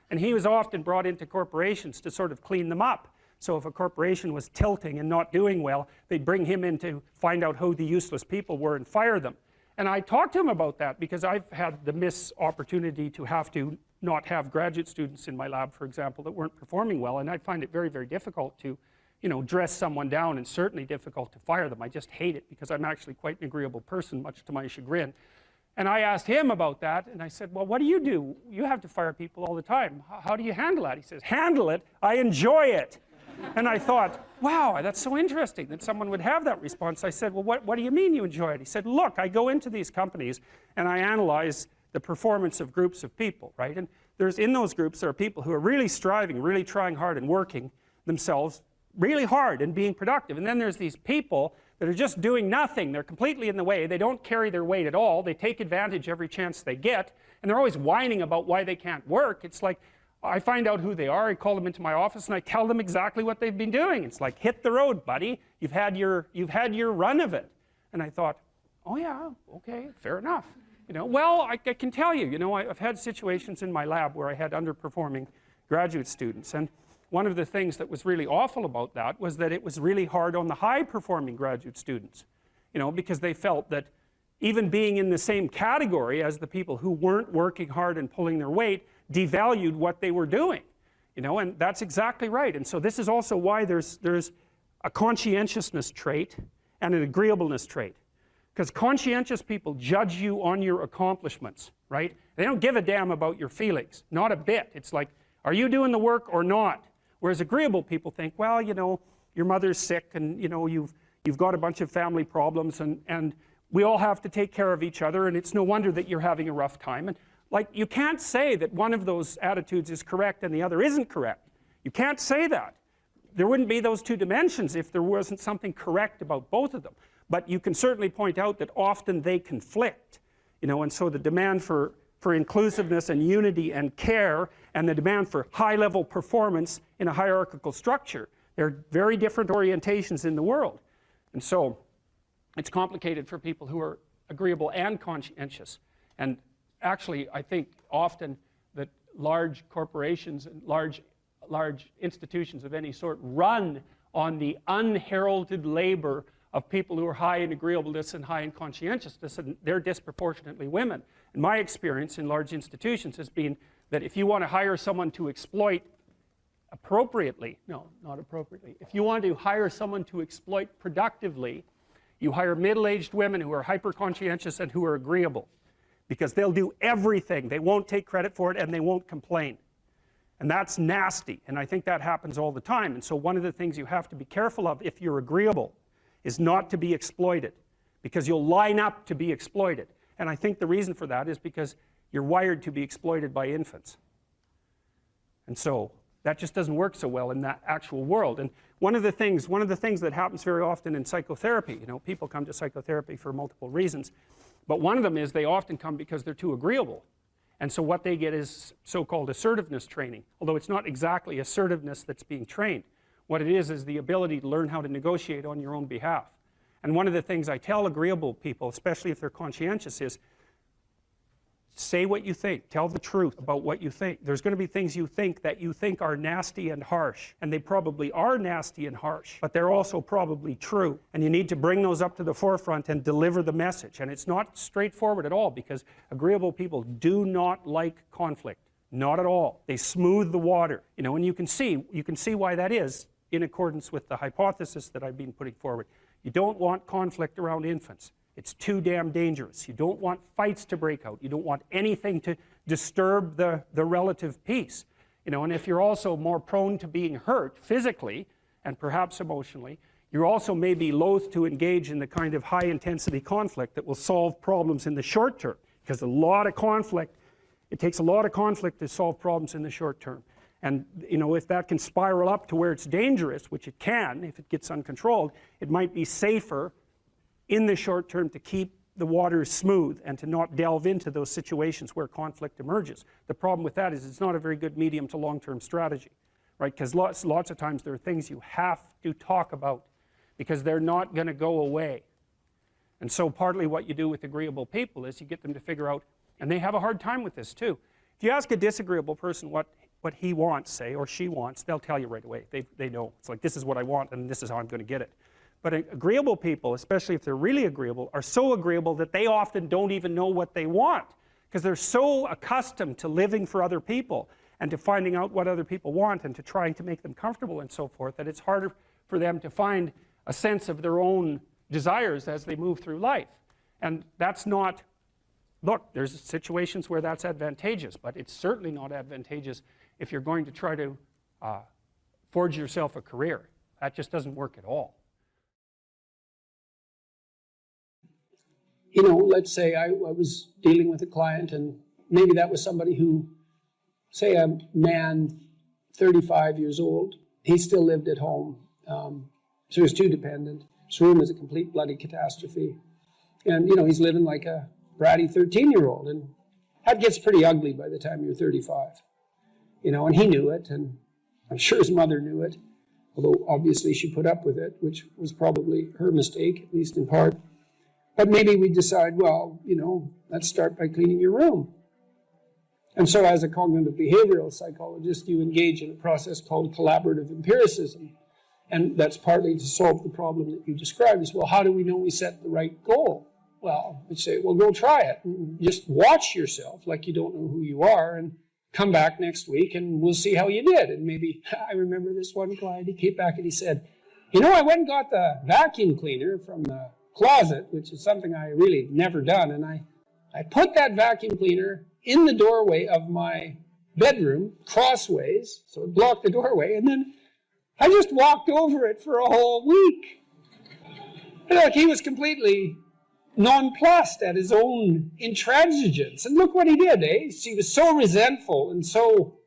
And he was often brought into corporations to sort of clean them up. So if a corporation was tilting and not doing well, they'd bring him in to find out who the useless people were and fire them. And I talked to him about that because I've had the miss opportunity to have to not have graduate students in my lab, for example, that weren't performing well, and I find it very, very difficult to, you know, dress someone down, and certainly difficult to fire them. I just hate it because I'm actually quite an agreeable person, much to my chagrin. And I asked him about that, and I said, well, what do? You have to fire people all the time. How do you handle that? He says, handle it? I enjoy it. And I thought, wow, that's so interesting that someone would have that response. I said, well, what do you mean you enjoy it? He said, look, I go into these companies and I analyze the performance of groups of people, right? And in those groups, there are people who are really striving, really trying hard and working, themselves really hard and being productive. And then there's these people that are just doing nothing. They're completely in the way. They don't carry their weight at all. They take advantage every chance they get, and they're always whining about why they can't work. It's like, I find out who they are, I call them into my office, and I tell them exactly what they've been doing. It's like, hit the road, buddy. You've had your run of it. And I thought, oh yeah, okay, fair enough. You know, well, I can tell you, you know, I've had situations in my lab where I had underperforming graduate students, and one of the things that was really awful about that was that it was really hard on the high-performing graduate students, you know, because they felt that even being in the same category as the people who weren't working hard and pulling their weight devalued what they were doing, you know, and that's exactly right. And so this is also why there's a conscientiousness trait and an agreeableness trait. Because conscientious people judge you on your accomplishments, right? They don't give a damn about your feelings, not a bit. It's like, are you doing the work or not? Whereas agreeable people think, well, you know, your mother's sick, and you know, you've got a bunch of family problems, and we all have to take care of each other, and it's no wonder that you're having a rough time. And like, you can't say that one of those attitudes is correct and the other isn't correct. You can't say that. There wouldn't be those two dimensions if there wasn't something correct about both of them. But you can certainly point out that often they conflict, you know, and so the demand for inclusiveness and unity and care, and the demand for high-level performance in a hierarchical structure, they're very different orientations in the world. And so it's complicated for people who are agreeable and conscientious. And actually, I think often that large corporations and large institutions of any sort run on the unheralded labor of people who are high in agreeableness and high in conscientiousness, and they're disproportionately women. And my experience in large institutions has been that if you want to hire someone to exploit appropriately, no, not appropriately, if you want to hire someone to exploit productively, you hire middle-aged women who are hyper-conscientious and who are agreeable, because they'll do everything. They won't take credit for it, and they won't complain. And that's nasty, and I think that happens all the time. And so one of the things you have to be careful of if you're agreeable is not to be exploited, because you'll line up to be exploited. And I think the reason for that is because you're wired to be exploited by infants. And so that just doesn't work so well in that actual world. And one of the things that happens very often in psychotherapy, you know, people come to psychotherapy for multiple reasons, but one of them is they often come because they're too agreeable. And so what they get is so-called assertiveness training, although it's not exactly assertiveness that's being trained. What it is the ability to learn how to negotiate on your own behalf. And one of the things I tell agreeable people, especially if they're conscientious, is say what you think. Tell the truth about what you think. There's going to be things you think that you think are nasty and harsh, and they probably are nasty and harsh, but they're also probably true. And you need to bring those up to the forefront and deliver the message. And it's not straightforward at all, because agreeable people do not like conflict. Not at all. They smooth the water. You know, and you can see why that is in accordance with the hypothesis that I've been putting forward. You don't want conflict around infants. It's too damn dangerous. You don't want fights to break out. You don't want anything to disturb the relative peace. You know, and if you're also more prone to being hurt physically and perhaps emotionally, you also may be loath to engage in the kind of high-intensity conflict that will solve problems in the short term, because it takes a lot of conflict to solve problems in the short term. And you know, if that can spiral up to where it's dangerous, which it can if it gets uncontrolled, it might be safer in the short term to keep the waters smooth and to not delve into those situations where conflict emerges. The problem with that is it's not a very good medium to long-term strategy, right? Because lots of times there are things you have to talk about because they're not going to go away. And so partly what you do with agreeable people is you get them to figure out, and they have a hard time with this too. If you ask a disagreeable person what he wants, say, or she wants, they'll tell you right away. They know. It's like, this is what I want, and this is how I'm going to get it. But agreeable people, especially if they're really agreeable, are so agreeable that they often don't even know what they want, because they're so accustomed to living for other people and to finding out what other people want and to trying to make them comfortable and so forth, that it's harder for them to find a sense of their own desires as they move through life. And that's not, look, there's situations where that's advantageous, but it's certainly not advantageous if you're going to try to forge yourself a career. That just doesn't work at all. You know, let's say I was dealing with a client, and maybe that was somebody who, say a man 35 years old, he still lived at home. So he was too dependent. His room is a complete bloody catastrophe. And, you know, he's living like a bratty 13-year-old. And that gets pretty ugly by the time you're 35. You know, and he knew it, and I'm sure his mother knew it, although obviously she put up with it, which was probably her mistake, at least in part. But maybe we decide, well, you know, let's start by cleaning your room. And so as a cognitive behavioral psychologist, you engage in a process called collaborative empiricism. And that's partly to solve the problem that you described is, well, how do we know we set the right goal? Well, we say, well, go try it. And just watch yourself like you don't know who you are and come back next week and we'll see how you did. And maybe, I remember this one client, he came back and he said, you know, I went and got the vacuum cleaner from the closet, which is something I really never done. And I put that vacuum cleaner in the doorway of my bedroom, crossways, so it blocked the doorway. And then I just walked over it for a whole week. And like he was completely nonplussed at his own intransigence. And look what he did, eh? He was so resentful and so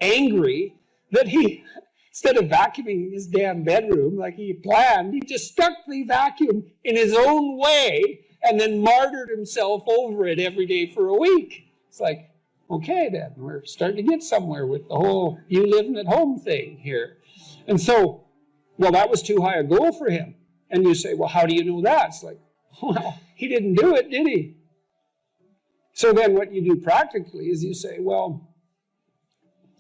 angry that he, instead of vacuuming his damn bedroom like he planned, he just stuck the vacuum in his own way and then martyred himself over it every day for a week. It's like, okay then, we're starting to get somewhere with the whole you living at home thing here. And so, well, that was too high a goal for him. And you say, well, how do you know that? It's like, well, he didn't do it, did he? So then what you do practically is you say, well,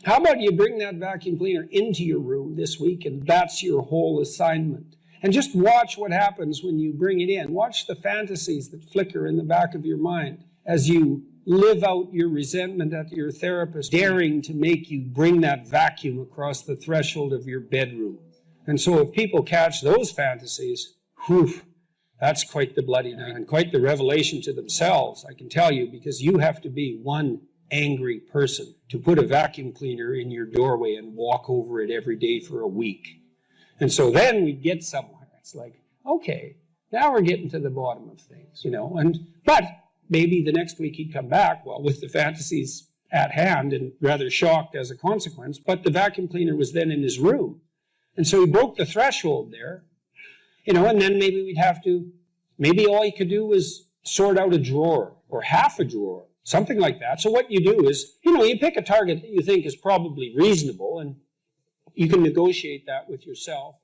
how about you bring that vacuum cleaner into your room this week and that's your whole assignment. And just watch what happens when you bring it in. Watch the fantasies that flicker in the back of your mind as you live out your resentment at your therapist, daring to make you bring that vacuum across the threshold of your bedroom. And so if people catch those fantasies, whew, that's quite the bloody night and quite the revelation to themselves, I can tell you, because you have to be one angry person to put a vacuum cleaner in your doorway and walk over it every day for a week. And so then we get somewhere. It's like, okay, now we're getting to the bottom of things, you know. But maybe the next week he'd come back, well, with the fantasies at hand and rather shocked as a consequence, but the vacuum cleaner was then in his room. And so he broke the threshold there, you know, and then maybe we'd have to, maybe all he could do was sort out a drawer or half a drawer, something like that. So what you do is, you know, you pick a target that you think is probably reasonable and you can negotiate that with yourself.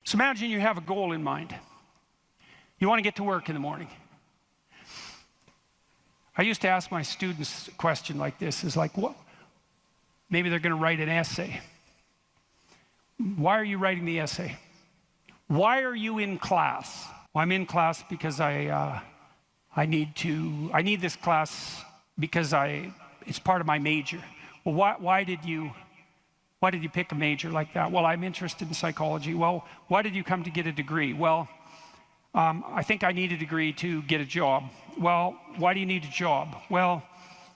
So imagine you have a goal in mind. You want to get to work in the morning. I used to ask my students a question like this, is like, what? Maybe they're going to write an essay. Why are you writing the essay? Why are you in class? Well, I'm in class because I need this class because it's part of my major. Well, why did you pick a major like that? Well, I'm interested in psychology. Well, why did you come to get a degree? Well, I think I need a degree to get a job. Well, why do you need a job? Well,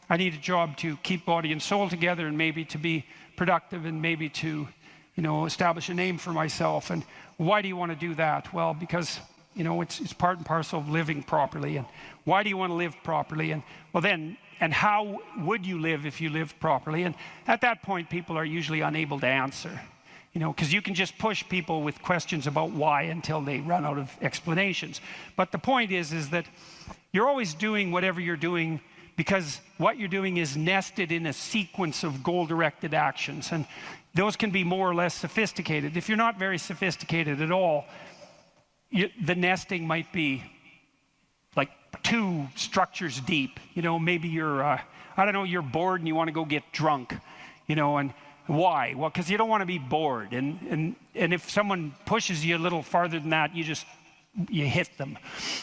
I need a job to keep body and soul together and maybe to be productive and maybe to, you know, establish a name for myself. And why do you want to do that? Well, because, you know, it's part and parcel of living properly. And why do you want to live properly? And well then, and how would you live if you lived properly? And at that point, people are usually unable to answer, you know, because you can just push people with questions about why until they run out of explanations. But the point is that you're always doing whatever you're doing because what you're doing is nested in a sequence of goal-directed actions. And those can be more or less sophisticated. If you're not very sophisticated at all, the nesting might be like 2 structures deep. You know, maybe you're, I don't know, you're bored and you want to go get drunk, you know, and why? Well, because you don't want to be bored. And if someone pushes you a little farther than that, you hit them.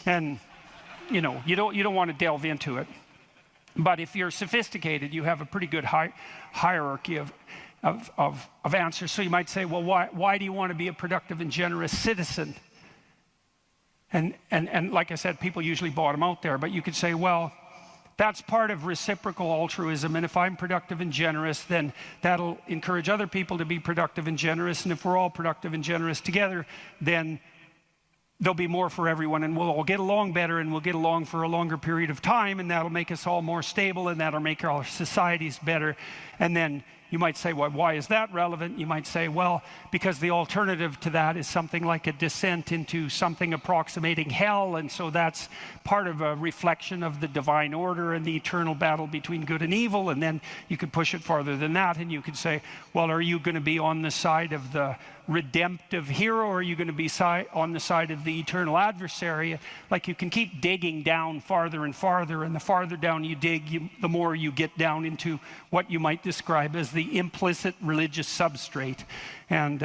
And, you know, you don't want to delve into it. But if you're sophisticated, you have a pretty good hierarchy of answers. So you might say, well, why do you want to be a productive and generous citizen? And like I said, people usually bottom out there, but you could say, well, that's part of reciprocal altruism, and if I'm productive and generous, then that'll encourage other people to be productive and generous, and if we're all productive and generous together, then there'll be more for everyone, and we'll all get along better, and we'll get along for a longer period of time, and that'll make us all more stable, and that'll make our societies better. And then you might say, well, why is that relevant? You might say, well, because the alternative to that is something like a descent into something approximating hell, and so that's part of a reflection of the divine order and the eternal battle between good and evil. And then you could push it farther than that, and you could say, well, are you going to be on the side of the redemptive hero, or are you going to be on the side of the eternal adversary? Like, you can keep digging down farther and farther, and the farther down you dig, the more you get down into what you might describe as the implicit religious substrate. And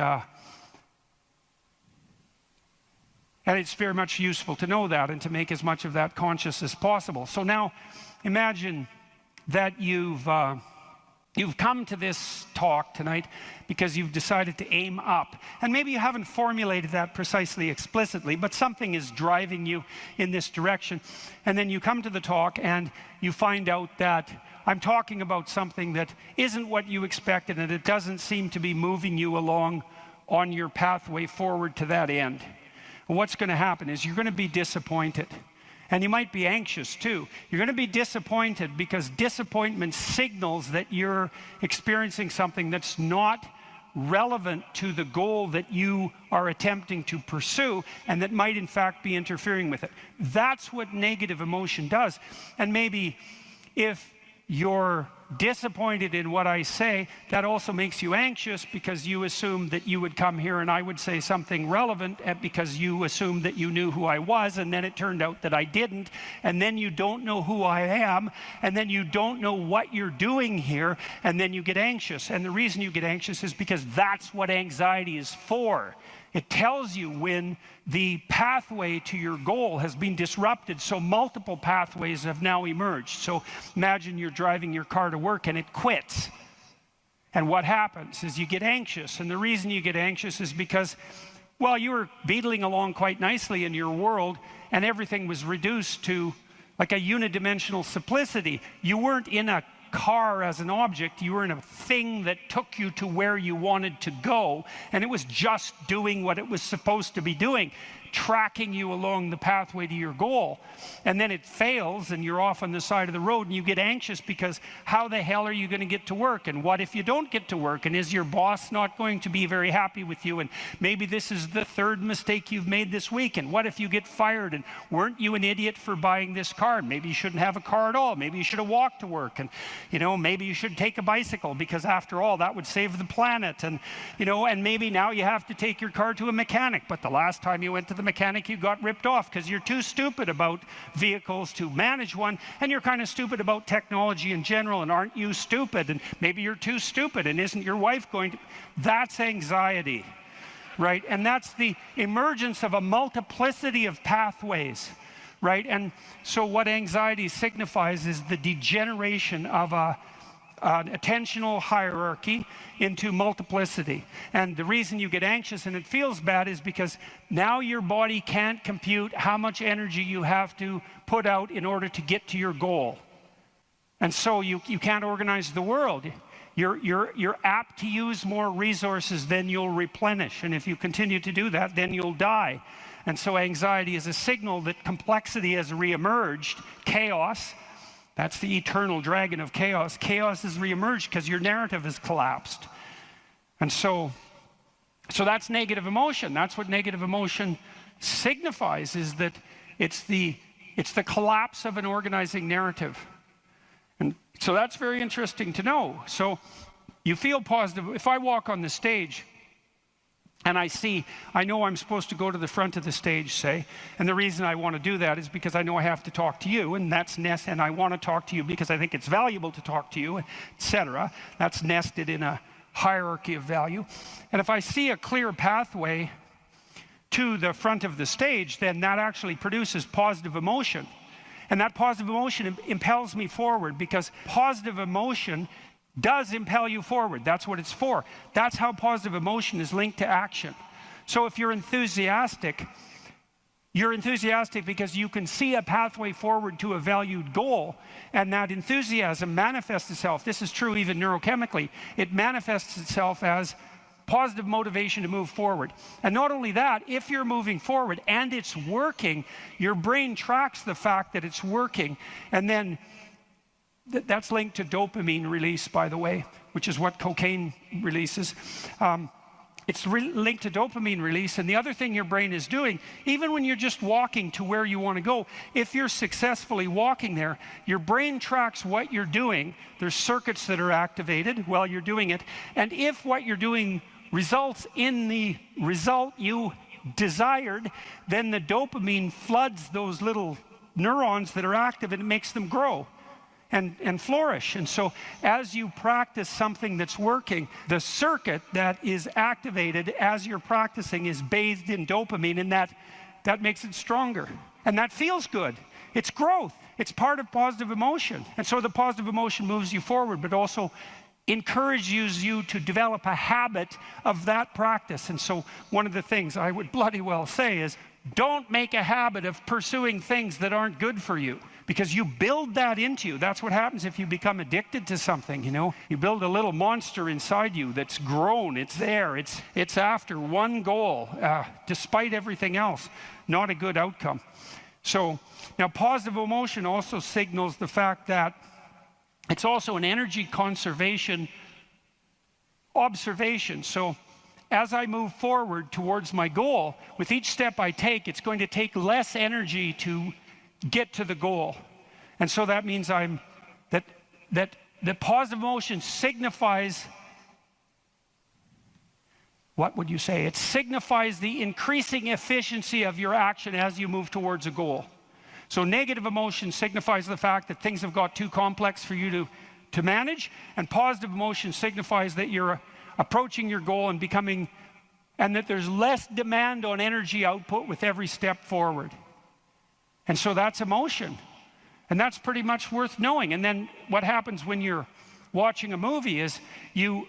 it's very much useful to know that and to make as much of that conscious as possible. So now imagine that you've come to this talk tonight because you've decided to aim up. And maybe you haven't formulated that precisely explicitly, but something is driving you in this direction. And then you come to the talk and you find out that I'm talking about something that isn't what you expected, and it doesn't seem to be moving you along on your pathway forward to that end. And what's going to happen is you're going to be disappointed. And you might be anxious too. You're going to be disappointed because disappointment signals that you're experiencing something that's not relevant to the goal that you are attempting to pursue, and that might in fact be interfering with it. That's what negative emotion does. And maybe if you're disappointed in what I say, that also makes you anxious because you assumed that you would come here and I would say something relevant, because you assumed that you knew who I was, and then it turned out that I didn't, and then you don't know who I am, and then you don't know what you're doing here, and then you get anxious. And the reason you get anxious is because that's what anxiety is for. It tells you when the pathway to your goal has been disrupted, so multiple pathways have now emerged. So imagine you're driving your car to work and it quits. And what happens is you get anxious. And the reason you get anxious is because, well, you were beetling along quite nicely in your world, and everything was reduced to like a unidimensional simplicity. You weren't in a car as an object, you were in a thing that took you to where you wanted to go, and it was just doing what it was supposed to be doing, tracking you along the pathway to your goal. And then it fails and you're off on the side of the road, and you get anxious because how the hell are you going to get to work? And what if you don't get to work? And is your boss not going to be very happy with you? And maybe this is the third mistake you've made this week. And what if you get fired? And weren't you an idiot for buying this car? Maybe you shouldn't have a car at all. Maybe you should have walked to work. And maybe you should take a bicycle, because after all, that would save the planet. And and maybe now you have to take your car to a mechanic, but the last time you went to the mechanic, you got ripped off because you're too stupid about vehicles to manage one, and you're kind of stupid about technology in general. And aren't you stupid? And maybe you're too stupid, and isn't your wife going to? That's anxiety, right? And that's the emergence of a multiplicity of pathways, right? And so what anxiety signifies is the degeneration of an attentional hierarchy into multiplicity. And the reason you get anxious and it feels bad is because now your body can't compute how much energy you have to put out in order to get to your goal. And so you can't organize the world. You're apt to use more resources than you'll replenish. And if you continue to do that, then you'll die. And so anxiety is a signal that complexity has reemerged, chaos. That's the eternal dragon of chaos. Chaos has reemerged because your narrative has collapsed. And so that's negative emotion. That's what negative emotion signifies, is that it's the collapse of an organizing narrative. And so that's very interesting to know. So you feel positive. If I walk on the stage and I know I'm supposed to go to the front of the stage, say, and the reason I want to do that is because I know I have to talk to you, and that's and I want to talk to you because I think it's valuable to talk to you, etc. That's nested in a hierarchy of value. And if I see a clear pathway to the front of the stage, then that actually produces positive emotion. And that positive emotion impels me forward, because positive emotion does impel you forward. That's what it's for. That's how positive emotion is linked to action. So if you're enthusiastic because you can see a pathway forward to a valued goal, and that enthusiasm manifests itself. This is true even neurochemically. It manifests itself as positive motivation to move forward. And not only that, if you're moving forward and it's working, your brain tracks the fact that it's working, and then that's linked to dopamine release, by the way, which is what cocaine releases. It's linked to dopamine release, and the other thing your brain is doing, even when you're just walking to where you want to go, if you're successfully walking there, your brain tracks what you're doing. There's circuits that are activated while you're doing it, and if what you're doing results in the result you desired, then the dopamine floods those little neurons that are active, and it makes them grow and flourish. And so as you practice something that's working, the circuit that is activated as you're practicing is bathed in dopamine, and that makes it stronger. And that feels good. It's growth. It's part of positive emotion. And so the positive emotion moves you forward, but also encourages you to develop a habit of that practice. And so one of the things I would bloody well say is, don't make a habit of pursuing things that aren't good for you, because you build that into you. That's what happens if you become addicted to something, you know. You build a little monster inside you that's grown, it's there, it's after one goal, despite everything else. Not a good outcome. So, now positive emotion also signals the fact that it's also an energy conservation observation. So, as I move forward towards my goal, with each step I take, it's going to take less energy to get to the goal. And so that means that the positive emotion signifies, what would you say? It signifies the increasing efficiency of your action as you move towards a goal. So negative emotion signifies the fact that things have got too complex for you to manage, and positive emotion signifies that you're approaching your goal and becoming, and that there's less demand on energy output with every step forward. And so that's emotion. And that's pretty much worth knowing. And then what happens when you're watching a movie is you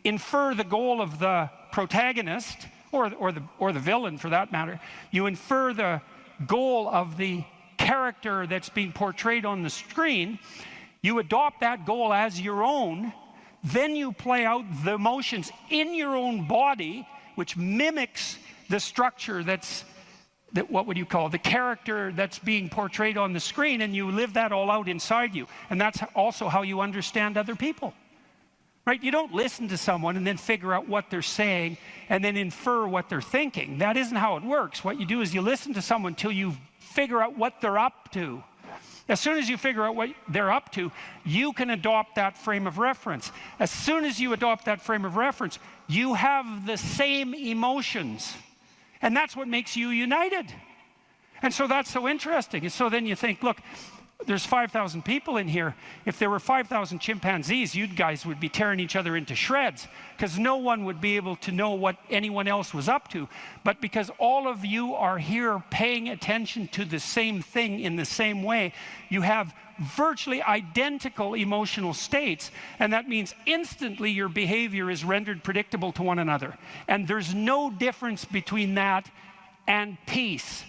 infer the goal of the protagonist, or the villain for that matter. You infer the goal of the character that's being portrayed on the screen. You adopt that goal as your own. Then you play out the emotions in your own body, which mimics the structure what would you call the character that's being portrayed on the screen, and you live that all out inside you. And that's also how you understand other people, right? You don't listen to someone and then figure out what they're saying and then infer what they're thinking. That isn't how it works. What you do is you listen to someone till you figure out what they're up to. As soon as you figure out what they're up to, you can adopt that frame of reference. As soon as you adopt that frame of reference, you have the same emotions. And that's what makes you united. And so that's so interesting. And so then you think, look, there's 5,000 people in here. If there were 5,000 chimpanzees, you guys would be tearing each other into shreds, because no one would be able to know what anyone else was up to. But because all of you are here paying attention to the same thing in the same way, you have virtually identical emotional states, and that means instantly your behavior is rendered predictable to one another. And there's no difference between that and peace.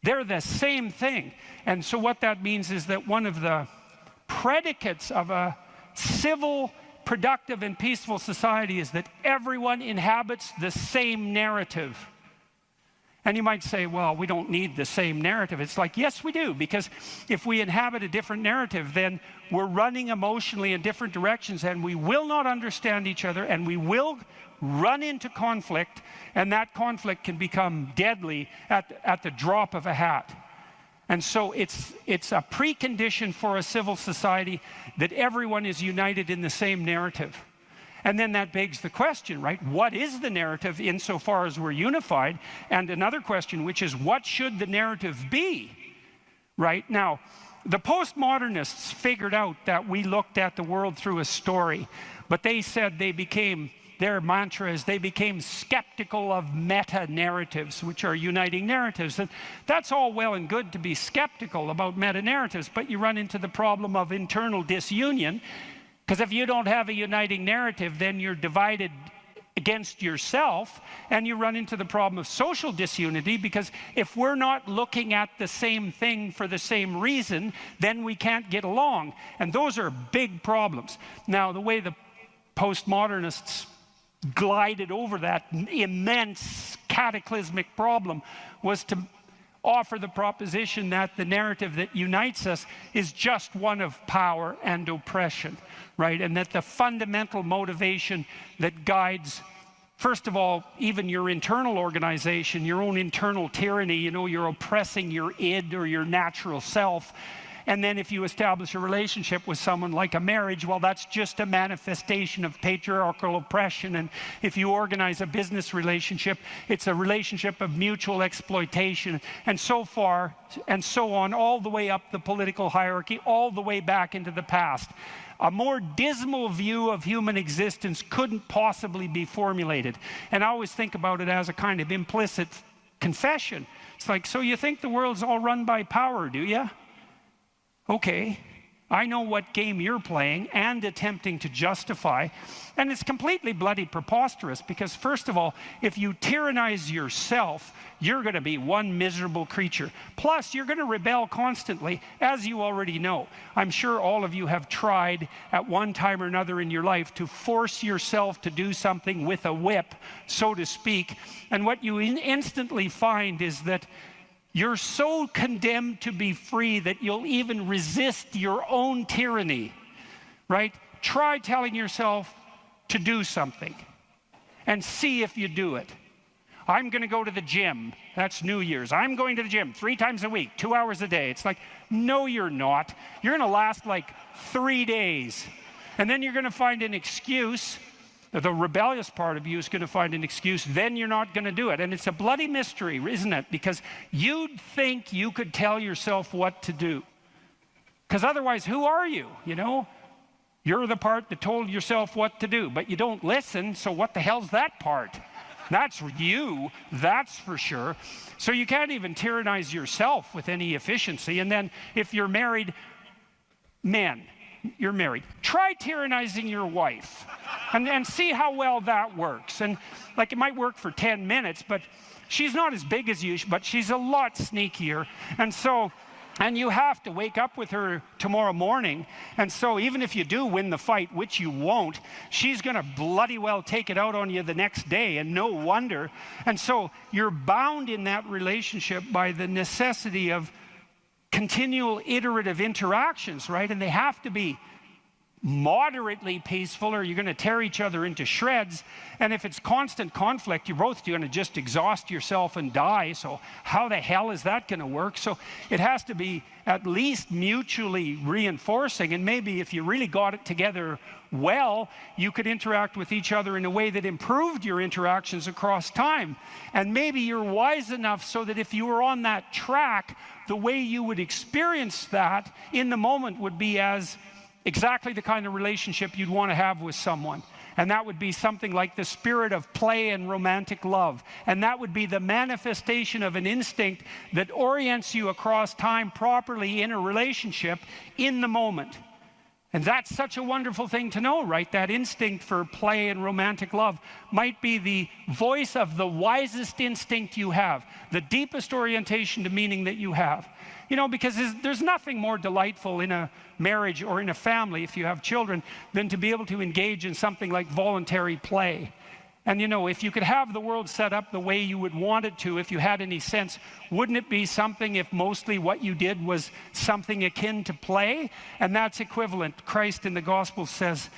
They're the same thing. And so what that means is that one of the predicates of a civil, productive, and peaceful society is that everyone inhabits the same narrative. And you might say, well, we don't need the same narrative. It's like, yes, we do, because if we inhabit a different narrative, then we're running emotionally in different directions, and we will not understand each other, and we will run into conflict, and that conflict can become deadly at the drop of a hat. And so it's a precondition for a civil society that everyone is united in the same narrative. And then that begs the question, right? What is the narrative insofar as we're unified? And another question, which is, what should the narrative be? Right? Now, the postmodernists figured out that we looked at the world through a story, but they said their mantra is they became skeptical of meta-narratives, which are uniting narratives. And that's all well and good to be skeptical about meta-narratives, but you run into the problem of internal disunion. Because if you don't have a uniting narrative, then you're divided against yourself, and you run into the problem of social disunity, because if we're not looking at the same thing for the same reason, then we can't get along. And those are big problems. Now, the way the postmodernists glided over that immense cataclysmic problem was to offer the proposition that the narrative that unites us is just one of power and oppression, right? And that the fundamental motivation that guides, first of all, even your internal organization, your own internal tyranny, you know, you're oppressing your id or your natural self. And then if you establish a relationship with someone like a marriage, well, that's just a manifestation of patriarchal oppression. And if you organize a business relationship, it's a relationship of mutual exploitation. And so far, and so on, all the way up the political hierarchy, all the way back into the past. A more dismal view of human existence couldn't possibly be formulated. And I always think about it as a kind of implicit confession. It's like, so you think the world's all run by power, do you? Okay, I know what game you're playing and attempting to justify, and it's completely bloody preposterous because, first of all, if you tyrannize yourself, you're going to be one miserable creature. Plus, you're going to rebel constantly, as you already know. I'm sure all of you have tried at one time or another in your life to force yourself to do something with a whip, so to speak, and what you instantly find is that you're so condemned to be free that you'll even resist your own tyranny, right? Try telling yourself to do something and see if you do it. I'm going to go to the gym. That's New Year's. I'm going to the gym 3 times a week, 2 hours a day. It's like, no, you're not. You're going to last like 3 days. And then you're going to find an excuse. The rebellious part of you is going to find an excuse, then you're not going to do it. And it's a bloody mystery, isn't it? Because you'd think you could tell yourself what to do. Because otherwise, who are you, you know? You're the part that told yourself what to do, but you don't listen, so what the hell's that part? That's you, that's for sure. So you can't even tyrannize yourself with any efficiency. And then if you're married, men, you're married, try tyrannizing your wife and see how well that works. And like it might work for 10 minutes, but she's not as big as you, but she's a lot sneakier. And you have to wake up with her tomorrow morning. And so even if you do win the fight, which you won't, she's going to bloody well take it out on you the next day, and no wonder. And so you're bound in that relationship by the necessity of continual iterative interactions, right? And they have to be moderately peaceful or you're going to tear each other into shreds. And if it's constant conflict, you're both going to just exhaust yourself and die. So how the hell is that going to work? So it has to be at least mutually reinforcing. And maybe if you really got it together well, you could interact with each other in a way that improved your interactions across time. And maybe you're wise enough so that if you were on that track, the way you would experience that in the moment would be as exactly the kind of relationship you'd want to have with someone. And that would be something like the spirit of play and romantic love. And that would be the manifestation of an instinct that orients you across time properly in a relationship in the moment. And that's such a wonderful thing to know, right? That instinct for play and romantic love might be the voice of the wisest instinct you have, the deepest orientation to meaning that you have. You know, because there's nothing more delightful in a marriage or in a family, if you have children, than to be able to engage in something like voluntary play. And you know, if you could have the world set up the way you would want it to, if you had any sense, wouldn't it be something if mostly what you did was something akin to play? And that's equivalent. Christ in the Gospel says,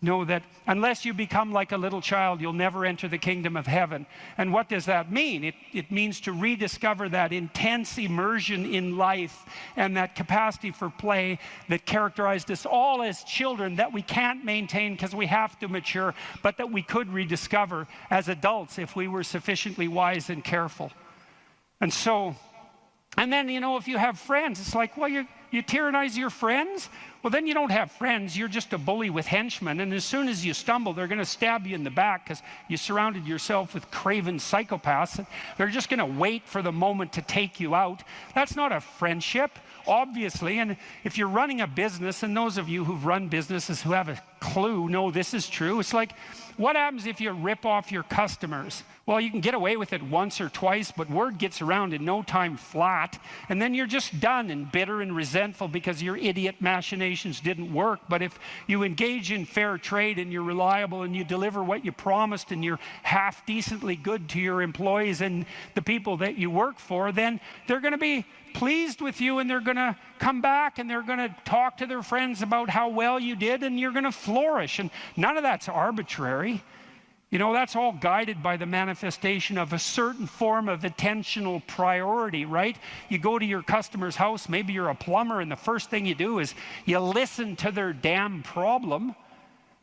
know that unless you become like a little child, you'll never enter the kingdom of heaven. And what does that mean? It means to rediscover that intense immersion in life and that capacity for play that characterized us all as children that we can't maintain because we have to mature, but that we could rediscover as adults if we were sufficiently wise and careful. And so, and then, you know, if you have friends, it's like, well, you tyrannize your friends? Well, then you don't have friends. You're just a bully with henchmen. And as soon as you stumble, they're going to stab you in the back because you surrounded yourself with craven psychopaths. They're just going to wait for the moment to take you out. That's not a friendship. obviously, and if you're running a business, and those of you who've run businesses who have a clue know this is true, it's like, what happens if you rip off your customers? Well, you can get away with it once or twice, but word gets around in no time flat, and then you're just done and bitter and resentful because your idiot machinations didn't work. But if you engage in fair trade and you're reliable and you deliver what you promised and you're half decently good to your employees and the people that you work for, then they're going to be pleased with you, and they're going to come back and they're going to talk to their friends about how well you did, and you're going to flourish. And none of that's arbitrary. You know, that's all guided by the manifestation of a certain form of attentional priority, right? You go to your customer's house, maybe you're a plumber, and the first thing you do is you listen to their damn problem.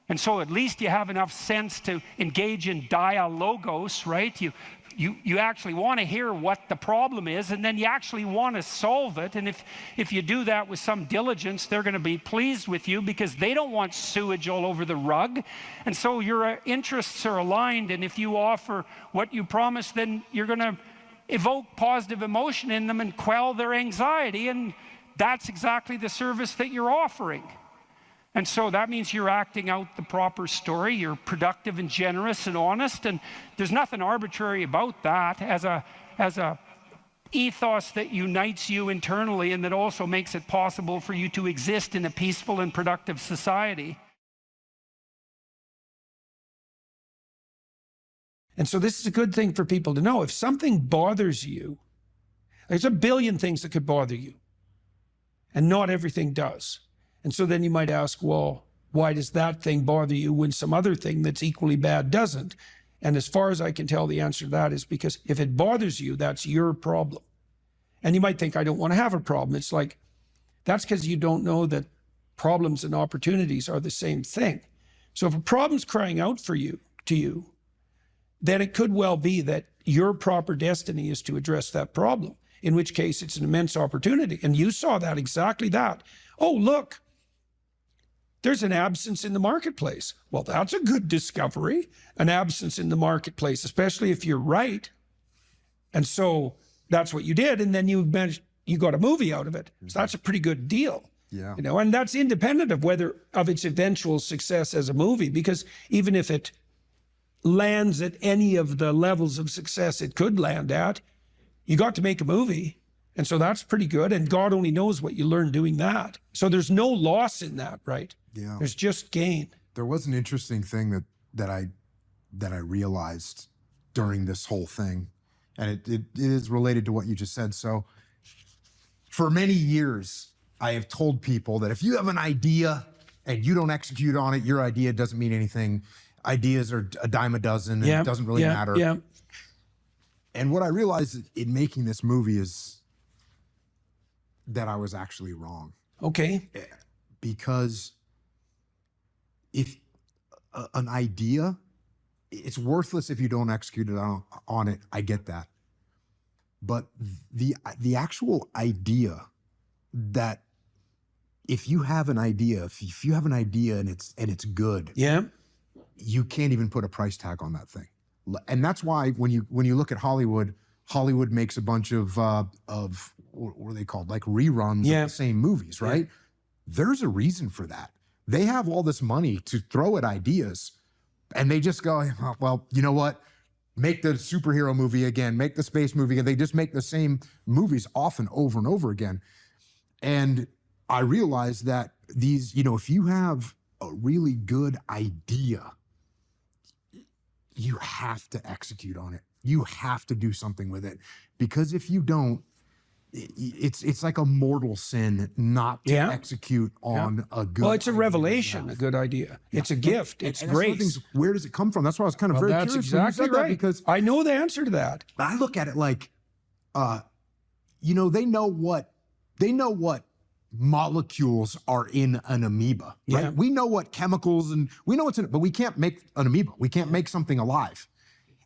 And so at least you have enough sense to engage in dialogos, right? You actually want to hear what the problem is, and then you actually want to solve it. And if you do that with some diligence, they're going to be pleased with you because they don't want sewage all over the rug. And so your interests are aligned, and if you offer what you promise, then you're going to evoke positive emotion in them and quell their anxiety, and that's exactly the service that you're offering. And so that means you're acting out the proper story, you're productive and generous and honest, and there's nothing arbitrary about that as a ethos that unites you internally and that also makes it possible for you to exist in a peaceful and productive society. And so this is a good thing for people to know. If something bothers you, there's a billion things that could bother you, and not everything does. And so then you might ask, well, why does that thing bother you when some other thing that's equally bad doesn't? And as far as I can tell, the answer to that is because if it bothers you, that's your problem. And you might think, I don't want to have a problem. It's like, that's because you don't know that problems and opportunities are the same thing. So if a problem's crying out to you, then it could well be that your proper destiny is to address that problem, in which case it's an immense opportunity. And you saw that, exactly that. Oh, look, there's an absence in the marketplace. Well, that's a good discovery, an absence in the marketplace, especially if you're right. And so that's what you did. And then you got a movie out of it. So that's a pretty good deal. Yeah. You know, and that's independent of its eventual success as a movie, because even if it lands at any of the levels of success it could land at, you got to make a movie. And so that's pretty good. And God only knows what you learn doing that. So there's no loss in that, right? Yeah. There's just gain. There was an interesting thing that I realized during this whole thing, and it is related to what you just said. So for many years, I have told people that if you have an idea and you don't execute on it, your idea doesn't mean anything. Ideas are a dime a dozen, and it doesn't really matter. Yeah. And what I realized in making this movie is that I was actually wrong. Okay. Because if an idea, it's worthless if you don't execute it on it. I get that. But the actual idea, that if you have an idea, if you have an idea and it's good, Yeah. you can't even put a price tag on that thing. And that's why when you look at Hollywood makes a bunch of what are they called? Like reruns of the same movies, right? There's a reason for that. They have all this money to throw at ideas, and they just go, well, you know what? Make the superhero movie again, make the space movie again. They just make the same movies often over and over again. And I realized that these, if you have a really good idea, you have to execute on it. You have to do something with it, because if you don't, it's like a mortal sin not to execute on a good. Well, it's a revelation, a good idea. It's a gift. It's and that's one of the grace. things, where does it come from? That's why I was kind of very That's curious when you exactly said that, right. because I know the answer to that. I look at it like, they know what molecules are in an amoeba, right? Yeah. We know what chemicals, and we know what's in it, but we can't make an amoeba. We can't make something alive.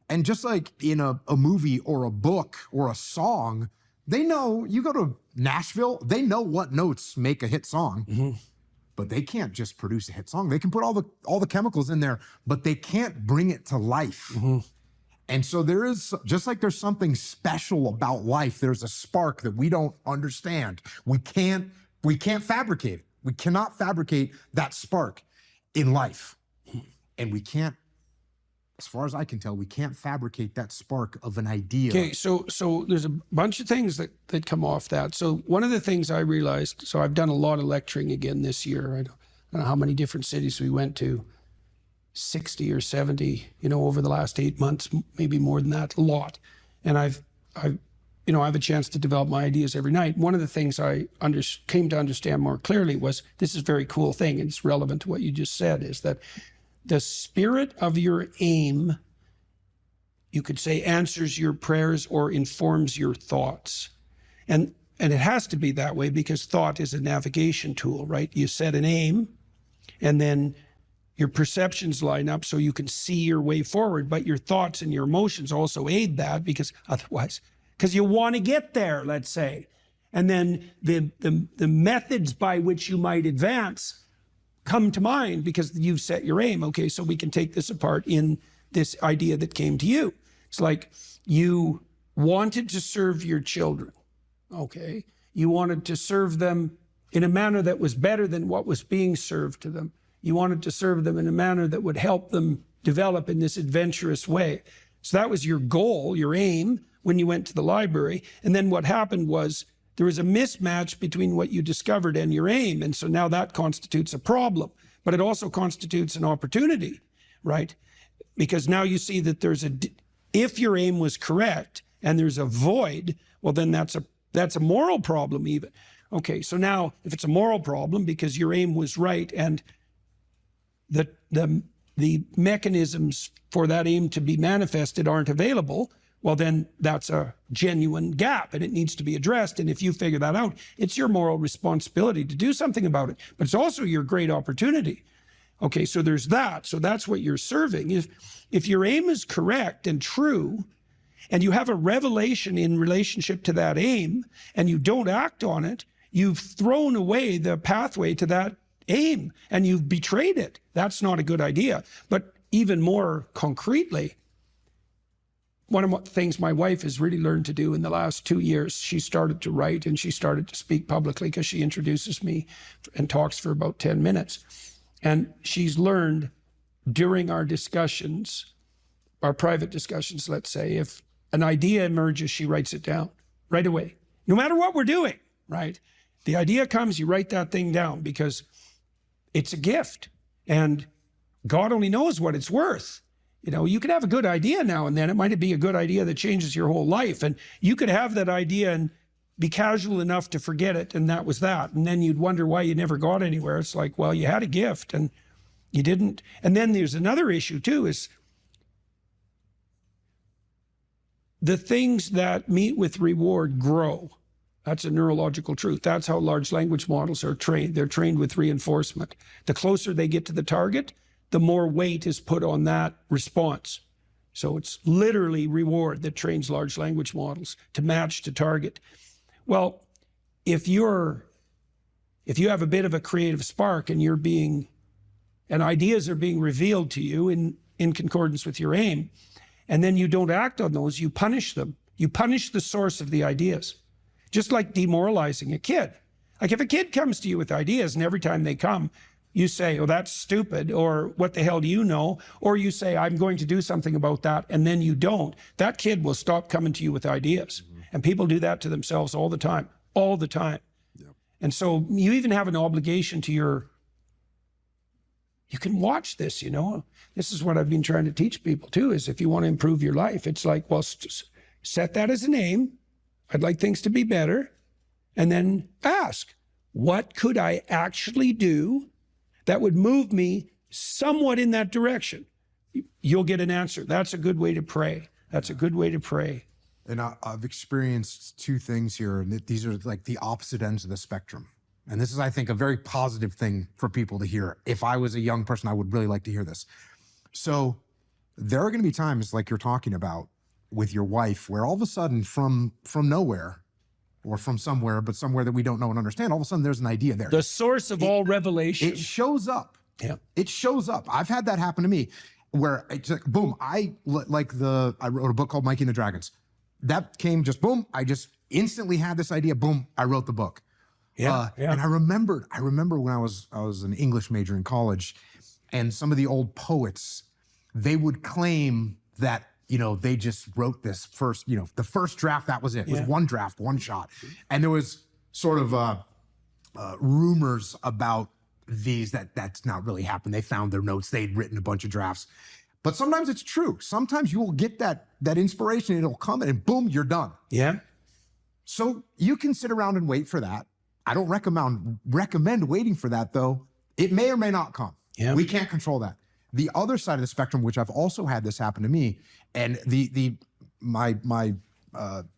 And just like in a movie or a book or a song, they know, you go to Nashville, they know what notes make a hit song, but they can't just produce a hit song. They can put all the chemicals in there, but they can't bring it to life. And so there is, just like there's something special about life, there's a spark that we don't understand. We can't fabricate it. We cannot fabricate that spark in life. And we can't, as far as I can tell, we can't fabricate that spark of an idea. Okay, so there's a bunch of things that come off that. So one of the things I realized, so I've done a lot of lecturing again this year. I don't know how many different cities we went to, 60 or 70, over the last 8 months, maybe more than that, a lot. And I have a chance to develop my ideas every night. One of the things I came to understand more clearly was, this is a very cool thing, and it's relevant to what you just said, is that the spirit of your aim, you could say, answers your prayers or informs your thoughts. And it has to be that way because thought is a navigation tool, right? You set an aim, and then your perceptions line up so you can see your way forward, but your thoughts and your emotions also aid that, because you want to get there, let's say. And then the methods by which you might advance come to mind because you've set your aim. Okay, so we can take this apart in this idea that came to you. It's like you wanted to serve your children. Okay, you wanted to serve them in a manner that was better than what was being served to them. You wanted to serve them in a manner that would help them develop in this adventurous way. So that was your goal, your aim, when you went to the library. And then what happened was there was a mismatch between what you discovered and your aim. And so now that constitutes a problem, but it also constitutes an opportunity, right? Because now you see that if your aim was correct and there's a void, well, then that's a moral problem even. Okay, so now if it's a moral problem because your aim was right and the mechanisms for that aim to be manifested aren't available, well, then that's a genuine gap and it needs to be addressed. And if you figure that out, it's your moral responsibility to do something about it. But it's also your great opportunity. Okay, so there's that. So that's what you're serving. If your aim is correct and true, and you have a revelation in relationship to that aim, and you don't act on it, you've thrown away the pathway to that aim and you've betrayed it. That's not a good idea. But even more concretely, one of the things my wife has really learned to do in the last 2 years, she started to write and she started to speak publicly because she introduces me and talks for about 10 minutes. And she's learned during our discussions, our private discussions, let's say, if an idea emerges, she writes it down right away, no matter what we're doing, right? The idea comes, you write that thing down because it's a gift and God only knows what it's worth. You could have a good idea now and then. It might be a good idea that changes your whole life. And you could have that idea and be casual enough to forget it. And that was that. And then you'd wonder why you never got anywhere. It's like, well, you had a gift and you didn't. And then there's another issue too, is the things that meet with reward grow. That's a neurological truth. That's how large language models are trained. They're trained with reinforcement. The closer they get to the target, the more weight is put on that response. So it's literally reward that trains large language models to match to target. Well, if you have a bit of a creative spark and and ideas are being revealed to you in concordance with your aim, and then you don't act on those, you punish them. You punish the source of the ideas. Just like demoralizing a kid. Like if a kid comes to you with ideas and every time they come, you say, oh, that's stupid, or what the hell do you know? Or you say, I'm going to do something about that, and then you don't. That kid will stop coming to you with ideas. Mm-hmm. And people do that to themselves all the time. Yep. And so you even have an obligation to you can watch this, This is what I've been trying to teach people too, is if you want to improve your life, it's like, well, set that as an aim. I'd like things to be better. And then ask, what could I actually do that would move me somewhat in that direction? You'll get an answer. That's a good way to pray. That's a good way to pray. And I've experienced two things here, and these are like the opposite ends of the spectrum. And this is, I think, a very positive thing for people to hear. If I was a young person, I would really like to hear this. So there are going to be times like you're talking about with your wife where all of a sudden from nowhere, or from somewhere, but somewhere that we don't know and understand, all of a sudden there's an idea there. The source of all revelation. It shows up. Yeah. It shows up. I've had that happen to me. where it's like, boom, I wrote a book called Mikey and the Dragons. That came just boom. I just instantly had this idea. Boom, I wrote the book. Yeah. And I remember when I was an English major in college, and some of the old poets, they would claim that, you know, they just wrote this first, you know, the first draft, that was it. It was one draft, one shot. And there was sort of rumors about these that's not really happened. They found their notes. They'd written a bunch of drafts. But sometimes it's true. Sometimes you will get that inspiration, it'll come and boom, you're done. Yeah. So you can sit around and wait for that. I don't recommend waiting for that, though. It may or may not come. Yeah. We can't control that. The other side of the spectrum, which I've also had this happen to me, and my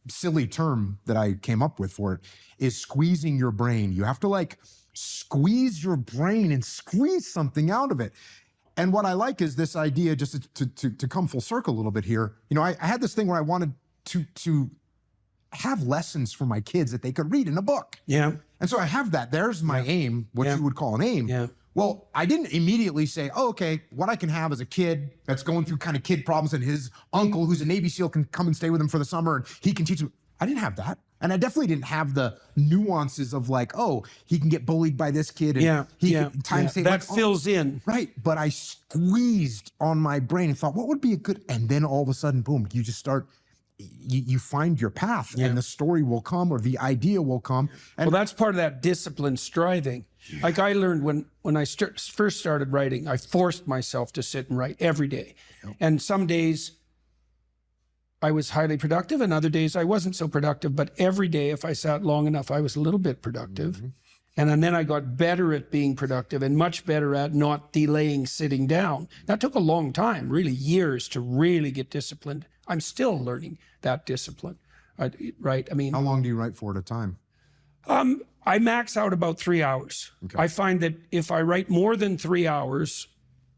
silly term that I came up with for it is squeezing your brain. You have to like squeeze your brain and squeeze something out of it. And what I like is this idea, just to come full circle a little bit here. You know, I had this thing where I wanted to have lessons for my kids that they could read in a book. Yeah. And so I have that. There's my aim, what you would call an aim. Yeah. Well, I didn't immediately say, oh, okay, what I can have as a kid that's going through kind of kid problems and his uncle who's a Navy SEAL can come and stay with him for the summer and he can teach him. I didn't have that. And I definitely didn't have the nuances of like, oh, he can get bullied by this kid. And he can times say, that like, fills in. Right. But I squeezed on my brain and thought, what would be a good, and then all of a sudden, boom, you just start, you find your path and the story will come or the idea will come. And Well, that's part of that disciplined striving. Like I learned when I first started writing, I forced myself to sit and write every day. And some days I was highly productive and other days I wasn't so productive. But every day, if I sat long enough, I was a little bit productive. And then I got better at being productive and much better at not delaying sitting down. That took a long time, really years to really get disciplined. I'm still learning that discipline, right? I mean, how long do you write for at a time? I max out about 3 hours. Okay. I find that if I write more than 3 hours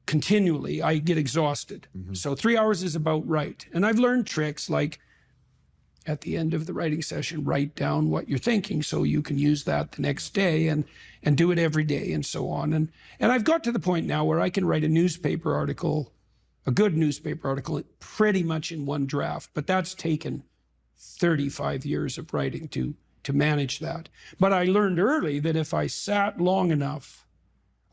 continually, I get exhausted. So 3 hours is about right. And I've learned tricks like at the end of the writing session, write down what you're thinking so you can use that the next day and do it every day and so on. And I've got to the point now where I can write a newspaper article, a good newspaper article, pretty much in one draft. But that's taken 35 years of writing to manage that. But I learned early that if I sat long enough,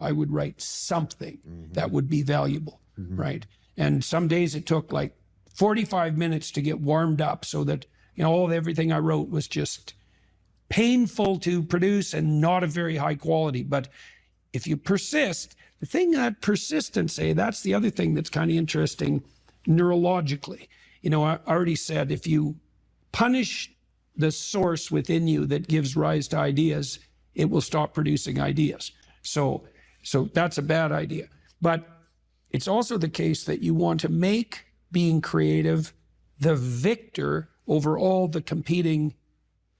I would write something that would be valuable, right? And some days it took like 45 minutes to get warmed up so that, you know, everything I wrote was just painful to produce and not of very high quality. But if you persist, the thing that persistence, that's the other thing that's kind of interesting neurologically. You know, I already said if you punish the source within you that gives rise to ideas, it will stop producing ideas. So that's a bad idea. But it's also the case that you want to make being creative the victor over all the competing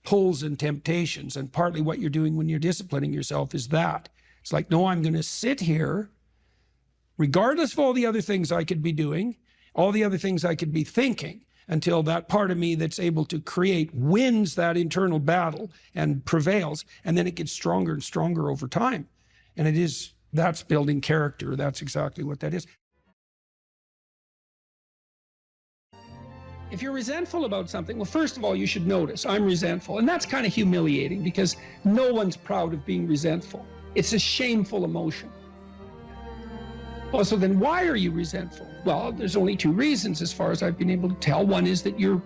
pulls and temptations. And partly what you're doing when you're disciplining yourself is that. It's like, no, I'm going to sit here, regardless of all the other things I could be doing, all the other things I could be thinking, until that part of me that's able to create wins that internal battle and prevails. And then it gets stronger and stronger over time. And that's building character. That's exactly what that is. If you're resentful about something, well, first of all, you should notice I'm resentful. And that's kind of humiliating because no one's proud of being resentful. It's a shameful emotion. Well, so then why are you resentful? Well, there's only two reasons as far as I've been able to tell. One is that you're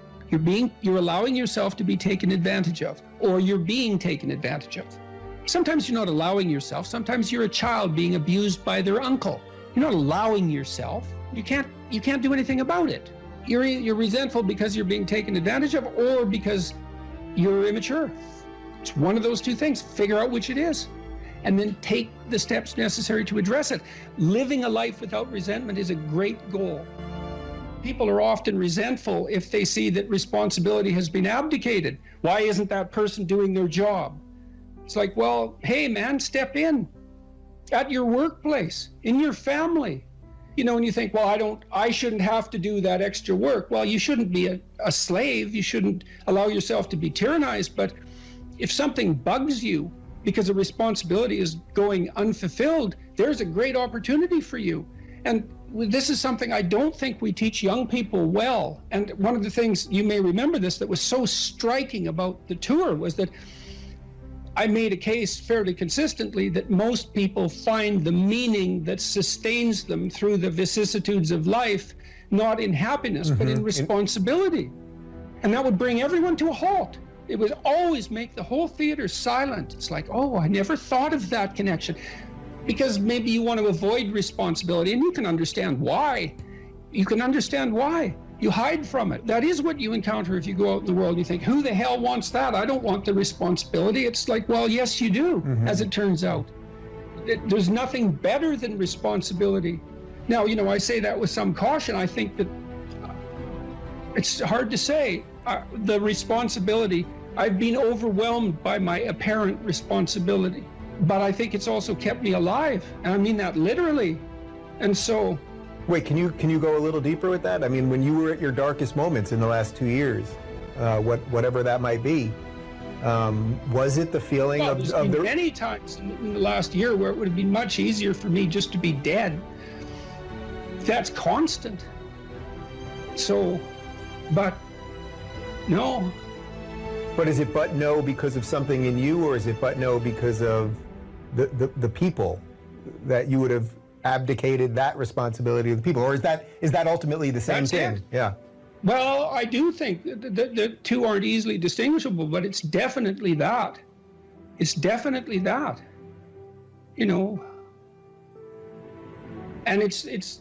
allowing yourself to be taken advantage of, or you're being taken advantage of. Sometimes you're not allowing yourself. Sometimes you're a child being abused by their uncle. You're not allowing yourself. You can't do anything about it. You're resentful because you're being taken advantage of or because you're immature. It's one of those two things. Figure out which it is and then take the steps necessary to address it. Living a life without resentment is a great goal. People are often resentful if they see that responsibility has been abdicated. Why isn't that person doing their job? It's like, well, hey man, step in at your workplace, in your family. You know, and you think, well, I shouldn't have to do that extra work. Well, you shouldn't be a slave. You shouldn't allow yourself to be tyrannized. But if something bugs you because a responsibility is going unfulfilled, there's a great opportunity for you. And this is something I don't think we teach young people well. And one of the things, you may remember this, that was so striking about the tour was that I made a case fairly consistently that most people find the meaning that sustains them through the vicissitudes of life, not in happiness, but in responsibility. And that would bring everyone to a halt. It would always make the whole theater silent. It's like, oh, I never thought of that connection. Because maybe you want to avoid responsibility, and you can understand why. You can understand why. You hide from it. That is what you encounter if you go out in the world and you think, who the hell wants that? I don't want the responsibility. It's like, well, yes, you do, as it turns out. There's nothing better than responsibility. Now, you know, I say that with some caution. I think that it's hard to say. The responsibility, I've been overwhelmed by my apparent responsibility, but I think it's also kept me alive. And I mean that literally. And so, Wait, can you go a little deeper with that? I mean, when you were at your darkest moments in the last 2 years, whatever that might be, was it the feeling well, of there's the been many times in the last year where it would have been much easier for me just to be dead. That's constant. So, but no. But is it but no because of something in you, or is it but no because of the people that you would have abdicated that responsibility of the people, or is that ultimately the same That's thing? it. Yeah. Well, I do think the two aren't easily distinguishable, but it's definitely that. It's definitely that. You know. And it's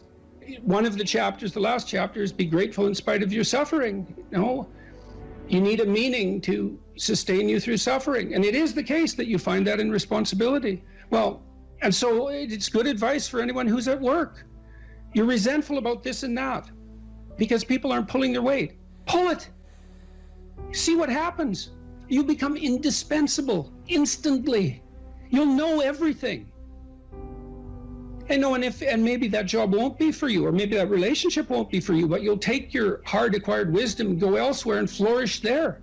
one of the chapters, the last chapter, is be grateful in spite of your suffering. You know, you need a meaning to sustain you through suffering. And it is the case that you find that in responsibility. Well, and so it's good advice for anyone who's at work. You're resentful about this and that because people aren't pulling their weight. Pull it. See what happens. You become indispensable instantly. You'll know everything. And no, and maybe that job won't be for you, or maybe that relationship won't be for you, but you'll take your hard acquired wisdom and go elsewhere and flourish there.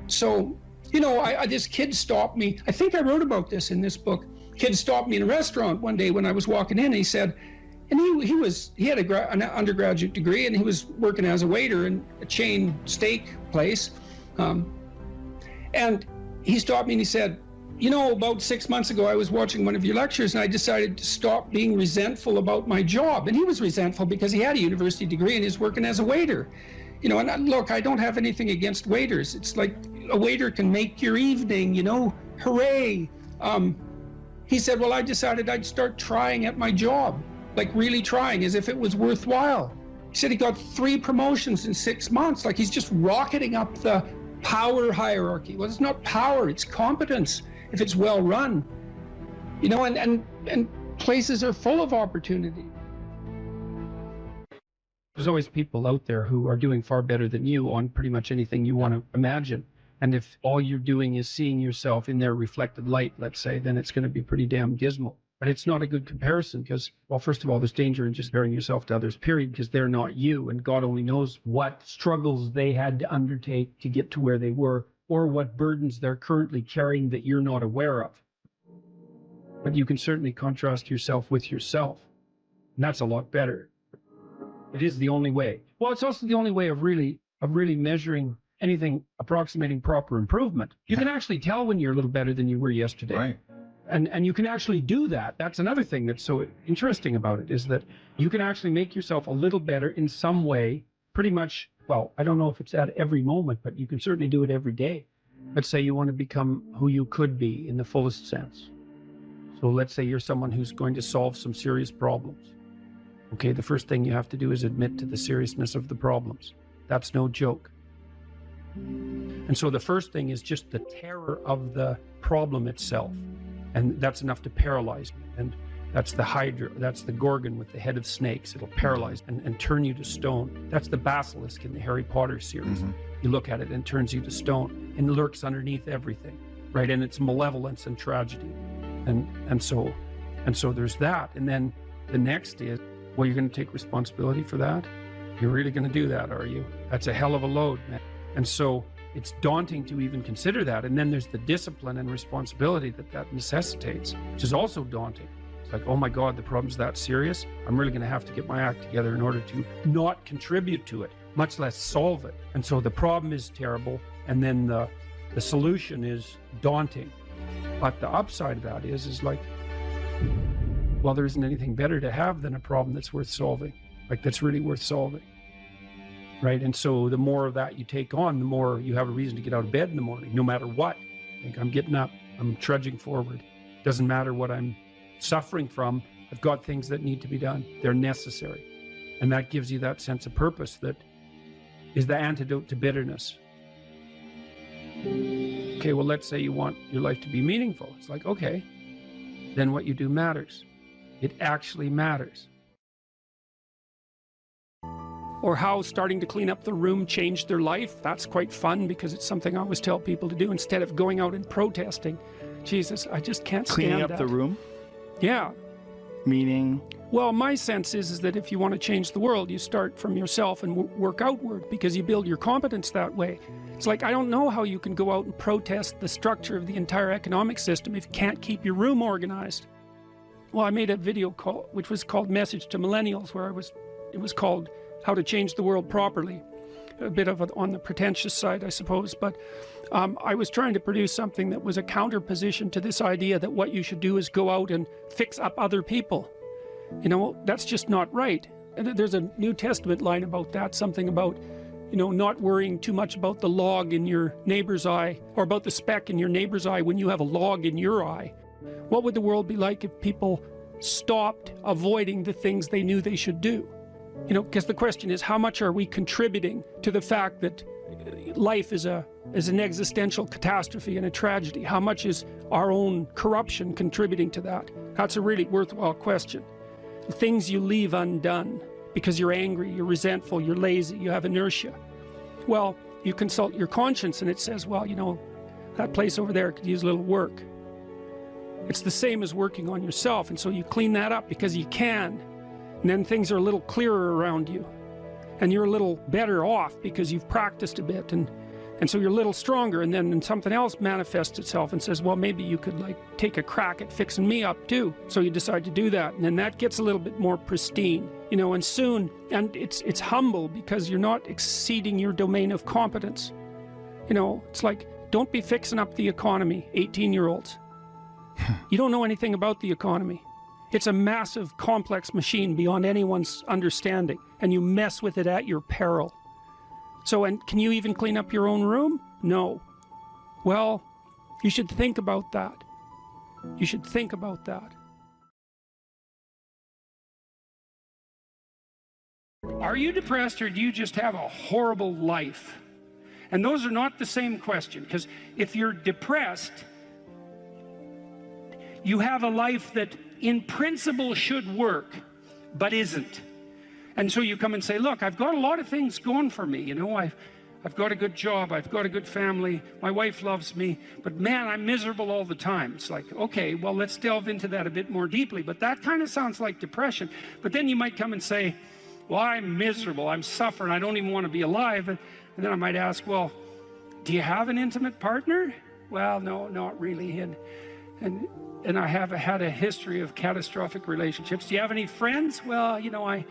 So, you know, this kid stopped me. I think I wrote about this in this book. Kid stopped me in a restaurant one day when I was walking in. And he said, and he had an undergraduate degree, and he was working as a waiter in a chain steak place. And he stopped me and he said, you know, about 6 months ago, I was watching one of your lectures and I decided to stop being resentful about my job. And he was resentful because he had a university degree and he was working as a waiter. You know, and look, I don't have anything against waiters. It's like a waiter can make your evening, you know, hooray. He said, well, I decided I'd start trying at my job, like really trying as if it was worthwhile. He said he got 3 promotions in 6 months, like he's just rocketing up the power hierarchy. Well, it's not power, it's competence if it's well run. You know, and places are full of opportunity. There's always people out there who are doing far better than you on pretty much anything you want to imagine. And if all you're doing is seeing yourself in their reflected light, let's say, then it's going to be pretty damn dismal. But it's not a good comparison because, well, first of all, there's danger in just comparing yourself to others, period, because they're not you. And God only knows what struggles they had to undertake to get to where they were, or what burdens they're currently carrying that you're not aware of. But you can certainly contrast yourself with yourself. And that's a lot better. It is the only way. Well, it's also the only way of really measuring anything approximating proper improvement. You can actually tell when you're a little better than you were yesterday. Right. And you can actually do that. That's another thing that's so interesting about it, is that you can actually make yourself a little better in some way, pretty much. Well, I don't know if it's at every moment, but you can certainly do it every day. Let's say you want to become who you could be in the fullest sense. So let's say you're someone who's going to solve some serious problems. Okay, the first thing you have to do is admit to the seriousness of the problems. That's no joke. And so the first thing is just the terror of the problem itself. And that's enough to paralyze me. And that's the Hydra, that's the Gorgon with the head of snakes. It'll paralyze and turn you to stone. That's the basilisk in the Harry Potter series. Mm-hmm. You look at it and it turns you to stone and lurks underneath everything, right? And it's malevolence and tragedy. And so there's that. And then the next is, well, you're going to take responsibility for that? You're really going to do that, are you? That's a hell of a load, man. And so it's daunting to even consider that. And then there's the discipline and responsibility that necessitates, which is also daunting. like, oh my God, the problem's that serious. I'm really going to have to get my act together in order to not contribute to it, much less solve it. And so the problem is terrible, and then the solution is daunting. But the upside of that is like, well, there isn't anything better to have than a problem that's worth solving, like that's really worth solving. Right? And so the more of that you take on, the more you have a reason to get out of bed in the morning, no matter what. Like, I'm getting up, I'm trudging forward. Doesn't matter what I'm suffering from, I've got things that need to be done. They're necessary. And that gives you that sense of purpose that is the antidote to bitterness. Okay, well, let's say you want your life to be meaningful. It's like, okay, then what you do matters. It actually matters. Or how starting to clean up the room changed their life. That's quite fun because it's something I always tell people to do instead of going out and protesting. Jesus, I just can't stand Cleaning up that. the room? Yeah. Meaning? Well, my sense is that if you want to change the world, you start from yourself and work outward, because you build your competence that way. It's like, I don't know how you can go out and protest the structure of the entire economic system if you can't keep your room organized. Well, I made a video call, which was called Message to Millennials, where it was called How to Change the World Properly. A bit of on the pretentious side, I suppose, but I was trying to produce something that was a counterposition to this idea that what you should do is go out and fix up other people. You know, that's just not right. And there's a New Testament line about that, something about, you know, not worrying too much about the log in your neighbor's eye, or about the speck in your neighbor's eye when you have a log in your eye. What would the world be like if people stopped avoiding the things they knew they should do? You know, because the question is, how much are we contributing to the fact that life is an existential catastrophe and a tragedy? How much is our own corruption contributing to that? That's a really worthwhile question. The things you leave undone because you're angry, you're resentful, you're lazy, you have inertia. Well, you consult your conscience and it says, well, you know, that place over there could use a little work. It's the same as working on yourself, and so you clean that up because you can. And then things are a little clearer around you, and you're a little better off because you've practiced a bit, and so you're a little stronger. And then something else manifests itself and says, well, maybe you could like take a crack at fixing me up too. So you decide to do that, and then that gets a little bit more pristine, you know. And soon, and it's humble because you're not exceeding your domain of competence. You know, it's like, don't be fixing up the economy, 18-year-olds. You don't know anything about the economy. It's a massive, complex machine beyond anyone's understanding, and you mess with it at your peril. So, and can you even clean up your own room? No. Well, you should think about that. You should think about that. Are you depressed, or do you just have a horrible life? And those are not the same question, because if you're depressed, you have a life that in principle should work, but isn't. And so you come and say, look, I've got a lot of things going for me. You know, I've got a good job, I've got a good family, my wife loves me, but man, I'm miserable all the time. It's like, okay, well, let's delve into that a bit more deeply. But that kind of sounds like depression. But then you might come and say, well, I'm miserable, I'm suffering, I don't even want to be alive. And then I might ask, well, do you have an intimate partner? Well, no, not really. And I have had a history of catastrophic relationships. Do you have any friends? Well, you know, I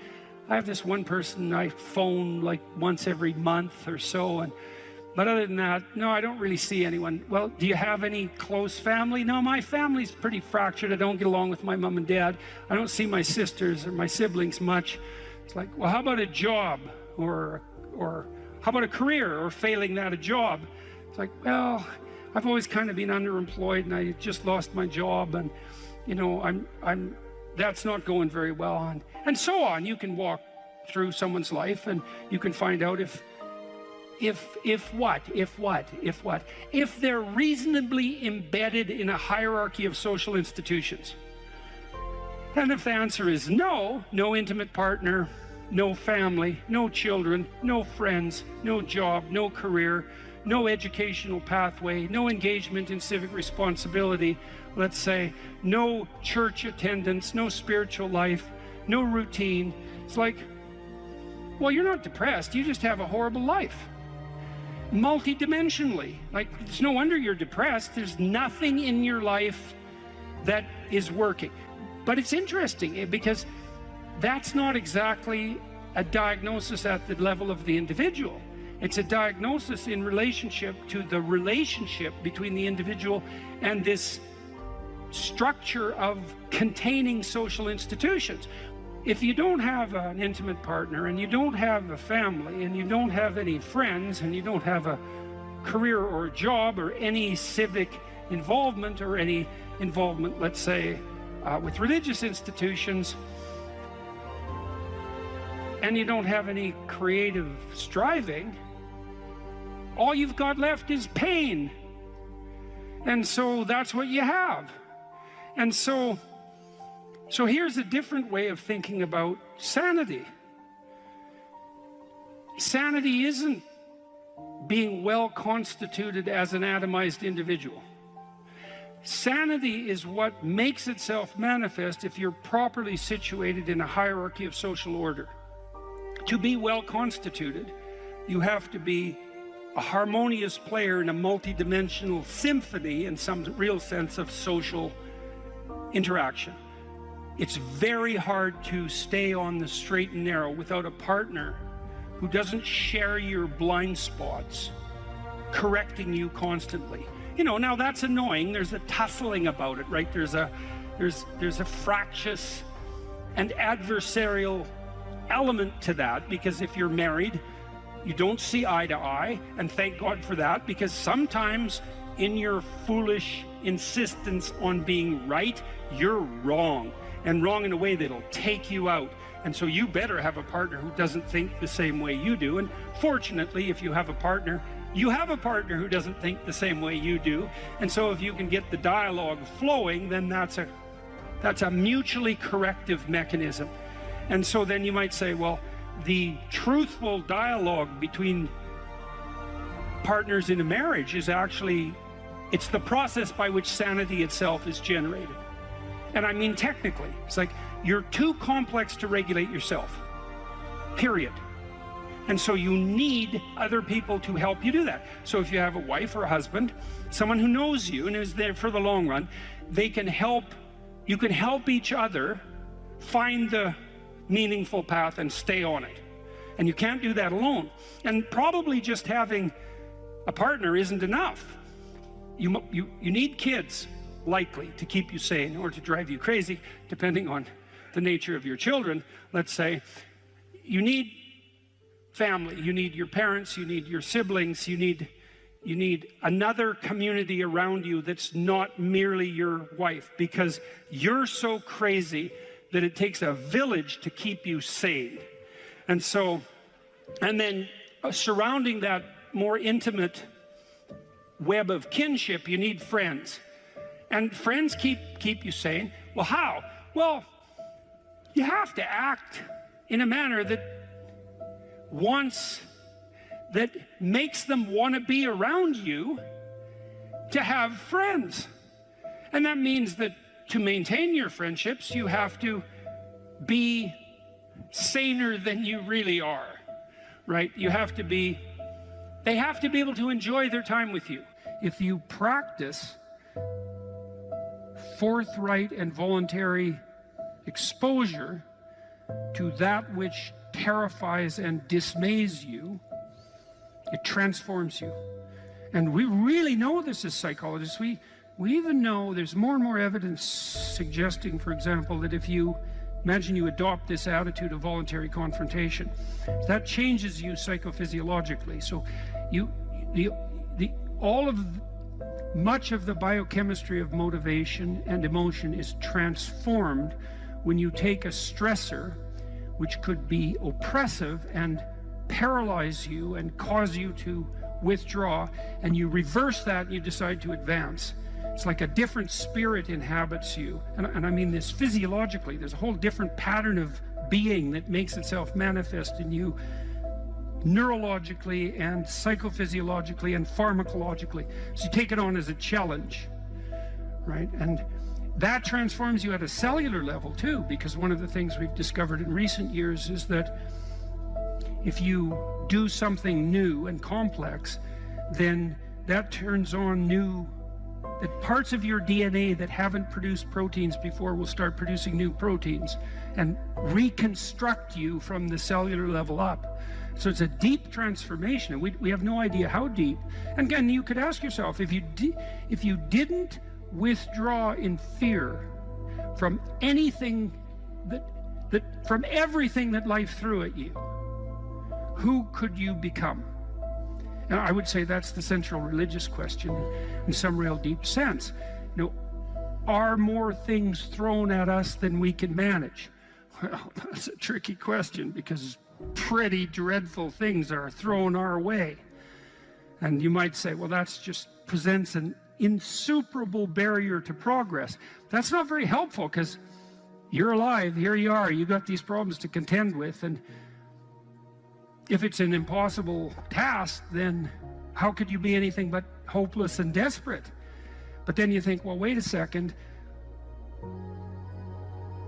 have this one person I phone like once every month or so. But other than that, no, I don't really see anyone. Well, do you have any close family? No, my family's pretty fractured. I don't get along with my mom and dad. I don't see my sisters or my siblings much. It's like, well, how about a job? Or how about a career, or failing that, a job? It's like, well, I've always kind of been underemployed, and I just lost my job, and you know, that's not going very well, and so on. You can walk through someone's life, and you can find out if they're reasonably embedded in a hierarchy of social institutions. And if the answer is no, no intimate partner, no family, no children, no friends, no job, no career, no educational pathway, no engagement in civic responsibility, let's say, no church attendance, no spiritual life, no routine. It's like, well, you're not depressed, you just have a horrible life. Multidimensionally. Like, it's no wonder you're depressed. There's nothing in your life that is working. But it's interesting because that's not exactly a diagnosis at the level of the individual. It's a diagnosis in relationship to the relationship between the individual and this structure of containing social institutions. If you don't have an intimate partner, and you don't have a family, and you don't have any friends, and you don't have a career or a job or any civic involvement or any involvement, let's say, with religious institutions, and you don't have any creative striving, all you've got left is pain. And so that's what you have. And so here's a different way of thinking about sanity. Sanity isn't being well constituted as an atomized individual. Sanity is what makes itself manifest if you're properly situated in a hierarchy of social order. To be well constituted, you have to be a harmonious player in a multidimensional symphony in some real sense of social interaction. It's very hard to stay on the straight and narrow without a partner who doesn't share your blind spots, correcting you constantly. You know, now that's annoying. There's a tussling about it, right? There's a fractious and adversarial element to that, because if you're married, you don't see eye to eye, and thank God for that, because sometimes in your foolish insistence on being right, you're wrong, and wrong in a way that'll take you out. And so you better have a partner who doesn't think the same way you do. And fortunately, if you have a partner, you have a partner who doesn't think the same way you do. And so if you can get the dialogue flowing, then that's a mutually corrective mechanism. And so then you might say, well, the truthful dialogue between partners in a marriage is actually, it's the process by which sanity itself is generated. And I mean technically, it's like you're too complex to regulate yourself, period. And so you need other people to help you do that. So if you have a wife or a husband, someone who knows you and is there for the long run, they can help, you can help each other find the meaningful path and stay on it. And you can't do that alone. And probably just having a partner isn't enough. You need kids, likely, to keep you sane or to drive you crazy, depending on the nature of your children. Let's say you need family, you need your parents, you need your siblings, you need another community around you that's not merely your wife, because you're so crazy that it takes a village to keep you sane. And so, and then surrounding that more intimate web of kinship, you need friends. And friends keep you sane. Well, how? Well, you have to act in a manner that makes them want to be around you to have friends. And that means that to maintain your friendships, you have to be saner than you really are, right? You have to be, they have to be able to enjoy their time with you. If you practice forthright and voluntary exposure to that which terrifies and dismays you, it transforms you. And we really know this as psychologists. We even know there's more and more evidence suggesting, for example, that if you imagine you adopt this attitude of voluntary confrontation, that changes you psychophysiologically. So much of the biochemistry of motivation and emotion is transformed when you take a stressor which could be oppressive and paralyze you and cause you to withdraw, and you reverse that and you decide to advance. It's like a different spirit inhabits you. And I mean this physiologically. There's a whole different pattern of being that makes itself manifest in you neurologically and psychophysiologically and pharmacologically. So you take it on as a challenge, right? And that transforms you at a cellular level too, because one of the things we've discovered in recent years is that if you do something new and complex, then that turns on new that parts of your DNA that haven't produced proteins before will start producing new proteins and reconstruct you from the cellular level up. So it's a deep transformation. We have no idea how deep. And again, you could ask yourself, if you didn't withdraw in fear from anything from everything that life threw at you, who could you become? And I would say that's the central religious question in some real deep sense. You know, are more things thrown at us than we can manage? Well, that's a tricky question, because pretty dreadful things are thrown our way. And you might say, well, that's just presents an insuperable barrier to progress. That's not very helpful, because you're alive, here you are, you got these problems to contend with, and if it's an impossible task, then how could you be anything but hopeless and desperate? But then you think, well, wait a second,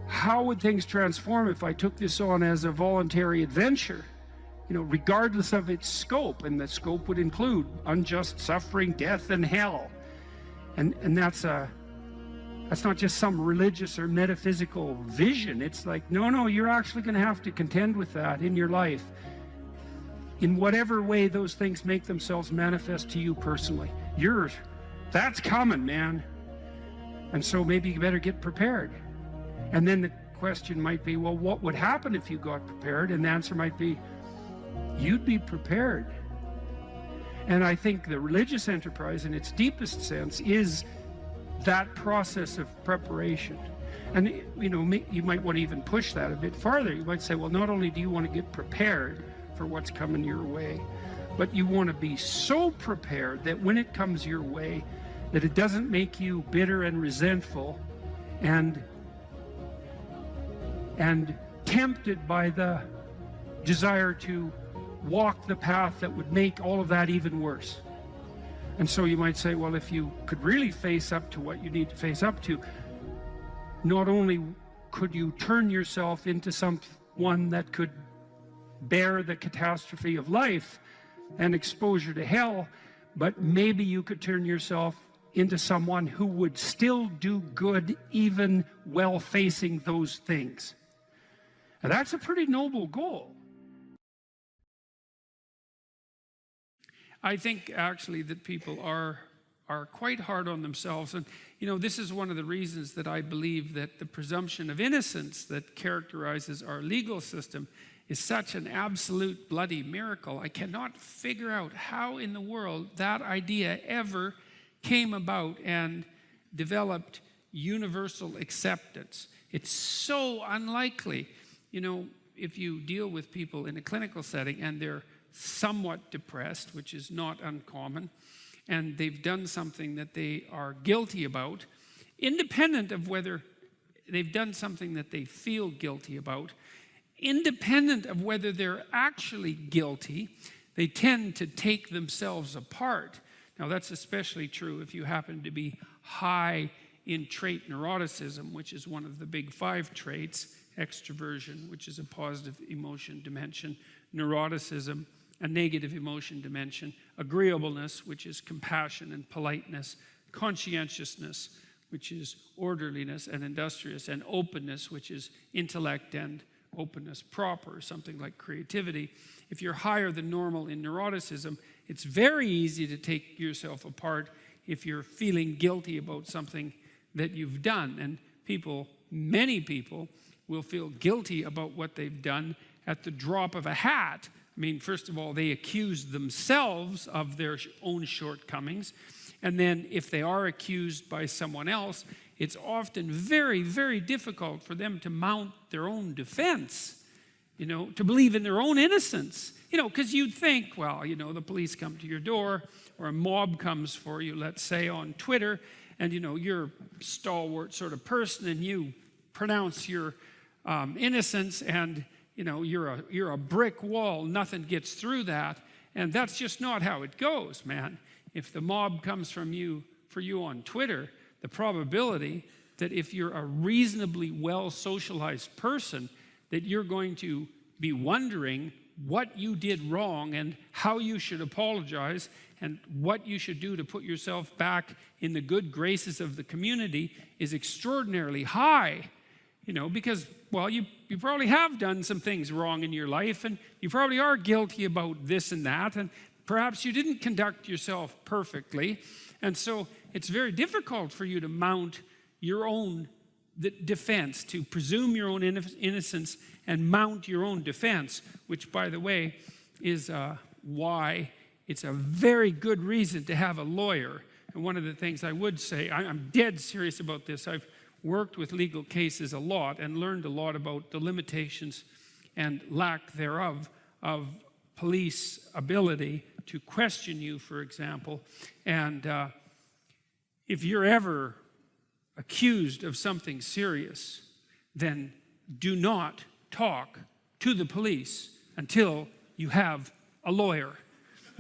how would things transform if I took this on as a voluntary adventure, you know, regardless of its scope? And the scope would include unjust suffering, death, and hell. And that's not just some religious or metaphysical vision. It's like, no, you're actually going to have to contend with that in your life, in whatever way those things make themselves manifest to you personally. That's coming, man. And so maybe you better get prepared. And then the question might be, well, what would happen if you got prepared? And the answer might be, you'd be prepared. And I think the religious enterprise in its deepest sense is that process of preparation. And you know, you might want to even push that a bit farther. You might say, well, not only do you want to get prepared for what's coming your way, but you want to be so prepared that when it comes your way, that it doesn't make you bitter and resentful and tempted by the desire to walk the path that would make all of that even worse. And so you might say, well, if you could really face up to what you need to face up to, not only could you turn yourself into someone that could bear the catastrophe of life and exposure to hell, but maybe you could turn yourself into someone who would still do good even while facing those things. And that's a pretty noble goal. I think actually that people are quite hard on themselves. And you know, this is one of the reasons that I believe that the presumption of innocence that characterizes our legal system is such an absolute bloody miracle. I cannot figure out how in the world that idea ever came about and developed universal acceptance. It's so unlikely. You know, if you deal with people in a clinical setting and they're somewhat depressed, which is not uncommon, and they've done something that they are guilty about, independent of whether they've done something that they feel guilty about, independent of whether they're actually guilty, they tend to take themselves apart. Now, that's especially true if you happen to be high in trait neuroticism, which is one of the big 5 traits: extroversion, which is a positive emotion dimension; neuroticism, a negative emotion dimension; agreeableness, which is compassion and politeness; conscientiousness, which is orderliness and industrious; and openness, which is intellect and openness proper, something like creativity. If you're higher than normal in neuroticism, it's very easy to take yourself apart if you're feeling guilty about something that you've done. And many people will feel guilty about what they've done at the drop of a hat. I mean, first of all, they accuse themselves of their own shortcomings. And then if they are accused by someone else, it's often very, very difficult for them to mount their own defense, you know, to believe in their own innocence. You know, because you'd think, well, you know, the police come to your door, or a mob comes for you, let's say, on Twitter, and, you know, you're a stalwart sort of person, and you pronounce your innocence, and, you know, you're a brick wall, nothing gets through that. And that's just not how it goes, man. If the mob comes for you on Twitter, the probability that if you're a reasonably well-socialized person, that you're going to be wondering what you did wrong and how you should apologize and what you should do to put yourself back in the good graces of the community is extraordinarily high, you know, because, well, you probably have done some things wrong in your life, and you probably are guilty about this and that, and perhaps you didn't conduct yourself perfectly, and so it's very difficult for you to mount your own defense, to presume your own innocence and mount your own defense, which, by the way, is why it's a very good reason to have a lawyer. And one of the things I would say, I'm dead serious about this. I've worked with legal cases a lot and learned a lot about the limitations and lack thereof of police ability to question you, for example. And if you're ever accused of something serious, then do not talk to the police until you have a lawyer,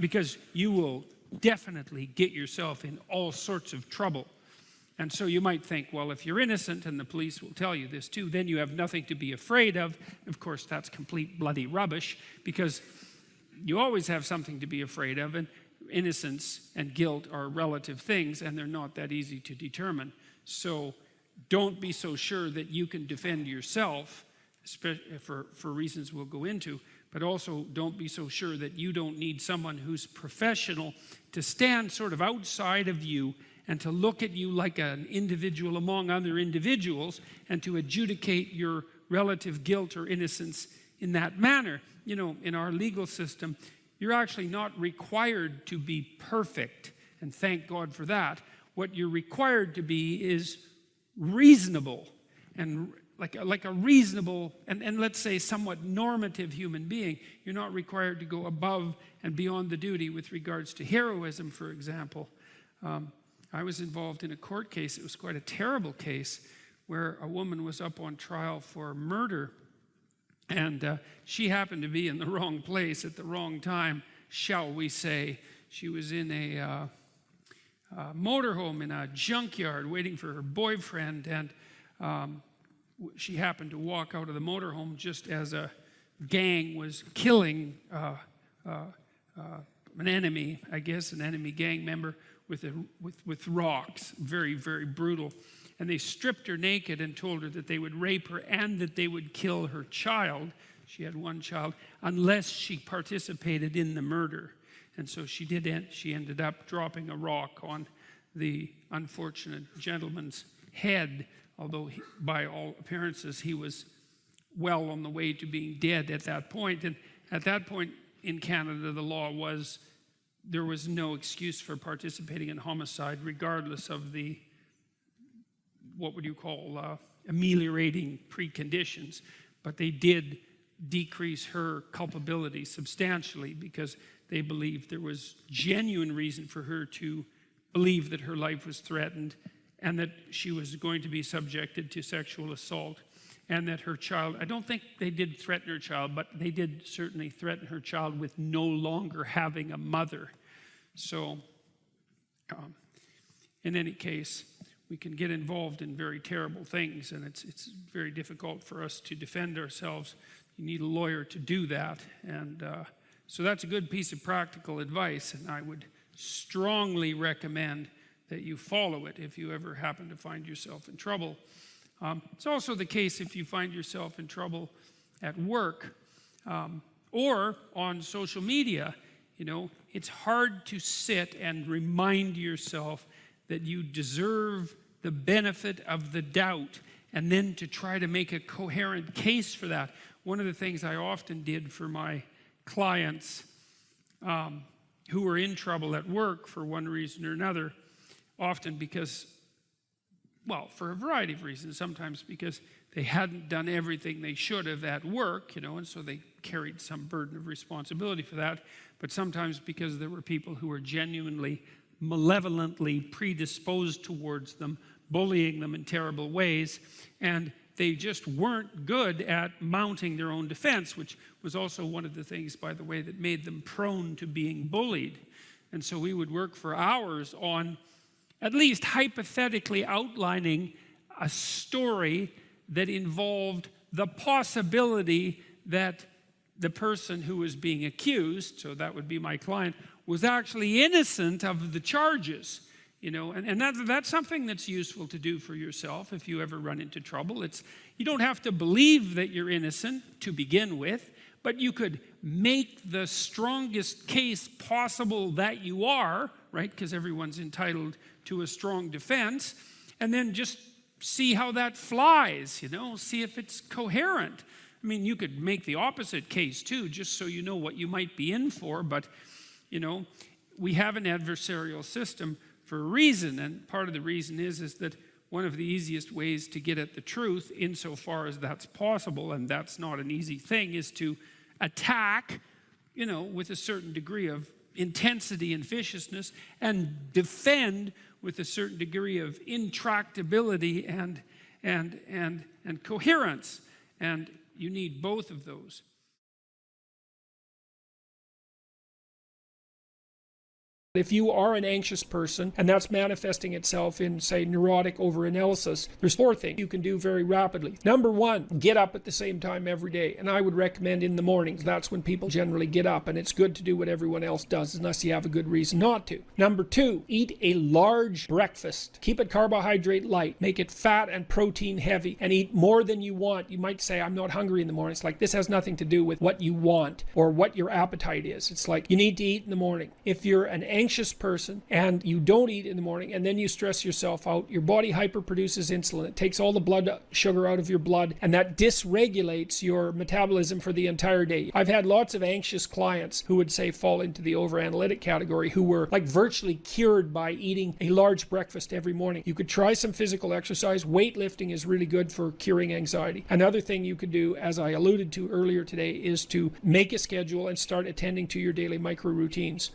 because you will definitely get yourself in all sorts of trouble. And so you might think, well, if you're innocent, and the police will tell you this too, then you have nothing to be afraid of. Of course, that's complete bloody rubbish, because you always have something to be afraid of, and innocence and guilt are relative things, and they're not that easy to determine. So don't be so sure that you can defend yourself, especially for reasons we'll go into, but also don't be so sure that you don't need someone who's professional to stand sort of outside of you and to look at you like an individual among other individuals and to adjudicate your relative guilt or innocence in that manner. You know, in our legal system, you're actually not required to be perfect, and thank God for that. What you're required to be is reasonable, and like a reasonable and let's say somewhat normative human being. You're not required to go above and beyond the duty with regards to heroism, for example. I was involved in a court case. It was quite a terrible case where a woman was up on trial for murder, and she happened to be in the wrong place at the wrong time, shall we say. She was in a motorhome in a junkyard waiting for her boyfriend, and she happened to walk out of the motorhome just as a gang was killing an enemy, I guess, an enemy gang member with rocks. Very, very brutal. And they stripped her naked and told her that they would rape her and that they would kill her child. She had one child, unless she participated in the murder. And so she did. She ended up dropping a rock on the unfortunate gentleman's head, although by all appearances he was well on the way to being dead at that point. And at that point in Canada, the law was there was no excuse for participating in homicide, regardless of the, what would you call, ameliorating preconditions. But they did decrease her culpability substantially, because they believed there was genuine reason for her to believe that her life was threatened and that she was going to be subjected to sexual assault, and that her child, I don't think they did threaten her child, but they did certainly threaten her child with no longer having a mother. So in any case, we can get involved in very terrible things, and it's very difficult for us to defend ourselves. You need a lawyer to do that, and so that's a good piece of practical advice, and I would strongly recommend that you follow it if you ever happen to find yourself in trouble. It's also the case if you find yourself in trouble at work or on social media. You know, it's hard to sit and remind yourself that you deserve the benefit of the doubt and then to try to make a coherent case for that. One of the things I often did for my clients who were in trouble at work for one reason or another, often because, well, for a variety of reasons, sometimes because they hadn't done everything they should have at work, you know, and so they carried some burden of responsibility for that, but sometimes because there were people who were genuinely, malevolently predisposed towards them, bullying them in terrible ways, and they just weren't good at mounting their own defense, which was also one of the things, by the way, that made them prone to being bullied. And so we would work for hours on at least hypothetically outlining a story that involved the possibility that the person who was being accused, so that would be my client, was actually innocent of the charges. You know, and that's something that's useful to do for yourself if you ever run into trouble. You don't have to believe that you're innocent to begin with, but you could make the strongest case possible that you are, right? Because everyone's entitled to a strong defense, and then just see how that flies, you know, see if it's coherent. I mean, you could make the opposite case too, just so you know what you might be in for, but, you know, we have an adversarial system for a reason, and part of the reason is that one of the easiest ways to get at the truth, insofar as that's possible, and that's not an easy thing, is to attack, you know, with a certain degree of intensity and viciousness, and defend with a certain degree of intractability and coherence. And you need both of those. If you are an anxious person, and that's manifesting itself in, say, neurotic overanalysis, there's 4 things you can do very rapidly. Number 1, get up at the same time every day. And I would recommend in the mornings. That's when people generally get up, and it's good to do what everyone else does, unless you have a good reason not to. Number 2, eat a large breakfast. Keep it carbohydrate light. Make it fat and protein heavy, and eat more than you want. You might say, I'm not hungry in the morning. It's like, this has nothing to do with what you want or what your appetite is. It's like, you need to eat in the morning. If you're an anxious person and you don't eat in the morning and then you stress yourself out, your body hyperproduces insulin. It takes all the blood sugar out of your blood, and that dysregulates your metabolism for the entire day. I've had lots of anxious clients who would say fall into the overanalytic category, who were like virtually cured by eating a large breakfast every morning. You could try some physical exercise. Weightlifting is really good for curing anxiety. Another thing you could do, as I alluded to earlier today, is to make a schedule and start attending to your daily micro routines.